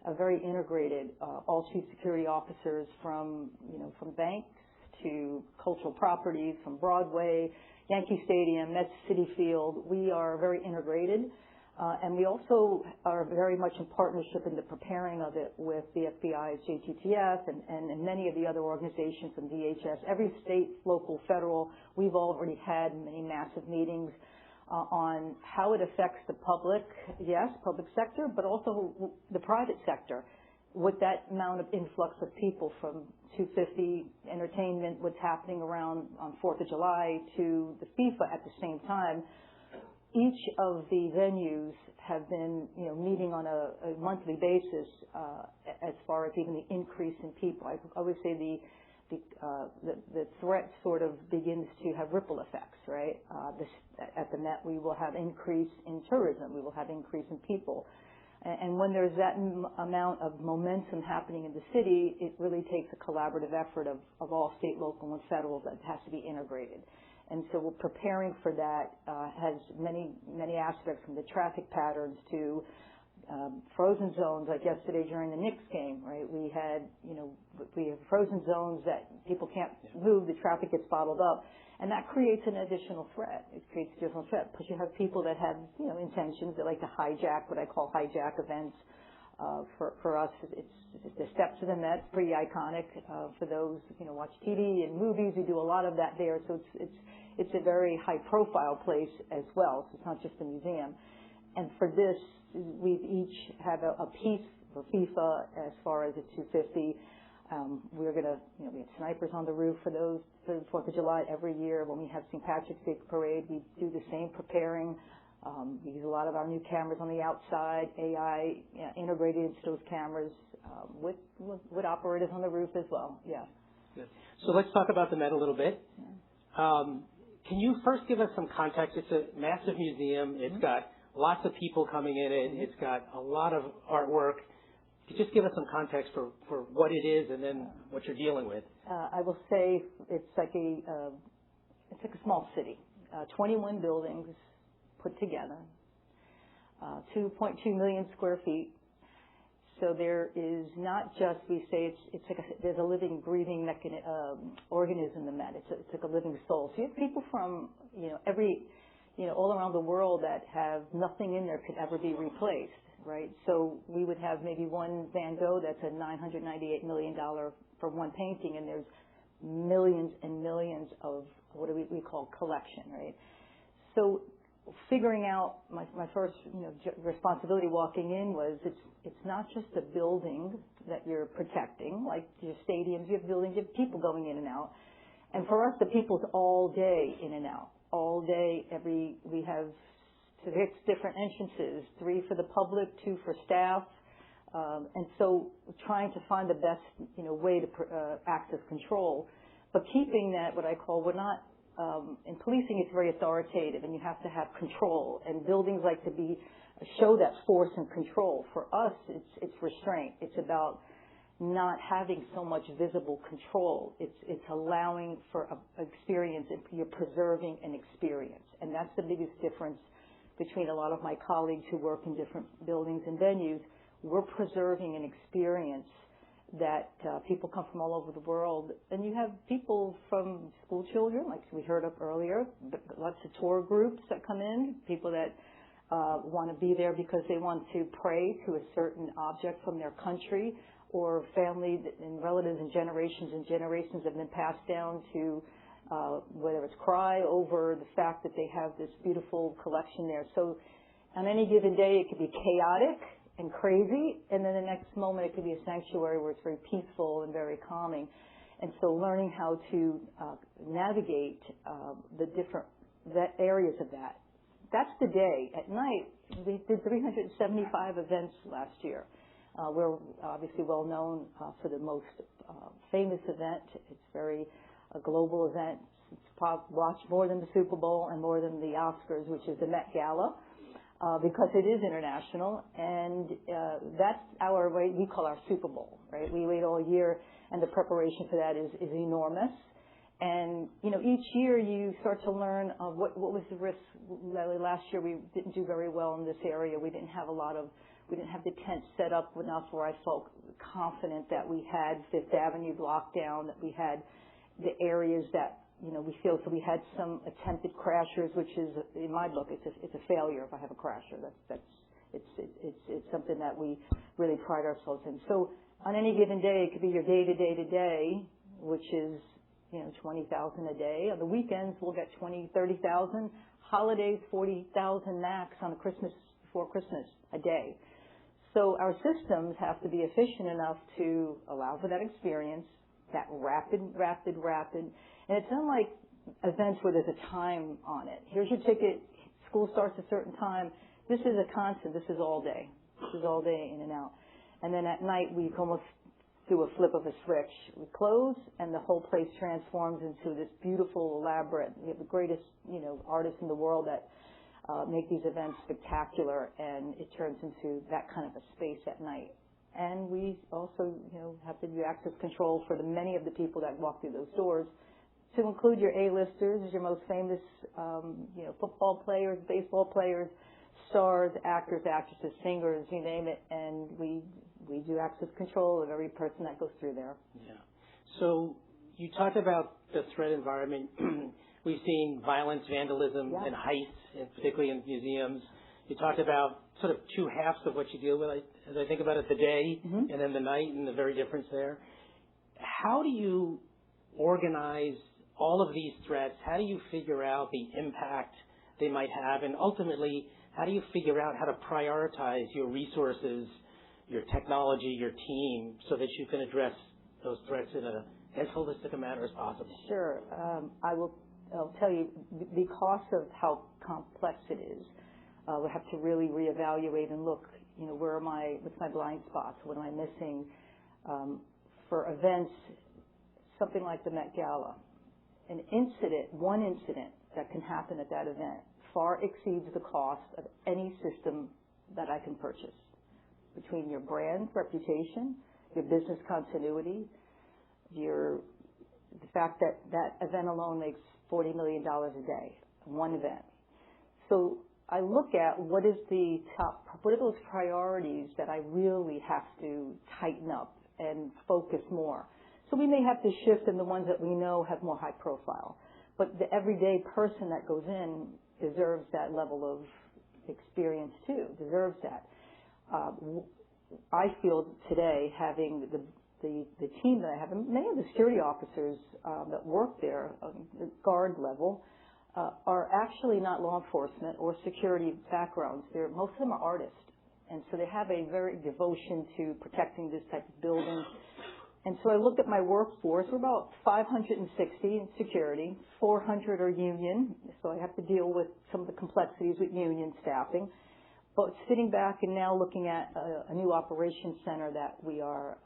are very integrated, all chief security officers from banks to cultural properties, from Broadway, Yankee Stadium, Mets Citi Field. We are very integrated. And we also are very much in partnership in the preparing of it with the FBI's JTTF and many of the other organizations from DHS. Every state, local, federal, we've already had many massive meetings on how it affects the public, public sector, but also the private sector. With that amount of influx of people from 250 entertainment, what's happening around on 4th of July to the FIFA at the same time, each of the venues have been, meeting on a monthly basis as far as even the increase in people. I always say the threat sort of begins to have ripple effects, right? At the Met, we will have increase in tourism. We will have increase in people. And when there's that amount of momentum happening in the city, it really takes a collaborative effort of all state, local, and federal that has to be integrated. And so we're preparing for that, has many aspects, from the traffic patterns to frozen zones, like yesterday during the Knicks game, right? We have frozen zones that people can't move, the traffic gets bottled up, and that creates an additional threat. It creates an additional threat because you have people that have, intentions, that like to hijack, what I call hijack events. For us, it's the steps to the Met, pretty iconic. For those, watch TV and movies, we do a lot of that there. So it's a very high-profile place as well. So it's not just a museum. And for this, we've each have a piece for FIFA as far as the 250. We're going to, we have snipers on the roof for those for the 4th of July every year. When we have St. Patrick's Day parade, we do the same preparing. We use a lot of our new cameras on the outside, AI integrated into those cameras with operators on the roof as well. Yeah. Good. So let's talk about the Met a little bit. Can you first give us some context? It's a massive museum. It's got lots of people coming in it. It's got a lot of artwork. Could you just give us some context for what it is and then what you're dealing with? I will say it's like a small city. 21 buildings put together, 2.2 million square feet. So there is not just, we say it's like there's a living, breathing organism in the Met. It's like a living soul. So you have people from, all around the world that have nothing in there could ever be replaced, right? So we would have maybe one Van Gogh that's a $998 million for one painting, and there's millions and millions of what do we call collection, right? So figuring out my first responsibility walking in was it's not just a building that you're protecting, like your stadiums, you have buildings, you have people going in and out. And for us, the people's all day in and out, all day. We have 6 different entrances, 3 for the public, 2 for staff. And so trying to find the best, way to access control, but keeping that, what I call, we're not in policing, it's very authoritative, and you have to have control. And buildings like to show that force and control. For us, it's restraint. It's about not having so much visible control. It's allowing for experience, and you're preserving an experience. And that's the biggest difference between a lot of my colleagues who work in different buildings and venues. We're preserving an experience that people come from all over the world. And you have people from school children, like we heard up earlier, lots of tour groups that come in, people that want to be there because they want to pray to a certain object from their country, or family and relatives and generations have been passed down to whether it's cry over the fact that they have this beautiful collection there. So on any given day, it could be chaotic and crazy, and then the next moment it could be a sanctuary where it's very peaceful and very calming. And so learning how to navigate the different areas of that. That's the day. At night, we did 375 events last year. We're obviously well known for the most famous event. It's a global event. It's watched more than the Super Bowl and more than the Oscars, which is the Met Gala, because it is international. And that's our way, we call our Super Bowl, right? We wait all year, and the preparation for that is enormous. And, each year you start to learn what was the risk. Last year we didn't do very well in this area. We didn't have the tent set up enough where I felt confident that we had Fifth Avenue locked down, that we had the areas that, we feel. So we had some attempted crashers, which is, in my book, it's a failure if I have a crasher. It's something that we really pride ourselves in. So on any given day, it could be your day, which is 20,000 a day. On the weekends, we'll get 20, 30,000. Holidays, 40,000 max on before Christmas a day. So our systems have to be efficient enough to allow for that experience, that rapid. And it's unlike events where there's a time on it. Here's your ticket. School starts a certain time. This is a constant. This is all day. This is all day in and out. And then at night, we almost do a flip of a switch. We close, and the whole place transforms into this beautiful, elaborate. We have the greatest, artists in the world that make these events spectacular, and it turns into that kind of a space at night. And we also, have to do access control for the many of the people that walk through those doors, to include your A-listers, your most famous, football players, baseball players, stars, actors, actresses, singers, you name it, and we do access control of every person that goes through there. Yeah. So you talked about the threat environment. We've seen violence, vandalism, and heists, particularly in museums. You talked about sort of two halves of what you deal with, as I think about it, the day and then the night, and the very difference there. How do you organize all of these threats? How do you figure out the impact they might have? And ultimately, how do you figure out how to prioritize your resources, your technology, your team, so that you can address those threats in as holistic a manner as possible? Sure. I'll tell you, because of how complex it is, we'll have to really reevaluate and look, what's my blind spots? What am I missing? For events, something like the Met Gala, one incident that can happen at that event far exceeds the cost of any system that I can purchase. Between your brand reputation, your business continuity, the fact that that event alone makes $40 million a day, one event. So I look at what are those priorities that I really have to tighten up and focus more. So we may have to shift in the ones that we know have more high profile. But the everyday person that goes in deserves that level of experience too, deserves that. I feel today, having the team that I have, and many of the security officers that work there, guard level, are actually not law enforcement or security backgrounds. Most of them are artists. And so they have a very devotion to protecting this type of building. And so I looked at my workforce. We're about 560 in security, 400 are union, so I have to deal with some of the complexities with union staffing. But sitting back and now looking at a new operations center that we're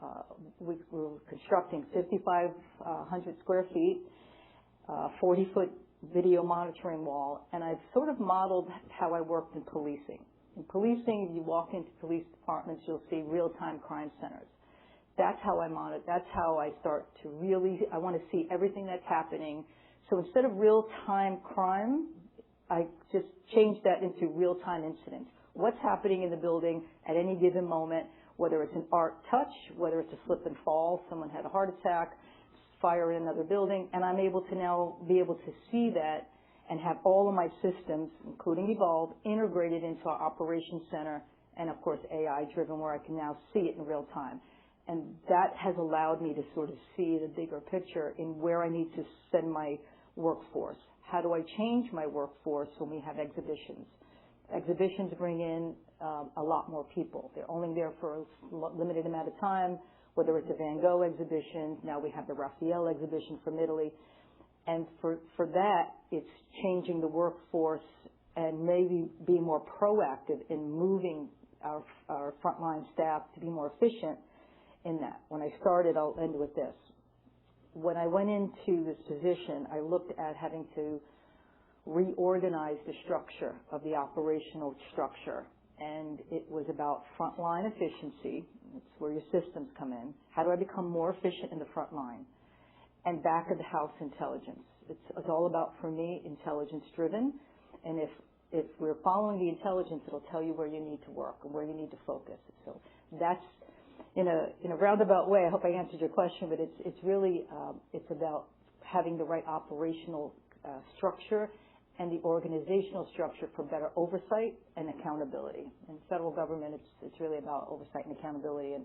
constructing, 5,500 square feet, 40-foot video monitoring wall, and I've sort of modeled how I worked in policing. In policing, if you walk into police departments, you'll see real-time crime centers. That's how I monitor. That's how I start to really, I want to see everything that's happening. So instead of real-time crime, I just changed that into real-time incidents. What's happening in the building at any given moment, whether it's an art touch, whether it's a slip and fall, someone had a heart attack, fire in another building, and I'm able to now be able to see that and have all of my systems, including Evolv, integrated into our operations center, and of course AI driven, where I can now see it in real time. And that has allowed me to sort of see the bigger picture in where I need to send my workforce. How do I change my workforce when we have exhibitions? Exhibitions bring in a lot more people. They're only there for a limited amount of time, whether it's a Van Gogh exhibition, now we have the Raphael exhibition from Italy. And for that, it's changing the workforce and maybe being more proactive in moving our frontline staff to be more efficient in that. When I started, I'll end with this. When I went into this position, I looked at having to reorganize the structure of the operational structure. And it was about frontline efficiency. It's where your systems come in. How do I become more efficient in the front line? And back of the house intelligence. It's all about, for me, intelligence driven. And if we're following the intelligence, it'll tell you where you need to work and where you need to focus. So that's, in a roundabout way, I hope I answered your question, but it's really, it's about having the right operational structure and the organizational structure for better oversight and accountability. In federal government, it's really about oversight and accountability, and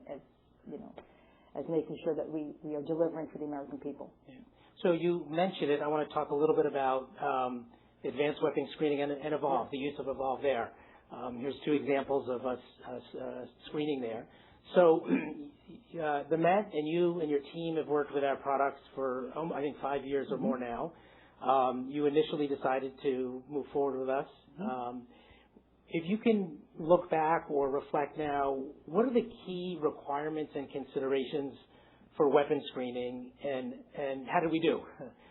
as making sure that we are delivering for the American people. Yeah. So you mentioned it. I want to talk a little bit about advanced weapons screening and Evolv, the use of Evolv there. Here's two examples of us screening there. So the Met and you and your team have worked with our products for, I think, 5 years or more now. You initially decided to move forward with us. If you can look back or reflect now, what are the key requirements and considerations for weapons screening, and how did we do?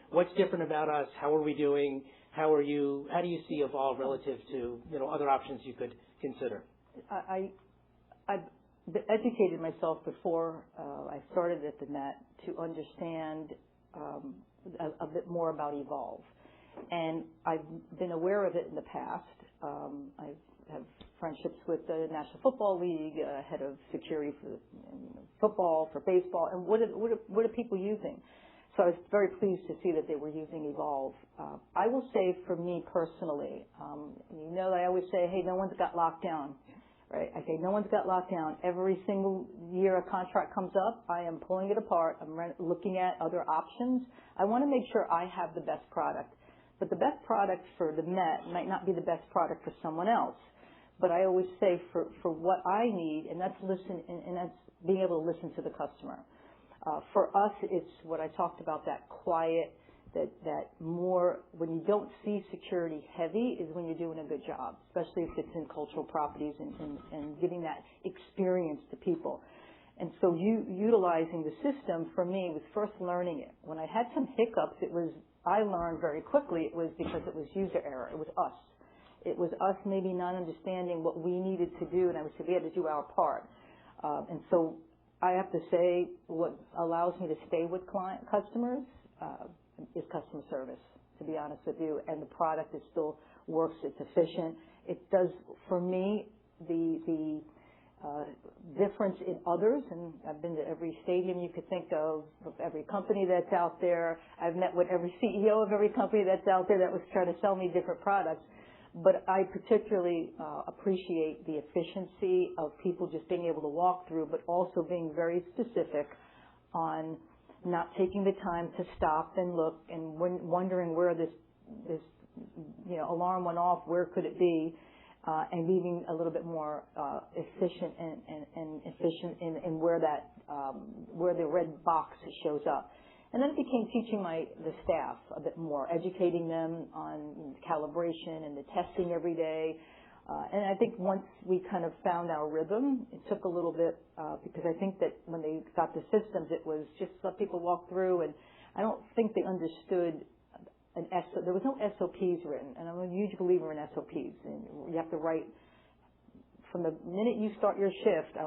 What's different about us? How are we doing? How do you see Evolv relative to other options you could consider? I've educated myself before I started at the Met to understand a bit more about Evolv. And I've been aware of it in the past. I have friendships with the National Football League, head of security for football, for baseball, and what are people using? So I was very pleased to see that they were using Evolv. I will say for me personally, I always say, hey, no one's got locked down. Right? I say no one's got locked down. Every single year a contract comes up, I am pulling it apart. I'm looking at other options. I want to make sure I have the best product. But the best product for the Met might not be the best product for someone else. But I always say for what I need, and that's that's being able to listen to the customer. For us, it's what I talked about, that quiet, that more, when you don't see security heavy is when you're doing a good job, especially if it's in cultural properties and giving that experience to people. And so utilizing the system for me was first learning it. When I had some hiccups, I learned very quickly it was because it was user error. It was us. It was us maybe not understanding what we needed to do, and I said we had to do our part. And so I have to say what allows me to stay with customers is customer service, to be honest with you, and the product still works. It's efficient. It does, for me, the difference in others, and I've been to every stadium you could think of every company that's out there. I've met with every CEO of every company that's out there that was trying to sell me different products. But I particularly appreciate the efficiency of people just being able to walk through, but also being very specific on not taking the time to stop and look and wondering where this alarm went off, where could it be, and being a little bit more efficient and efficient in where the red box shows up. And then it became teaching the staff a bit more, educating them on calibration and the testing every day. And I think once we kind of found our rhythm, it took a little bit because I think that when they got the systems, it was just let people walk through, and I don't think they understood there was no SOPs written, and I'm a huge believer in SOPs. And you have to write from the minute you start your shift,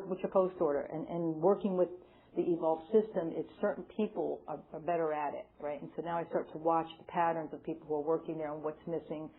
with your post order, and working with the Evolv system, it's certain people are better at it, right? And so now I start to watch the patterns of people who are working there and what's missing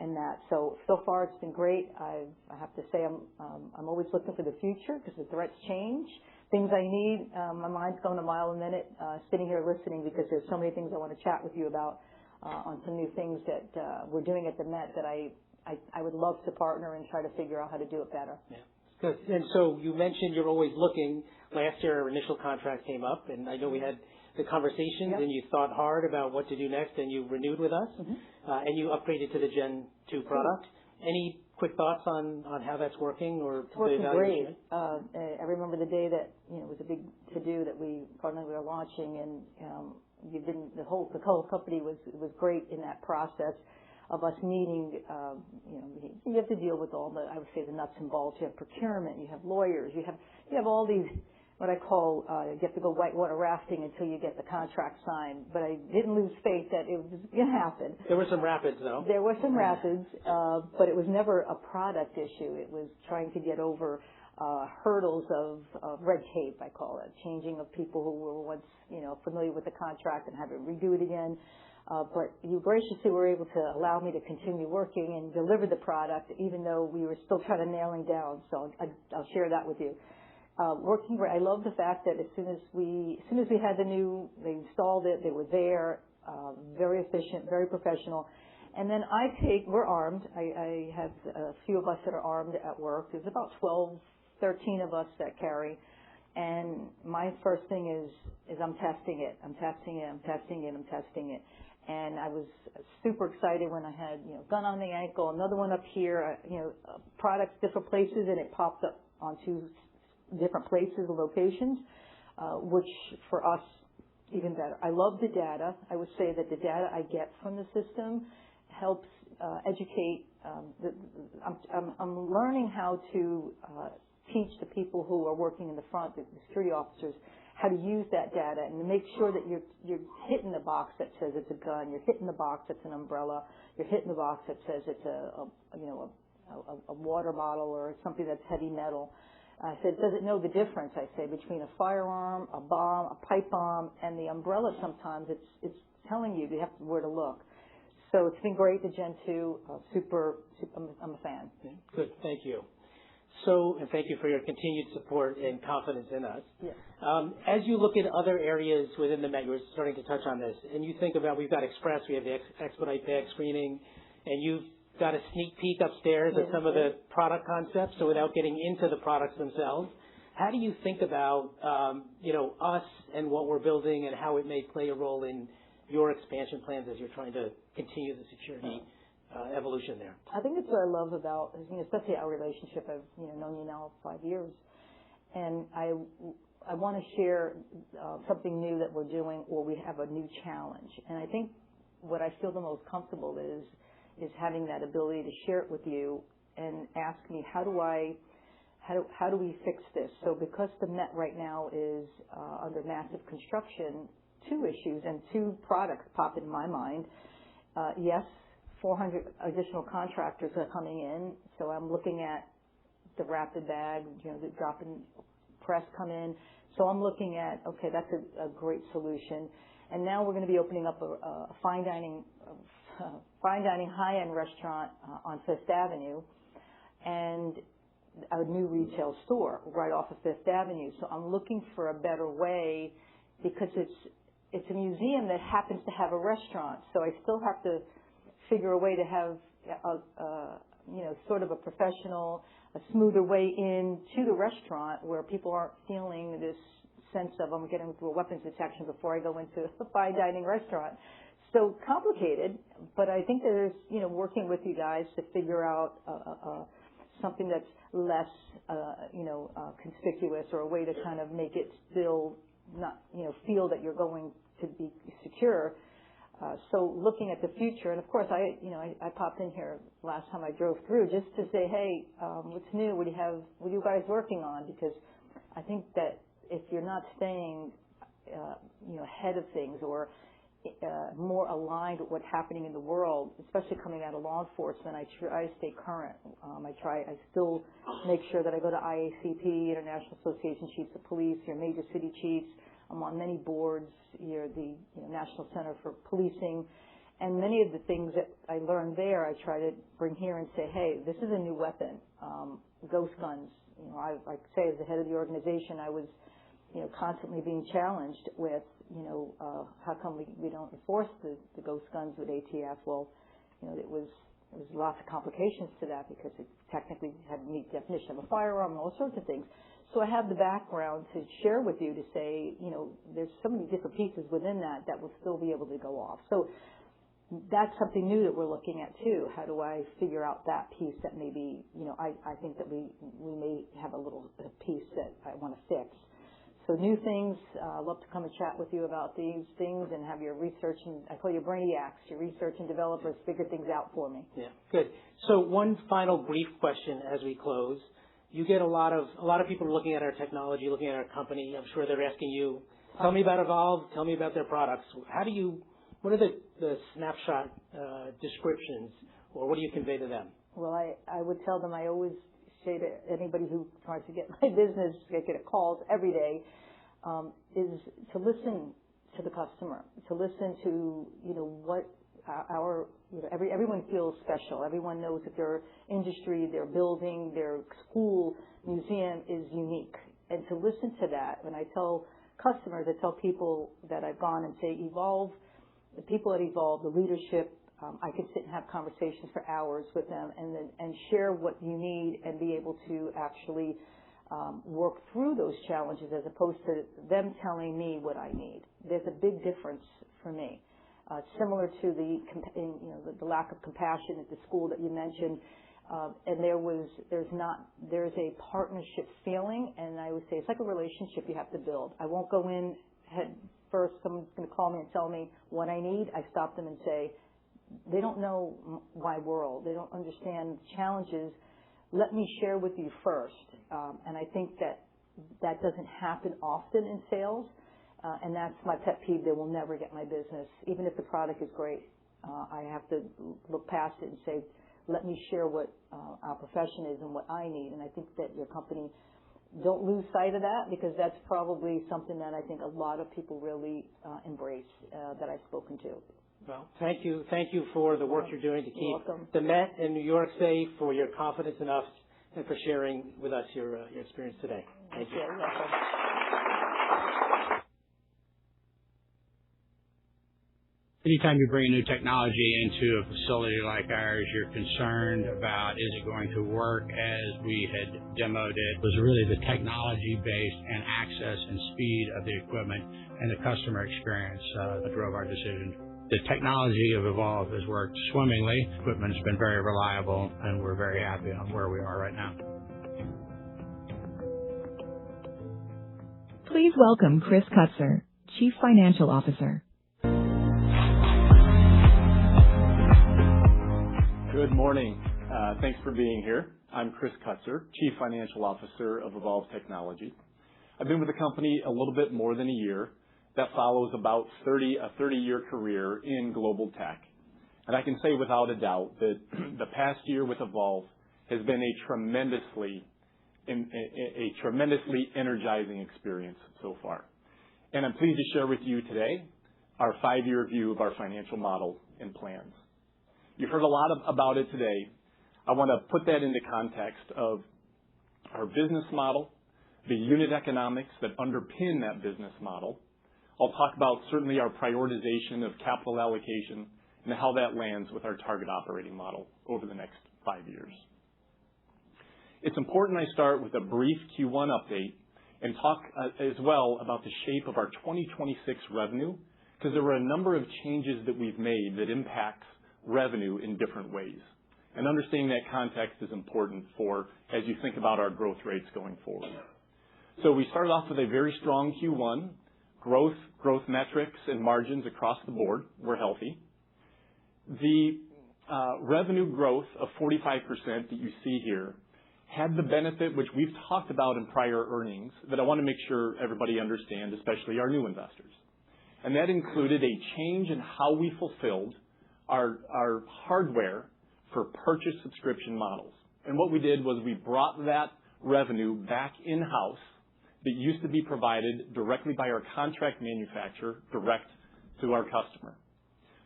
in that. So far it's been great. I have to say I'm always looking for the future because the threats change. Things I need, my mind's going a mile a minute, sitting here listening because there's so many things I want to chat with you about on some new things that we're doing at the Met that I would love to partner and try to figure out how to do it better. Yeah. Good. And so you mentioned you're always looking. Last year, our initial contract came up, and I know we had the conversations, and you thought hard about what to do next, and you renewed with us, and you upgraded to the Gen 2 product. Any quick thoughts on how that's working or it's working great. I remember the day that it was a big to-do that we were launching, and the whole company was great in that process of us meeting. You have to deal with all the, I would say, the nuts and bolts. You have procurement, you have lawyers, you have all these, what I call, you have to go whitewater rafting until you get the contract signed. But I didn't lose faith that it was going to happen. There were some rapids, though. There were some rapids, but it was never a product issue. It was trying to get over hurdles of red tape, I call it, changing of people who were once, familiar with the contract and have to redo it again. But you graciously were able to allow me to continue working and deliver the product, even though we were still trying to nailing down. So I'll share that with you. Working great. I love the fact that as soon as we had they installed it, they were there, very efficient, very professional. And then we're armed. I have a few of us that are armed at work. There's about 12, 13 of us that carry. And my first thing is I'm testing it. I'm testing it. And I was super excited when I had, gun on the ankle, another one up here, products, different places, and it popped up on 2 different places and locations, which for us, even better. I love the data. I would say that the data I get from the system helps educate. I'm learning how to teach the people who are working in the front, the security officers, how to use that data and to make sure that you're hitting the box that says it's a gun, you're hitting the box that's an umbrella, you're hitting the box that says it's a water bottle or something that's heavy metal. I said, does it know the difference, I say, between a firearm, a bomb, a pipe bomb, and the umbrella sometimes it's telling you have where to look. So it's been great, the Gen 2, I'm a fan. Good, thank you. And thank you for your continued support and confidence in us. Yes. As you look at other areas within the Met, we're starting to touch on this, and you think about, we've got Express, we have the expedite bag screening, and you've got a sneak peek upstairs at some of the product concepts, so without getting into the products themselves, how do you think about, us and what we're building and how it may play a role in your expansion plans as you're trying to continue the security evolution there? I think that's what I love about, especially our relationship. I've known you now 5 years, and I want to share something new that we're doing, or we have a new challenge. And I think what I feel the most comfortable is having that ability to share it with you and ask me how do we fix this? So because the Met right now is under massive construction, 2 issues and 2 products pop in my mind. Yes. 400 additional contractors are coming in, so I'm looking at the rapid bag, the drop-in press come in. So I'm looking at, okay, that's a great solution. And now we're going to be opening up a fine dining high-end restaurant on Fifth Avenue, and a new retail store right off of Fifth Avenue. So I'm looking for a better way because it's a museum that happens to have a restaurant. So I still have to figure a way to have sort of a professional, a smoother way in to the restaurant where people aren't feeling this sense of I'm getting through a weapons detection before I go into a fine dining restaurant. So complicated, but I think there's working with you guys to figure out something that's less conspicuous, or a way to kind of make it still not feel that you're going to be secure. So looking at the future, and of course I popped in here last time I drove through just to say, hey, what's new? What are you guys working on? Because I think that if you're not staying ahead of things, or more aligned with what's happening in the world, especially coming out of law enforcement. I try to stay current. I still make sure that I go to IACP, International Association Chiefs of Police, your major city chiefs. I'm on many boards, the National Center for Policing. And many of the things that I learned there, I try to bring here and say, hey, this is a new weapon, ghost guns. I say as the head of the organization, I was, constantly being challenged with, how come we don't enforce the ghost guns with ATF? Well, it was lots of complications to that because it technically had to meet the definition of a firearm and all sorts of things. So I have the background to share with you to say, there's so many different pieces within that will still be able to go off. So that's something new that we're looking at too. How do I figure out that piece that maybe, I think that we may have a little piece that I want to fix. So new things, I'd love to come and chat with you about these things and have your research, and I call you brainiacs, your research and developers figure things out for me. Yeah, good. So one final brief question as we close. You get a lot of people looking at our technology, looking at our company. I'm sure they're asking you, tell me about Evolv, tell me about their products. What are the snapshot descriptions, or what do you convey to them? Well, I would tell them, I always say to anybody who tries to get my business, I get calls every day, is to listen to the customer, to listen to, what everyone feels special. Everyone knows that their industry, their building, their school, museum is unique. And to listen to that, when I tell customers, I tell people that I've gone and say, Evolv, the people at Evolv, the leadership, I could sit and have conversations for hours with them and share what you need and be able to actually work through those challenges as opposed to them telling me what I need. There's a big difference for me. Similar to the lack of compassion at the school that you mentioned, and there's a partnership feeling, and I would say it's like a relationship you have to build. I won't go in head first. Someone's going to call me and tell me what I need. I stop them and say, they don't know my world. They don't understand challenges. Let me share with you first. And I think that doesn't happen often in sales. And that's my pet peeve. They will never get my business. Even if the product is great, I have to look past it and say, let me share what our profession is and what I need. And I think that your company, don't lose sight of that, because that's probably something that I think a lot of people really embrace that I've spoken to. Well, thank you. Thank you for the work you're doing to keep the Met in New York safe, for your confidence in us, and for sharing with us your experience today. Thank you. You're welcome. Anytime you bring a new technology into a facility like ours, you're concerned about, is it going to work as we had demoed it? It was really the technology base and access and speed of the equipment and the customer experience that drove our decision. The technology of Evolv has worked swimmingly. Equipment has been very reliable, and we're very happy on where we are right now. Please welcome Chris Kutzer, Chief Financial Officer. Good morning. Thanks for being here. I'm Chris Kutzer, Chief Financial Officer of Evolv Technology. I've been with the company a little bit more than a year. That follows about a 30-year career in global tech. And I can say without a doubt that the past year with Evolv has been a tremendously energizing experience so far. And I'm pleased to share with you today our 5-year view of our financial model and plans. You've heard a lot about it today. I want to put that into context of our business model, the unit economics that underpin that business model. I'll talk about certainly our prioritization of capital allocation and how that lands with our target operating model over the next 5 years. It's important I start with a brief Q1 update and talk as well about the shape of our 2026 revenue, because there were a number of changes that we've made that impact revenue in different ways. And understanding that context is important as you think about our growth rates going forward. So we started off with a very strong Q1. Growth metrics and margins across the board were healthy. The revenue growth of 45% that you see here had the benefit, which we've talked about in prior earnings, that I want to make sure everybody understands, especially our new investors. and that included a change in how we fulfilled our hardware for purchase subscription models. And what we did was we brought that revenue back in-house that used to be provided directly by our contract manufacturer direct to our customer.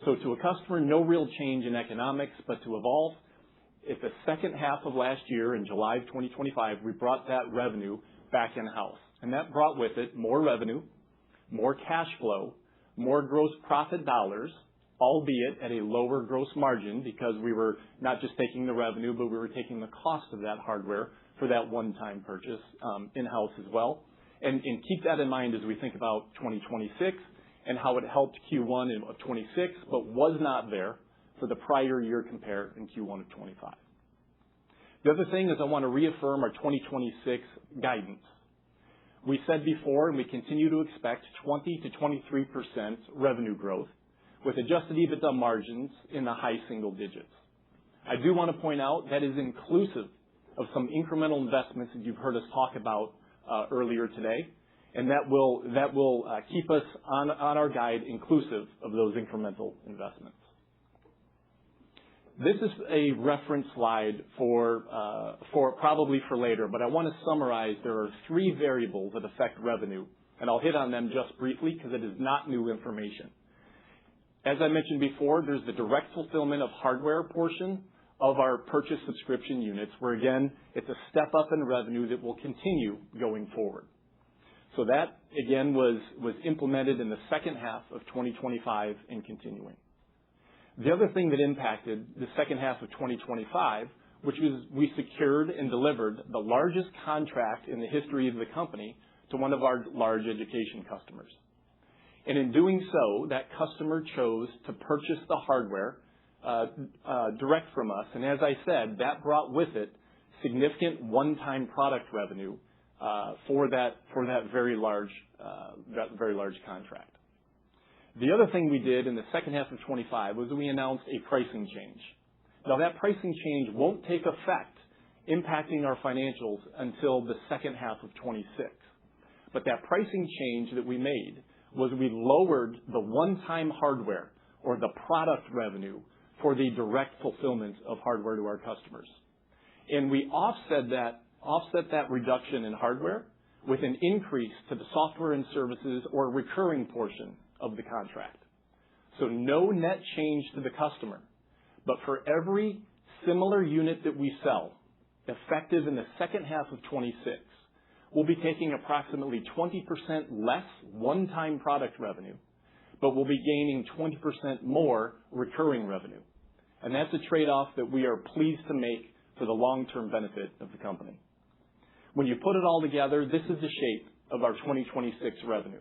So to a customer, no real change in economics, but to Evolv, at the second half of last year, in July of 2025, we brought that revenue back in-house. And that brought with it more revenue, more cash flow, more gross profit dollars, albeit at a lower gross margin because we were not just taking the revenue, but we were taking the cost of that hardware for that one-time purchase in-house as well. And keep that in mind as we think about 2026 and how it helped Q1 of 26, but was not there for the prior year compare in Q1 of 25. The other thing is I want to reaffirm our 2026 guidance. We said before, and we continue to expect 20 to 23% revenue growth with adjusted EBITDA margins in the high single digits. I do want to point out that is inclusive of some incremental investments that you've heard us talk about earlier today, and that will keep us on our guide inclusive of those incremental investments. This is a reference slide for probably for later, but I want to summarize there are 3 variables that affect revenue, and I'll hit on them just briefly because it is not new information. As I mentioned before, there's the direct fulfillment of hardware portion of our purchase subscription units, where again, it's a step up in revenue that will continue going forward. So that again was implemented in the second half of 2025 and continuing. The other thing that impacted the second half of 2025, which was we secured and delivered the largest contract in the history of the company to one of our large education customers. And in doing so, that customer chose to purchase the hardware direct from us. And as I said, that brought with it significant one-time product revenue for that very large contract. The other thing we did in the second half of 25 was we announced a pricing change. Now that pricing change won't take effect impacting our financials until the second half of 26. But that pricing change that we made was we lowered the one-time hardware or the product revenue for the direct fulfillment of hardware to our customers. And we offset that reduction in hardware with an increase to the software and services or recurring portion of the contract. So no net change to the customer, but for every similar unit that we sell, effective in the second half of 26, we'll be taking approximately 20% less one-time product revenue, but we'll be gaining 20% more recurring revenue. And that's a trade-off that we are pleased to make for the long-term benefit of the company. When you put it all together, this is the shape of our 2026 revenue.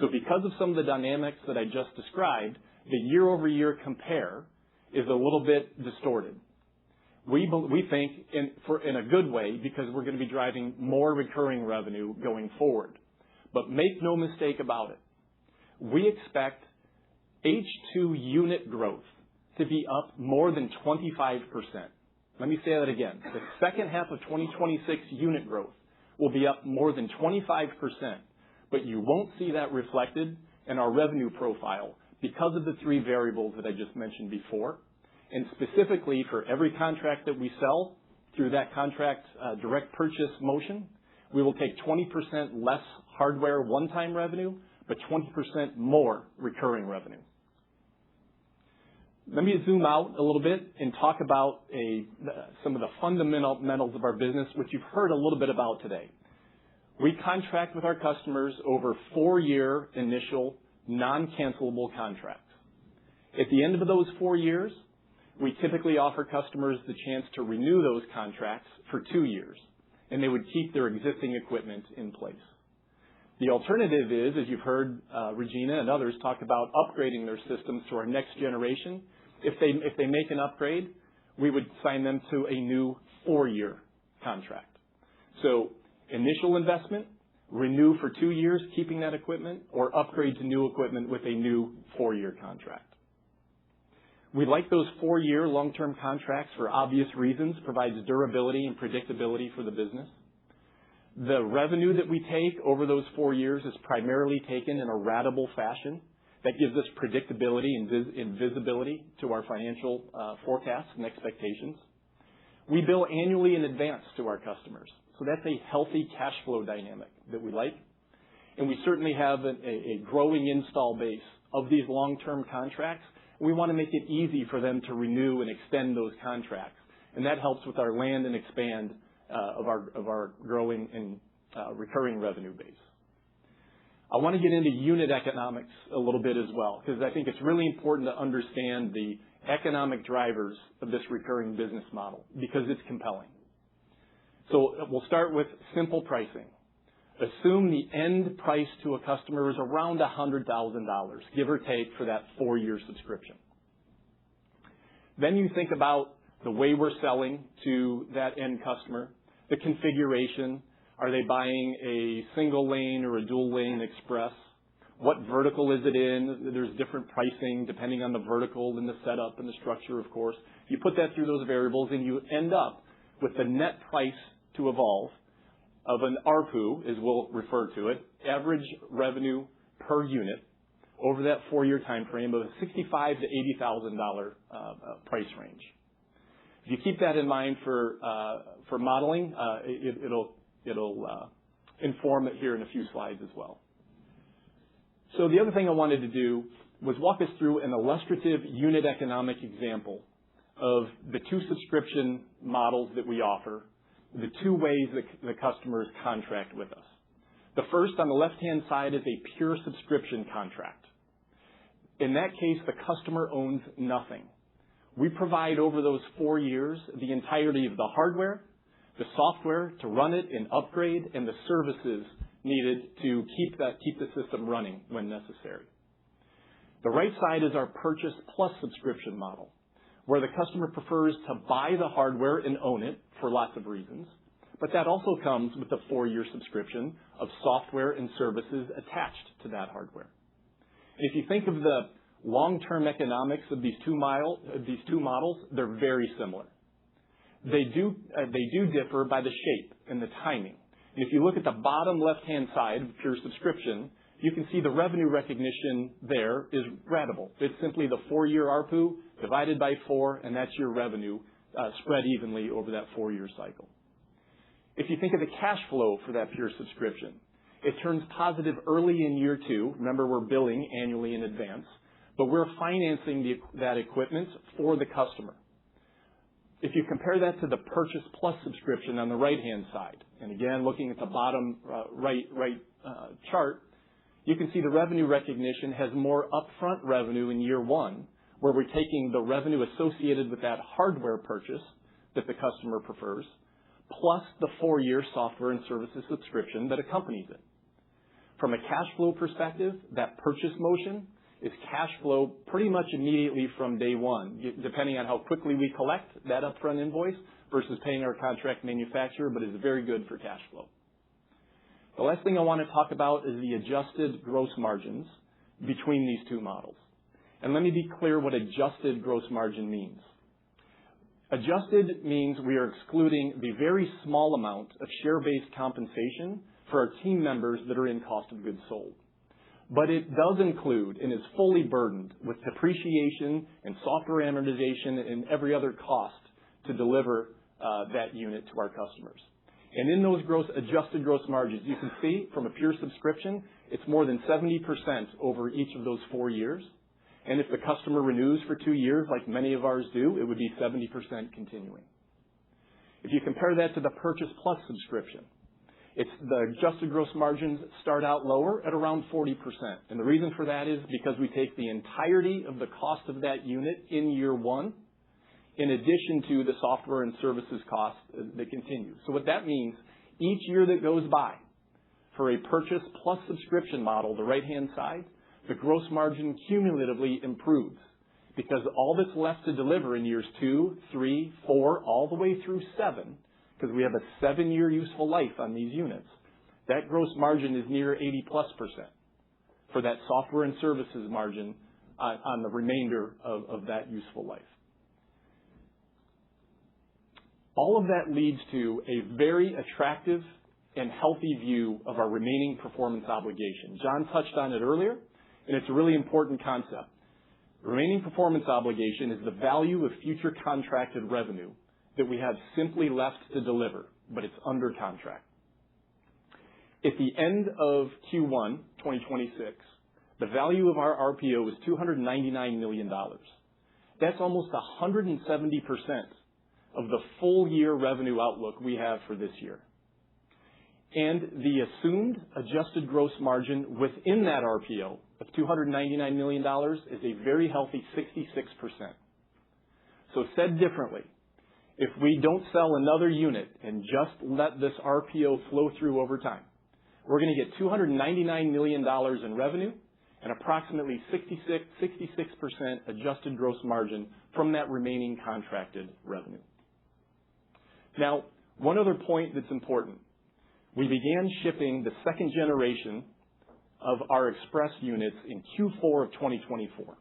So because of some of the dynamics that I just described, the year-over-year compare is a little bit distorted. We think in a good way because we're going to be driving more recurring revenue going forward. But make no mistake about it. We expect H2 unit growth to be up more than 25%. Let me say that again. The second half of 2026 unit growth will be up more than 25%, but you won't see that reflected in our revenue profile because of the 3 variables that I just mentioned before. And specifically for every contract that we sell through that contract direct purchase motion, we will take 20% less hardware one-time revenue, but 20% more recurring revenue. Let me zoom out a little bit and talk about some of the fundamentals of our business, which you've heard a little bit about today. We contract with our customers over 4-year initial non-cancelable contracts. At the end of those 4 years, we typically offer customers the chance to renew those contracts for 2 years, and they would keep their existing equipment in place. The alternative is, as you've heard Regina and others talk about upgrading their systems to our next generation. If they make an upgrade, we would sign them to a new 4-year contract. So initial investment, renew for 2 years, keeping that equipment, or upgrade to new equipment with a new 4-year contract. We like those 4-year long-term contracts for obvious reasons, provides durability and predictability for the business. The revenue that we take over those 4 years is primarily taken in a ratable fashion, That gives us predictability and visibility to our financial forecasts and expectations. We bill annually in advance to our customers, so that's a healthy cash flow dynamic that we like. And we certainly have a growing install base of these long-term contracts. We want to make it easy for them to renew and extend those contracts, and that helps with our land and expand of our growing and recurring revenue base. I want to get into unit economics a little bit as well, because I think it's really important to understand the economic drivers of this recurring business model, because it's compelling. So we'll start with simple pricing. Assume the end price to a customer is around $100,000, give or take, for that 4-year subscription. Then you think about the way we're selling to that end customer, the configuration. Are they buying a single lane or a dual lane express? What vertical is it in? There's different pricing depending on the vertical and the setup and the structure, of course. You put that through those variables and you end up with the net price to Evolv of an ARPU, as we'll refer to it, average revenue per unit over that 4-year time frame of a $65,000 to $80,000 price range. If you keep that in mind for modeling, it'll inform it here in a few slides as well. So the other thing I wanted to do was walk us through an illustrative unit economic example of the 2 subscription models that we offer, the 2 ways that the customers contract with us. The first on the left-hand side is a pure subscription contract. In that case, the customer owns nothing. We provide over those 4 years the entirety of the hardware, the software to run it and upgrade, and the services needed to keep the system running when necessary. The right side is our purchase plus subscription model, where the customer prefers to buy the hardware and own it for lots of reasons, but that also comes with a 4-year subscription of software and services attached to that hardware. And if you think of the long-term economics of these two models, they're very similar. They do differ by the shape and the timing. And if you look at the bottom left-hand side of pure subscription, you can see the revenue recognition there is ratable. It's simply the 4-year ARPU divided by 4, and that's your revenue spread evenly over that 4-year cycle. If you think of the cash flow for that pure subscription, it turns positive early in year 2. Remember, we're billing annually in advance, but we're financing that equipment for the customer. If you compare that to the purchase plus subscription on the right-hand side, and again, looking at the bottom right chart, you can see the revenue recognition has more upfront revenue in year 1, where we're taking the revenue associated with that hardware purchase that the customer prefers, plus the 4-year software and services subscription that accompanies it. From a cash flow perspective, that purchase motion is cash flow pretty much immediately from day 1, depending on how quickly we collect that upfront invoice versus paying our contract manufacturer, but is very good for cash flow. The last thing I want to talk about is the adjusted gross margins between these 2 models. And let me be clear what adjusted gross margin means. Adjusted means we are excluding the very small amount of share-based compensation for our team members that are in cost of goods sold. But it does include and is fully burdened with depreciation and software amortization and every other cost to deliver that unit to our customers. And in those adjusted gross margins, you can see from a pure subscription, it's more than 70% over each of those 4 years. And if the customer renews for 2 years, like many of ours do, it would be 70% continuing. If you compare that to the purchase plus subscription, the adjusted gross margins start out lower at around 40%. And the reason for that is because we take the entirety of the cost of that unit in year 1, in addition to the software and services cost that continue. So what that means, each year that goes by for a purchase plus subscription model, the right-hand side, the gross margin cumulatively improves because all that's left to deliver in years 2, 3, 4, all the way through 7, because we have a 7-year useful life on these units, that gross margin is near 80+% for that software and services margin on the remainder of that useful life. All of that leads to a very attractive and healthy view of our remaining performance obligation. John touched on it earlier. and it's a really important concept. Remaining performance obligation is the value of future contracted revenue that we have simply left to deliver, but it's under contract. At the end of Q1 2026, the value of our RPO is $299 million. That's almost 170% of the full year revenue outlook we have for this year. And the assumed adjusted gross margin within that RPO of $299 million is a very healthy 66%. So said differently, if we don't sell another unit and just let this RPO flow through over time, we're going to get $299 million in revenue and approximately 66% adjusted gross margin from that remaining contracted revenue. Now, one other point that's important. We began shipping the second generation of our Express units in Q4 of 2024.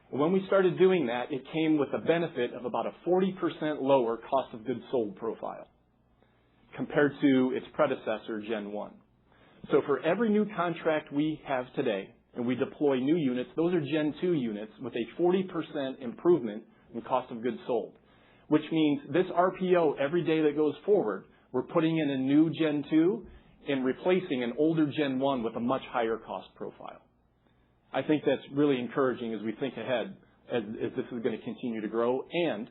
When we started doing that, it came with a benefit of about a 40% lower cost of goods sold profile compared to its predecessor, Gen 1. So for every new contract we have today, and we deploy new units, those are Gen 2 units with a 40% improvement in cost of goods sold, which means this RPO, every day that goes forward, we're putting in a new Gen 2 and replacing an older Gen 1 with a much higher cost profile. I think that's really encouraging as we think ahead as this is going to continue to grow, and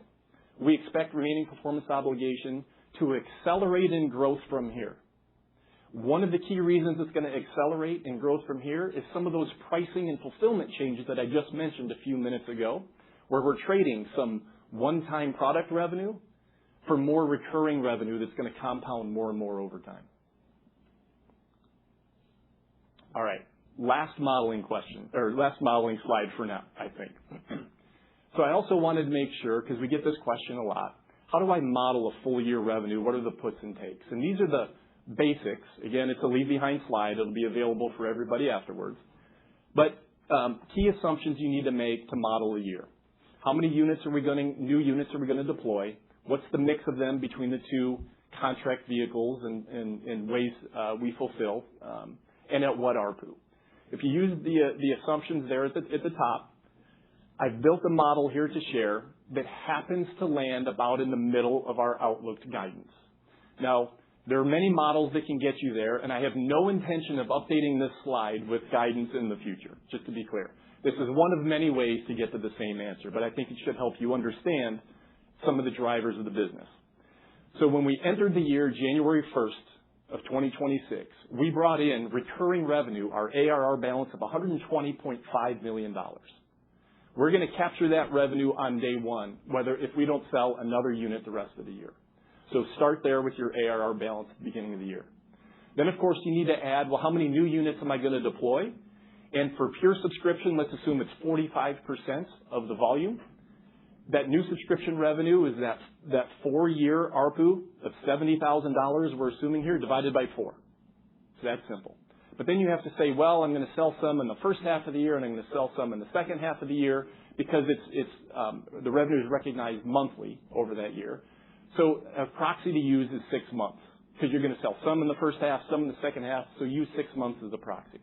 we expect remaining performance obligation to accelerate in growth from here. One of the key reasons it's going to accelerate in growth from here is some of those pricing and fulfillment changes that I just mentioned a few minutes ago, where we're trading some one-time product revenue for more recurring revenue that's going to compound more and more over time. All right. Last modeling slide for now, I think. So I also wanted to make sure, because we get this question a lot, how do I model a full year revenue? What are the puts and takes? And these are the basics. Again, it's a leave behind slide. It'll be available for everybody afterwards. But key assumptions you need to make to model a year. How many new units are we going to deploy? What's the mix of them between the two contract vehicles and ways we fulfill, and at what ARPU? If you use the assumptions there at the top, I've built a model here to share that happens to land about in the middle of our outlook guidance. Now, there are many models that can get you there, and I have no intention of updating this slide with guidance in the future, just to be clear. This is one of many ways to get to the same answer, but I think it should help you understand some of the drivers of the business. So when we entered the year, January 1st of 2026, we brought in recurring revenue, our ARR balance of $120.5 million. We're going to capture that revenue on day one, if we don't sell another unit the rest of the year. So start there with your ARR balance at the beginning of the year. Then, of course, you need to add, well, how many new units am I going to deploy? And for pure subscription, let's assume it's 45% of the volume. That new subscription revenue is that 4-year ARPU of $70,000 we're assuming here, divided by 4. It's that simple. But then you have to say, well, I'm going to sell some in the first half of the year, and I'm going to sell some in the second half of the year, because the revenue is recognized monthly over that year. So a proxy to use is 6 months, because you're going to sell some in the first half, some in the second half, so use 6 months as a proxy.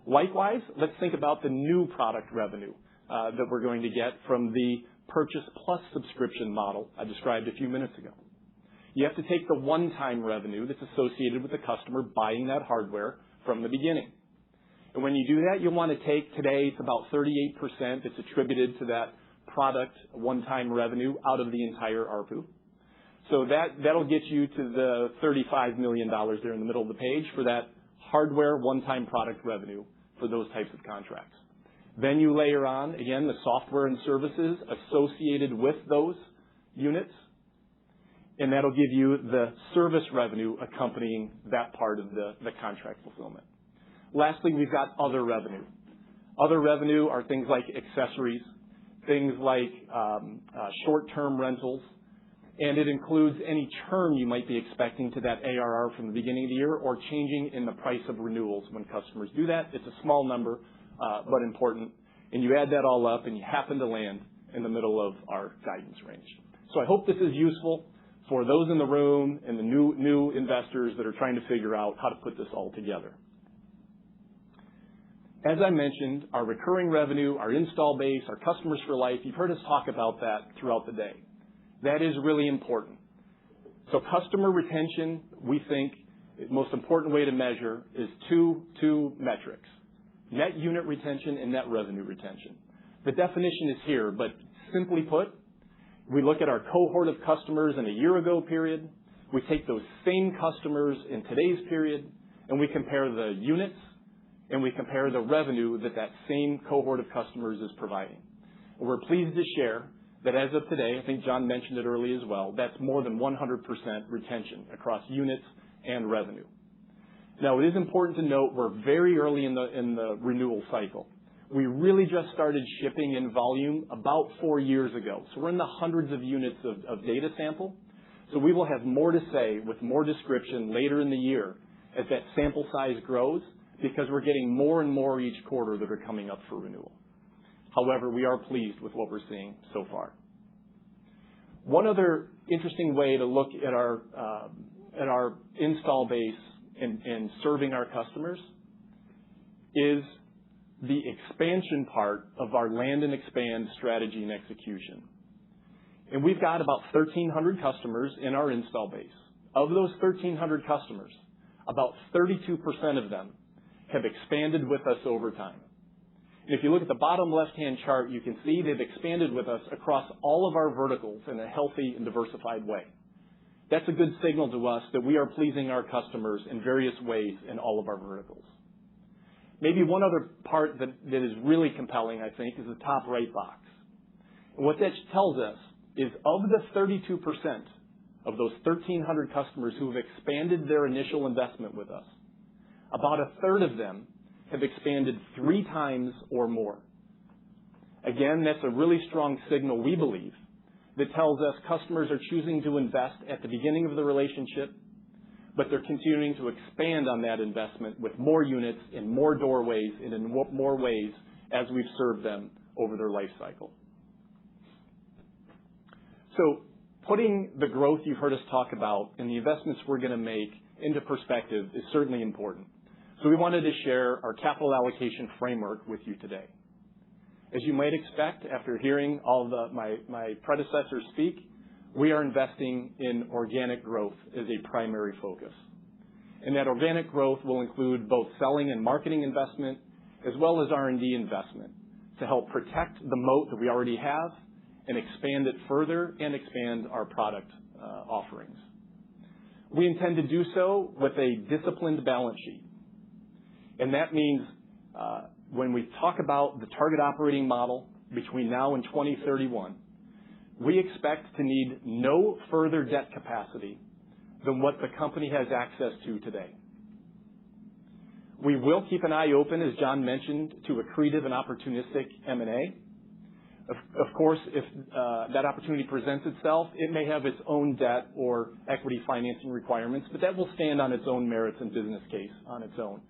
Likewise, let's think about the new product revenue that we're going to get from the purchase plus subscription model I described a few minutes ago. You have to take the one-time revenue that's associated with the customer buying that hardware from the beginning. And when you do that, you'll want to take, today it's about 38% that's attributed to that product one-time revenue out of the entire ARPU. So that'll get you to the $35 million there in the middle of the page for that hardware one-time product revenue for those types of contracts. Then you layer on, again, the software and services associated with those units, and that'll give you the service revenue accompanying that part of the contract fulfillment. Lastly, we've got other revenue. Other revenue are things like accessories, things like short-term rentals, and it includes any churn you might be expecting to that ARR from the beginning of the year, or changing in the price of renewals when customers do that. It's a small number, but important. And you add that all up, and you happen to land in the middle of our guidance range. So I hope this is useful for those in the room and the new investors that are trying to figure out how to put this all together. As I mentioned, our recurring revenue, our install base, our customers for life, you've heard us talk about that throughout the day. That is really important. So customer retention, we think the most important way to measure is two metrics, net unit retention and net revenue retention. The definition is here, but simply put, we look at our cohort of customers in a year ago period, we take those same customers in today's period, and we compare the units and we compare the revenue that that same cohort of customers is providing. And we're pleased to share that as of today, I think John mentioned it early as well, that's more than 100% retention across units and revenue. Now, it is important to note we're very early in the renewal cycle. We really just started shipping in volume about 4 years ago. So we're in the hundreds of units of data sample. So we will have more to say with more description later in the year as that sample size grows, because we're getting more and more each quarter that are coming up for renewal. However, we are pleased with what we're seeing so far. One other interesting way to look at our install base and serving our customers is the expansion part of our land and expand strategy and execution. And we've got about 1,300 customers in our install base. Of those 1,300 customers, about 32% of them have expanded with us over time. And if you look at the bottom left-hand chart, you can see they've expanded with us across all of our verticals in a healthy and diversified way. That's a good signal to us that we are pleasing our customers in various ways in all of our verticals. Maybe one other part that is really compelling, I think, is the top right box. And what that tells us is of the 32% of those 1,300 customers who have expanded their initial investment with us, about a third of them have expanded 3 times or more. Again, that's a really strong signal, we believe, that tells us customers are choosing to invest at the beginning of the relationship, but they're continuing to expand on that investment with more units in more doorways and in more ways as we've served them over their life cycle. So putting the growth you've heard us talk about and the investments we're going to make into perspective is certainly important. So we wanted to share our capital allocation framework with you today. As you might expect, after hearing all of my predecessors speak, we are investing in organic growth as a primary focus. And that organic growth will include both selling and marketing investment, as well as R&D investment to help protect the moat that we already have and expand it further and expand our product offerings. We intend to do so with a disciplined balance sheet. And that means when we talk about the target operating model between now and 2031, we expect to need no further debt capacity than what the company has access to today. We will keep an eye open, as John mentioned, to accretive and opportunistic M&A. Of course, if that opportunity presents itself, it may have its own debt or equity financing requirements, but that will stand on its own merits and business case on its own.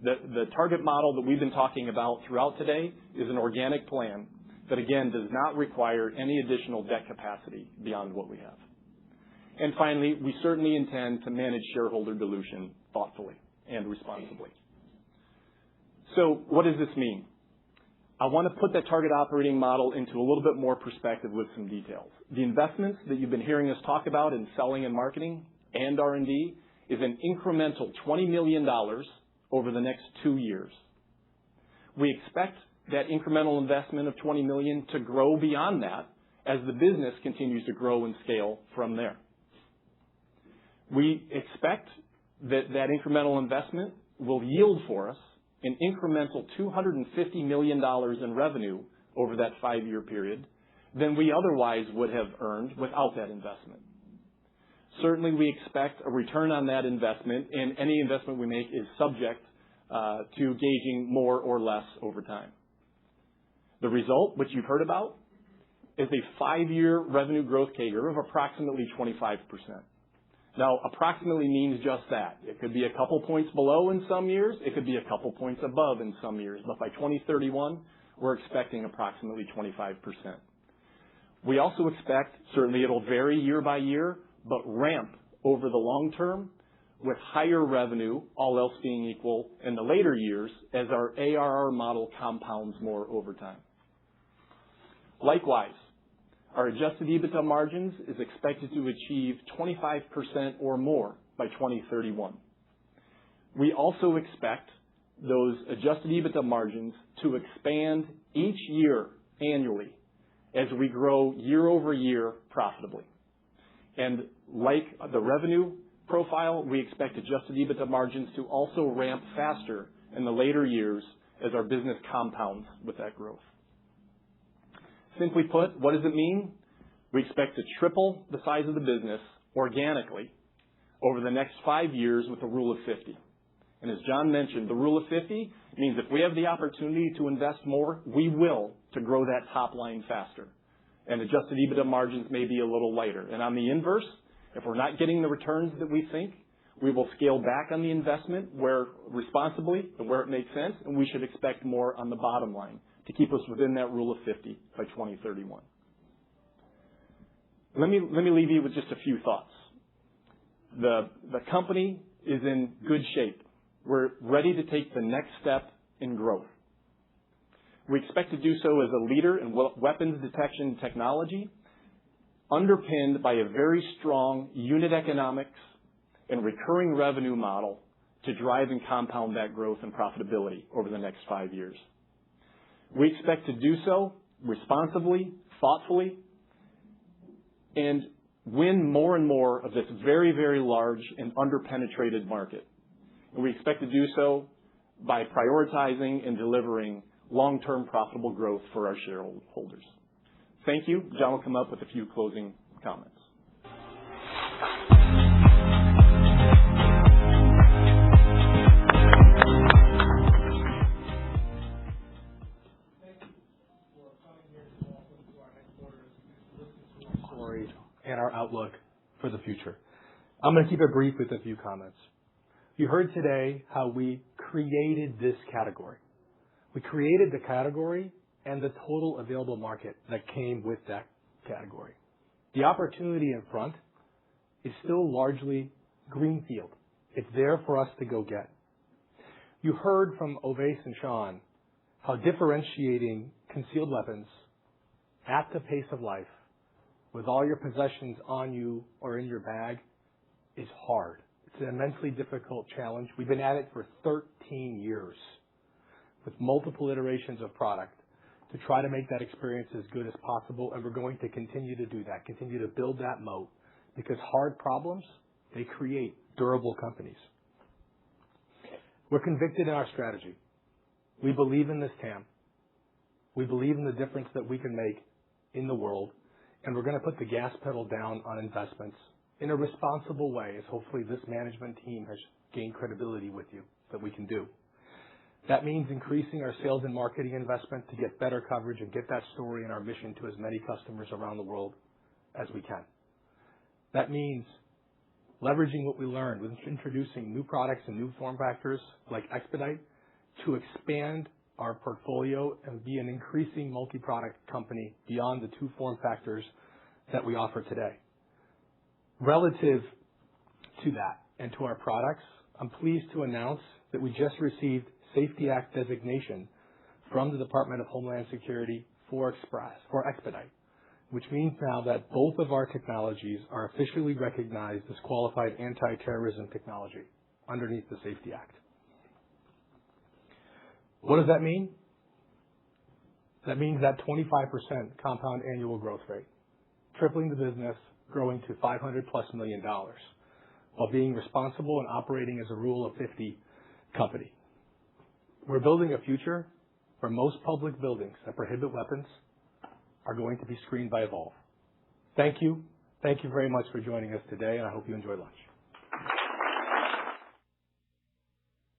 The target model that we've been talking about throughout today is an organic plan that, again, does not require any additional debt capacity beyond what we have. And finally, we certainly intend to manage shareholder dilution thoughtfully and responsibly. So what does this mean? I want to put that target operating model into a little bit more perspective with some details. The investments that you've been hearing us talk about in selling and marketing and R&D is an incremental $20 million over the next 2 years. We expect that incremental investment of $20 million to grow beyond that as the business continues to grow and scale from there. We expect that that incremental investment will yield for us an incremental $250 million in revenue over that 5-year period than we otherwise would have earned without that investment. Certainly, we expect a return on that investment, and any investment we make is subject to gauging more or less over time. The result, which you've heard about, is a 5-year revenue growth CAGR of approximately 25%. Now, approximately means just that. It could be a couple points below in some years. It could be a couple points above in some years. But by 2031, we're expecting approximately 25%. We also expect, certainly it'll vary year by year, but ramp over the long term with higher revenue, all else being equal, in the later years as our ARR model compounds more over time. Likewise, our adjusted EBITDA margins is expected to achieve 25% or more by 2031. We also expect those adjusted EBITDA margins to expand each year annually as we grow year over year profitably. And like the revenue profile, we expect adjusted EBITDA margins to also ramp faster in the later years as our business compounds with that growth. Simply put, what does it mean? We expect to triple the size of the business organically over the next 5 years with a rule of 50. And as John mentioned, the rule of 50 means if we have the opportunity to invest more, we will to grow that top line faster. And adjusted EBITDA margins may be a little lighter. And on the inverse, if we're not getting the returns that we think, we will scale back on the investment where responsibly and where it makes sense, and we should expect more on the bottom line to keep us within that rule of 50 by 2031. Let me leave you with just a few thoughts. The company is in good shape. We're ready to take the next step in growth. We expect to do so as a leader in weapons detection technology, underpinned by a very strong unit economics and recurring revenue model to drive and compound that growth and profitability over the next 5 years. We expect to do so responsibly, thoughtfully, and win more and more of this very, very large and underpenetrated market. And we expect to do so by prioritizing and delivering long-term profitable growth for our shareholders. Thank you. John will come up with a few closing comments. And our outlook for the future. I'm going to keep it brief with a few comments. You heard today how we created this category. We created the category and the total available market that came with that category. The opportunity in front is still largely greenfield. It's there for us to go get. You heard from Oves and Sean how differentiating concealed weapons at the pace of life with all your possessions on you or in your bag is hard. It's an immensely difficult challenge. We've been at it for 13 years with multiple iterations of product to try to make that experience as good as possible, and we're going to continue to do that, continue to build that moat, because hard problems, they create durable companies. We're convicted in our strategy. We believe in this TAM. We believe in the difference that we can make in the world, and we're going to put the gas pedal down on investments in a responsible way, as hopefully this management team has gained credibility with you that we can do. That means increasing our sales and marketing investment to get better coverage and get that story and our mission to as many customers around the world as we can. That means leveraging what we learned with introducing new products and new form factors like Expedite to expand our portfolio and be an increasing multi-product company beyond the 2 form factors that we offer today. Relative to that and to our products, I'm pleased to announce that we just received Safety Act designation from the Department of Homeland Security for Expedite, which means now that both of our technologies are officially recognized as qualified anti-terrorism technology underneath the Safety Act. What does that mean? That means that 25% compound annual growth rate, tripling the business, growing to $500+ million, while being responsible and operating as a rule of 50 company. We're building a future where most public buildings that prohibit weapons are going to be screened by Evolv. Thank you. Thank you very much for joining us today, and I hope you enjoy lunch.